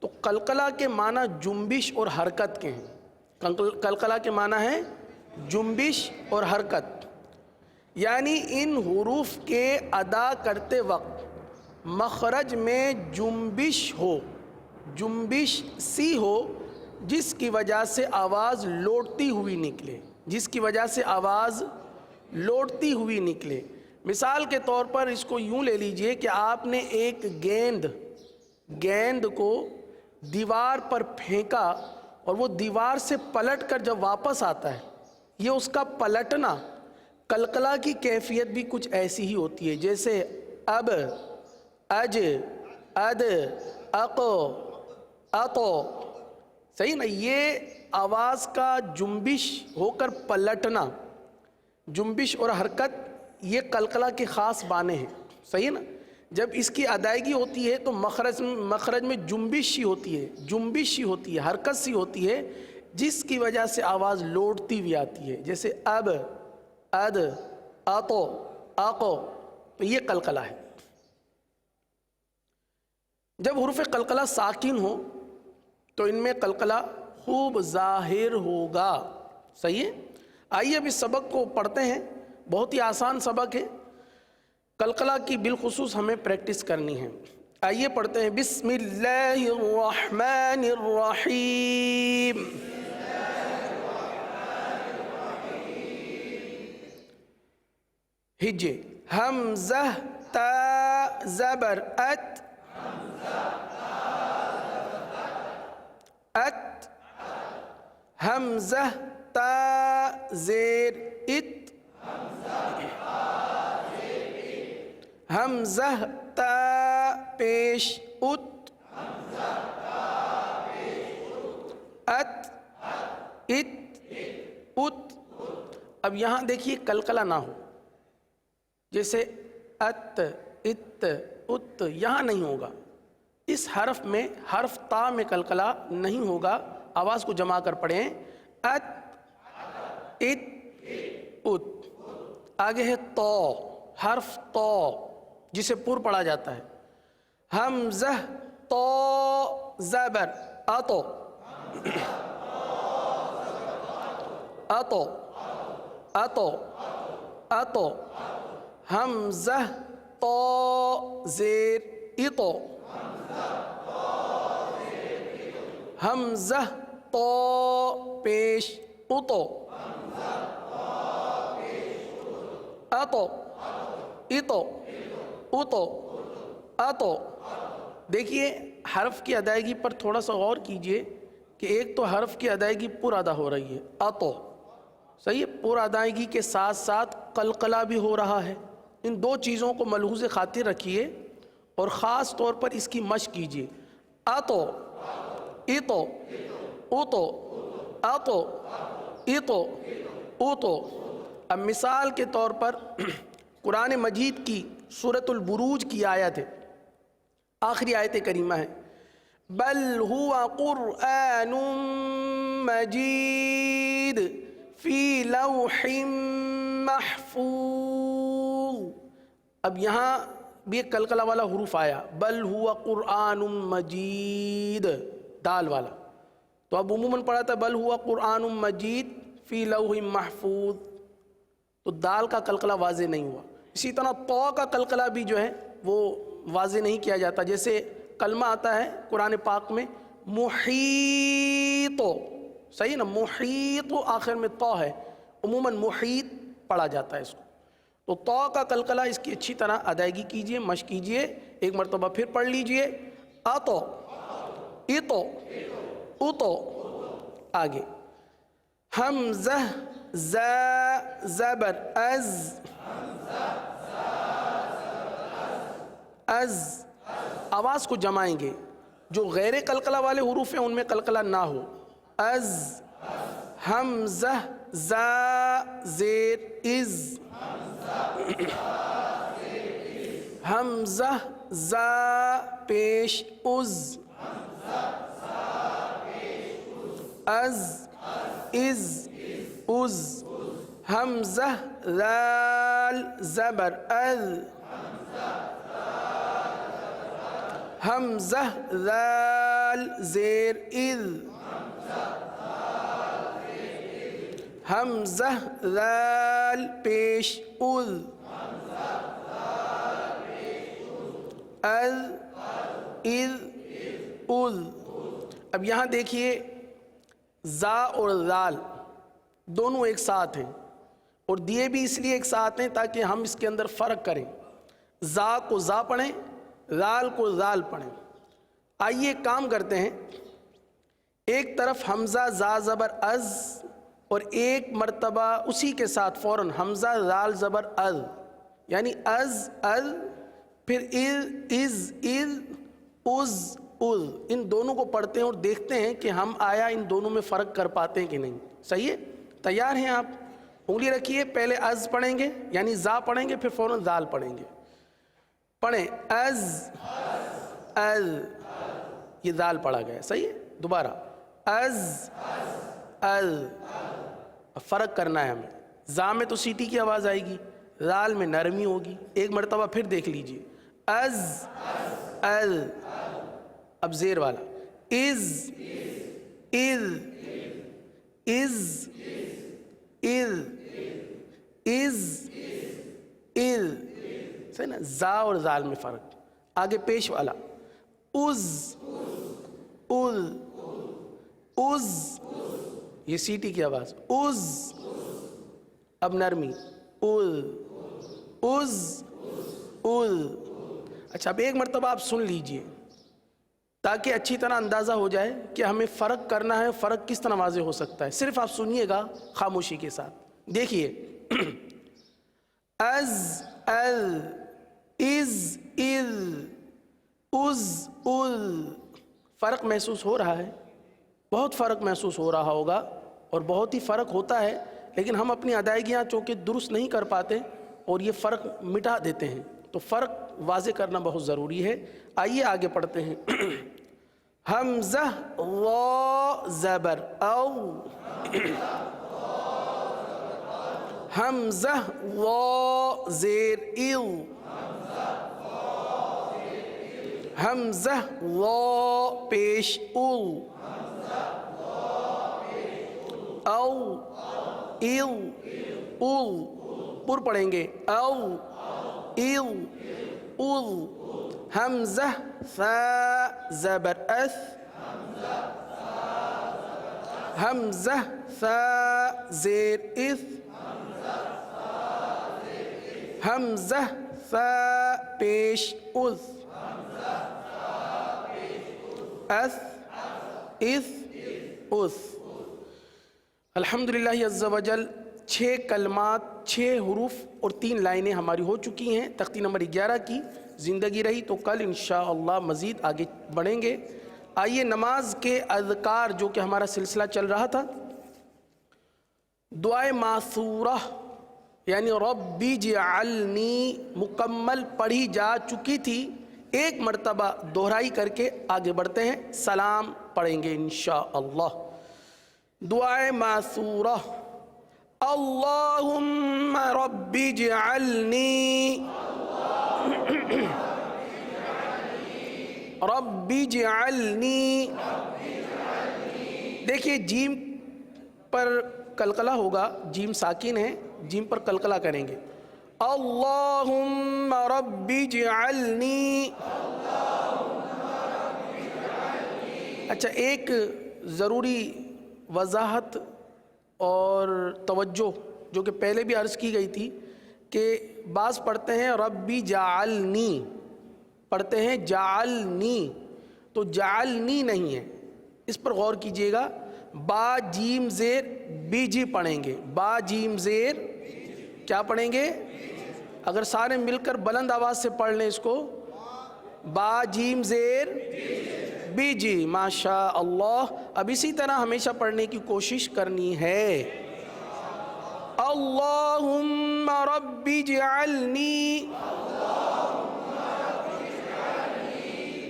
S6: تو قلقلہ کے معنی جنبش اور حرکت کے ہیں. قلقلہ کے معنی ہے جنبش اور حرکت، یعنی ان حروف کے ادا کرتے وقت مخرج میں جنبش ہو، جنبش سی ہو، جس کی وجہ سے آواز لوٹتی ہوئی نکلے، جس کی وجہ سے آواز لوٹتی ہوئی نکلے. مثال کے طور پر اس کو یوں لے لیجئے کہ آپ نے ایک گیند کو دیوار پر پھینکا اور وہ دیوار سے پلٹ کر جب واپس آتا ہے، یہ اس کا پلٹنا قلقلہ کی کیفیت بھی کچھ ایسی ہی ہوتی ہے، جیسے اب، اج، اد، اقو، اطو، صحیح نا، یہ آواز کا جنبش ہو کر پلٹنا، جنبش اور حرکت یہ قلقلہ کے خاص بانے ہیں، صحیح نا. جب اس کی ادائیگی ہوتی ہے تو مخرج میں جنبش ہی ہوتی ہے، جنبش ہی ہوتی ہے، حرکت سی ہوتی ہے، جس کی وجہ سے آواز لوٹتی ہوئی آتی ہے، جیسے اب، اد، آتو، آقو، تو یہ قلقلہ ہے. جب حروف قلقلہ ساکن ہو تو ان میں قلقلہ خوب ظاہر ہوگا، صحیح ہے. آئیے اب اس سبق کو پڑھتے ہیں، بہت ہی آسان سبق ہے، قلقلہ کی بالخصوص ہمیں پریکٹس کرنی ہے. آئیے پڑھتے ہیں. بسم اللہ الرحمن الرحیم. ہجے حمزہ تا زبر ات، ات، حمزہ تا زیر ات، حمزہ تا پیش ات، ات، ات، ات. اب یہاں دیکھیے قلقلہ نہ ہو، جیسے ات، ات، ات، یہاں نہیں ہوگا. اس حرف میں، حرف تا میں قلقلہ نہیں ہوگا. آواز کو جما کر پڑھیں. ات، ات، ات. آگے ہے تو، حرف تو جسے پر پڑھا جاتا ہے. حمزہ تو زبر اتو، اتو، اتو، اتو. حمزہ تو زیر اتو، حمزہ تو پیش اتو، اتو، اتو، اتو، اتو. دیکھیے حرف کی ادائیگی پر تھوڑا سا غور کیجئے کہ ایک تو حرف کی ادائیگی پر ادا ہو رہی ہے، اتو، صحیح ہے، پر ادائیگی کے ساتھ ساتھ قلقلہ بھی ہو رہا ہے. ان دو چیزوں کو ملحوظ خاطر رکھیے اور خاص طور پر اس کی مشق کیجئے. اتو، اتو، اتو، اتو، اتو، اتو. اب مثال کے طور پر قرآن مجید کی سورۃ البروج کی آیت ہے، آخری آیت کریمہ ہے. بل ہوا قرآن مجید فی لوح محفوظ. اب یہاں بھی ایک قلقلہ والا حروف آیا، بل ہوا قرآن مجید، دال والا. تو اب عموماً پڑھا تھا بل ہوا قرآن مجید فی لوح محفوظ، تو دال کا قلقلہ واضح نہیں ہوا. اسی طرح تو کا قلقلہ بھی جو ہے وہ واضح نہیں کیا جاتا. جیسے کلمہ آتا ہے قرآن پاک میں محیط، صحیح نا، محیط آخر میں تو ہے، عموماً محیط پڑھا جاتا ہے اس کو. تو تو کا قلقلہ اس کی اچھی طرح ادائیگی کیجئے، مشق کیجئے. ایک مرتبہ پھر پڑھ لیجئے. اتو، اتو، اتو. آگے حمزہ ز زبر از، از. آواز کو جمائیں گے، جو غیر قلقلہ والے حروف ہیں ان میں قلقلہ نہ ہو. از. حمزہ ز زیر از، حمزہ ز پیش از، از، از، از. حمزہ ذال زبر اذ، حمزہ ذال زیر اذ، حمزہ ذال پیش اذ، اذ، اذ، اذ. اب یہاں دیکھیے زا اور ذال دونوں ایک ساتھ ہیں، اور دیے بھی اس لیے ایک ساتھ ہیں تاکہ ہم اس کے اندر فرق کریں. زا کو زا پڑھیں، ذال کو ذال پڑھیں. آئیے کام کرتے ہیں. ایک طرف حمزہ زا زبر از اور ایک مرتبہ اسی کے ساتھ فوراً حمزہ زال زبر از، یعنی از پھر از از، ان دونوں کو پڑھتے ہیں اور دیکھتے ہیں کہ ہم آیا ان دونوں میں فرق کر پاتے ہیں کہ نہیں. صحیح ہے؟ تیار ہیں آپ؟ انگلی رکھیے، پہلے از پڑھیں گے یعنی زا پڑھیں گے، پھر فوراً زال پڑھیں گے. پڑھیں از، یہ زال پڑھا گیا. صحیح ہے؟ دوبارہ از، فرق کرنا ہے ہمیں. زا میں تو سیٹی کی آواز آئے گی، زال میں نرمی ہوگی. ایک مرتبہ پھر دیکھ لیجئے، از، اب زیر والا از، صحیح نا؟ زا اور زال میں فرق. آگے پیش والا از، یہ سیٹی کی آواز، از، اب نرمی، از. اچھا اب ایک مرتبہ آپ سن لیجئے تاکہ اچھی طرح اندازہ ہو جائے کہ ہمیں فرق کرنا ہے، فرق کس طرح واضح ہو سکتا ہے. صرف آپ سنیے گا خاموشی کے ساتھ. دیکھیے از، از، فرق محسوس ہو رہا ہے، بہت فرق محسوس ہو رہا ہوگا اور بہت ہی فرق ہوتا ہے، لیکن ہم اپنی ادائیگیاں چونکہ درست نہیں کر پاتے اور یہ فرق مٹا دیتے ہیں. تو فرق واضح کرنا بہت ضروری ہے. آئیے آگے پڑھتے ہیں. حمزہ وا زبر او، حمزہ وا زیر ایو، حمزہ وا پیش او، او ایو، پر پڑھیں گے او ایو، حمزہ فا زبر اس، حمزہ فا زیر اس، حمزہ فا پیش اس، اس، اس. الحمدللہ عز و جل 6 کلمات، 6 حروف اور 3 لائنیں ہماری ہو چکی ہیں. تختی نمبر 11 کی زندگی رہی تو کل انشاءاللہ مزید آگے بڑھیں گے. آئیے نماز کے اذکار جو کہ ہمارا سلسلہ چل رہا تھا، دعائے معثورہ یعنی رب اجعلنی مکمل پڑھی جا چکی تھی. ایک مرتبہ دہرائی کر کے آگے بڑھتے ہیں. سلام پڑھیں گے انشاءاللہ. دعائے معثورہ، اللہم رب اجعلنی، رب اجعلنی. دیکھیے جیم پر قلقلہ ہوگا، جیم ساکن ہے، جیم پر قلقلہ کریں گے. اللہم رب اجعلنی. اچھا ایک ضروری وضاحت اور توجہ جو کہ پہلے بھی عرض کی گئی تھی کہ بعض پڑھتے ہیں ربی جعلنی، پڑھتے ہیں جعلنی، تو جعلنی نہیں ہے، اس پر غور کیجئے گا. با جیم زیر بیجی پڑھیں گے، با جیم زیر کیا پڑھیں گے؟ اگر سارے مل کر بلند آواز سے پڑھ لیں اس کو، با جیم زیر بیجی. ماشاء اللہ. اب اسی طرح ہمیشہ پڑھنے کی کوشش کرنی ہے. اللہم رب اجعلنی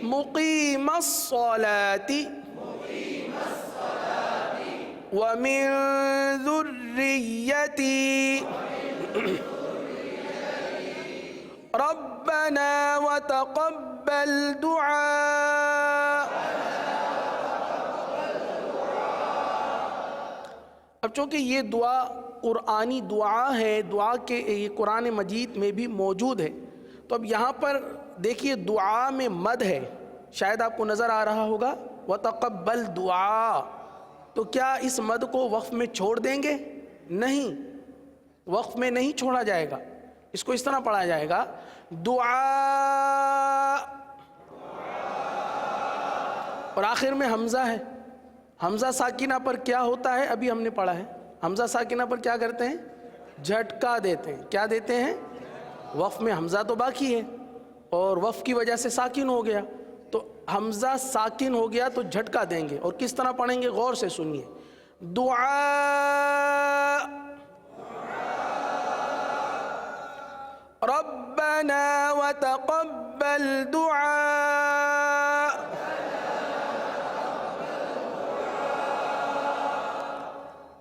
S6: مقیم الصلاة ومن ذریتی ربنا وتقبل دعاء. اب چونکہ یہ دعا قرآنی دعا ہے، دعا کے یہ قرآن مجید میں بھی موجود ہے، تو اب یہاں پر دیکھیے دعا میں مد ہے، شاید آپ کو نظر آ رہا ہوگا وتقبل دعا. تو کیا اس مد کو وقف میں چھوڑ دیں گے؟ نہیں، وقف میں نہیں چھوڑا جائے گا. اس کو اس طرح پڑھا جائے گا دعا، اور آخر میں حمزہ ہے. حمزہ ساکنہ پر کیا ہوتا ہے ابھی ہم نے پڑھا ہے، حمزہ ساکنہ پر کیا کرتے ہیں؟ جھٹکا دیتے ہیں. کیا دیتے ہیں؟ وقف میں حمزہ تو باقی ہے اور وقف کی وجہ سے ساکن ہو گیا, تو حمزہ ساکن ہو گیا تو جھٹکا دیں گے. اور کس طرح پڑھیں گے غور سے سنیے. دعاء ربنا وتقبل دعاء.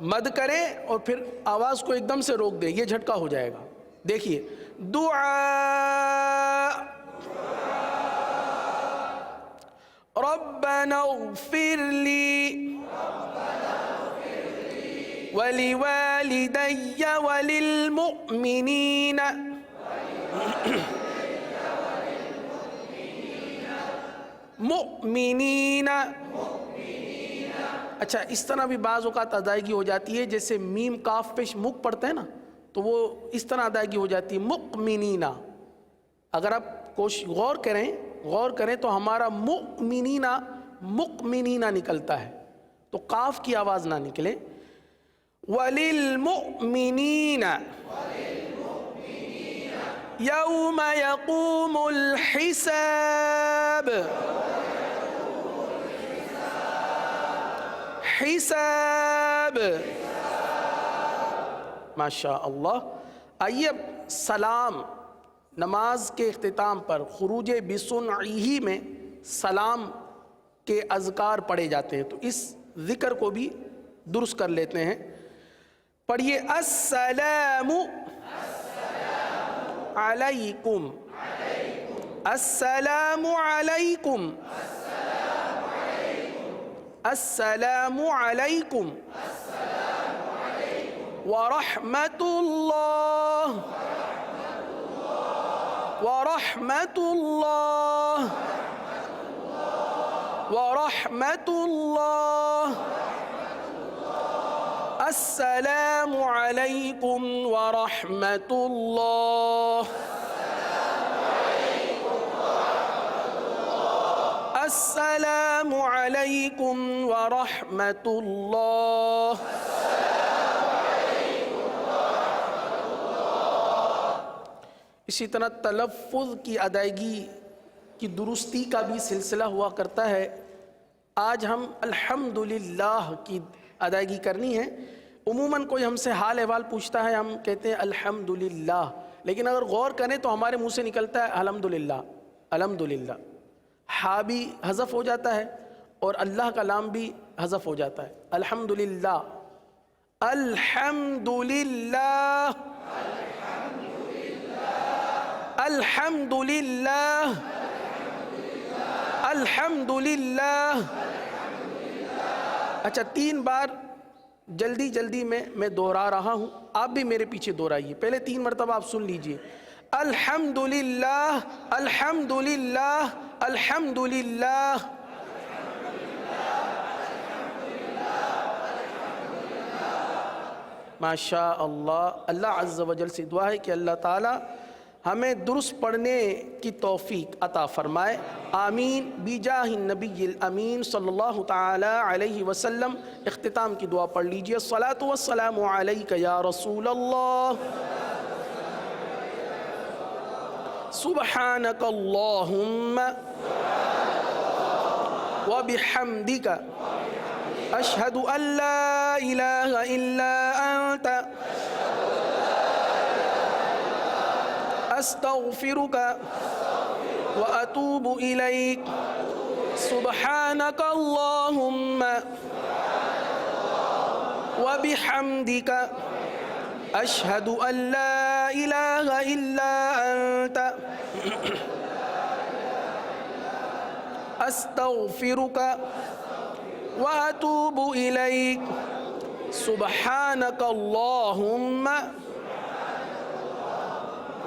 S6: مد کریں اور پھر آواز کو ایک دم سے روک دیں, یہ جھٹکا ہو جائے گا. دیکھیے دعاء ربنا اغفر لی ولوالدی وللمؤمنین. مؤمنین. اچھا اس طرح بھی بعض اوقات ادائیگی ہو جاتی ہے, جیسے میم کاف پیش مک پڑھتے ہیں نا, تو وہ اس طرح ادائیگی ہو جاتی ہے مؤمنین. اگر آپ غور کریں تو ہمارا مؤمنین مؤمنین نکلتا ہے, تو قاف کی آواز نہ نکلے. وللمؤمنین یوم یقوم الحساب. حساب. ماشاء اللہ. آئیے اب سلام, نماز کے اختتام پر خروج بسنعہ میں سلام کے اذکار پڑھے جاتے ہیں, تو اس ذکر کو بھی درست کر لیتے ہیں. پڑھیے السلام علیکم. السلام علیکم. السلام علیکم ورحمۃ اللہ ورحمۃ اللہ ورحمۃ اللہ. السلام علیکم ورحمۃ اللہ. السلام علیکم ورحمۃ اللہ. اسی طرح تلفظ کی ادائیگی کی درستی کا بھی سلسلہ ہوا کرتا ہے. آج ہم الحمدللہ کی ادائیگی کرنی ہے. عموماً کوئی ہم سے حال احوال پوچھتا ہے, ہم کہتے ہیں الحمدللہ, لیکن اگر غور کریں تو ہمارے منہ سے نکلتا ہے الحمدللہ الحمدللہ. ہا بھی حذف ہو جاتا ہے اور اللہ کا لام بھی حذف ہو جاتا ہے. الحمدللہ الحمدللہ الحمدللہ الحمدللہ. اچھا 3 بار جلدی میں دوہرا رہا ہوں, آپ بھی میرے پیچھے دوہرائیے. پہلے 3 مرتبہ آپ سن لیجئے. الحمدللہ الحمدللہ الحمدللہ. ماشاء اللہ. اللہ عز و جل سے دعا ہے کہ اللہ تعالی ہمیں درست پڑھنے کی توفیق عطا فرمائے. آمین بجاہ النبی الامین صلی اللہ تعالی علیہ وسلم. اختتام کی دعا پڑھ لیجئے. الصلاۃ والسلام علیک یا رسول اللہ. سبحانک اللہم وبحمدک اشہد ان لا الہ الا انت استغفرک واتوب الیک. سبحانک اللہم وبحمدک اشہد ان لا الہ الا انت استغفرک واتوب الیک. سبحانک اللہم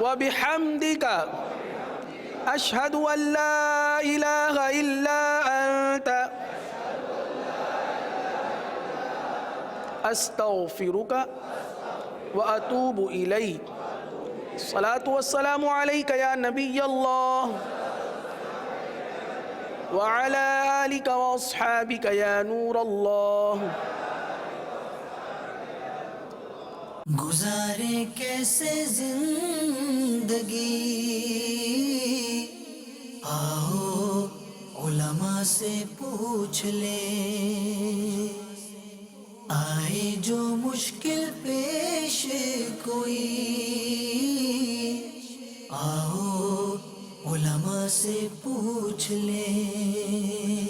S6: وبحمدک اشہد ان لا الہ الا انت استغفرک واتوب الیک. الصلاۃ والسلام علیک یا نبی اللہ وعلی آلک واصحابک یا نور اللہ.
S1: گزارے کیسے زندگی، آؤ علماء سے پوچھ لیں، آئے جو مشکل پیش کوئی، آؤ علماء سے پوچھ لیں۔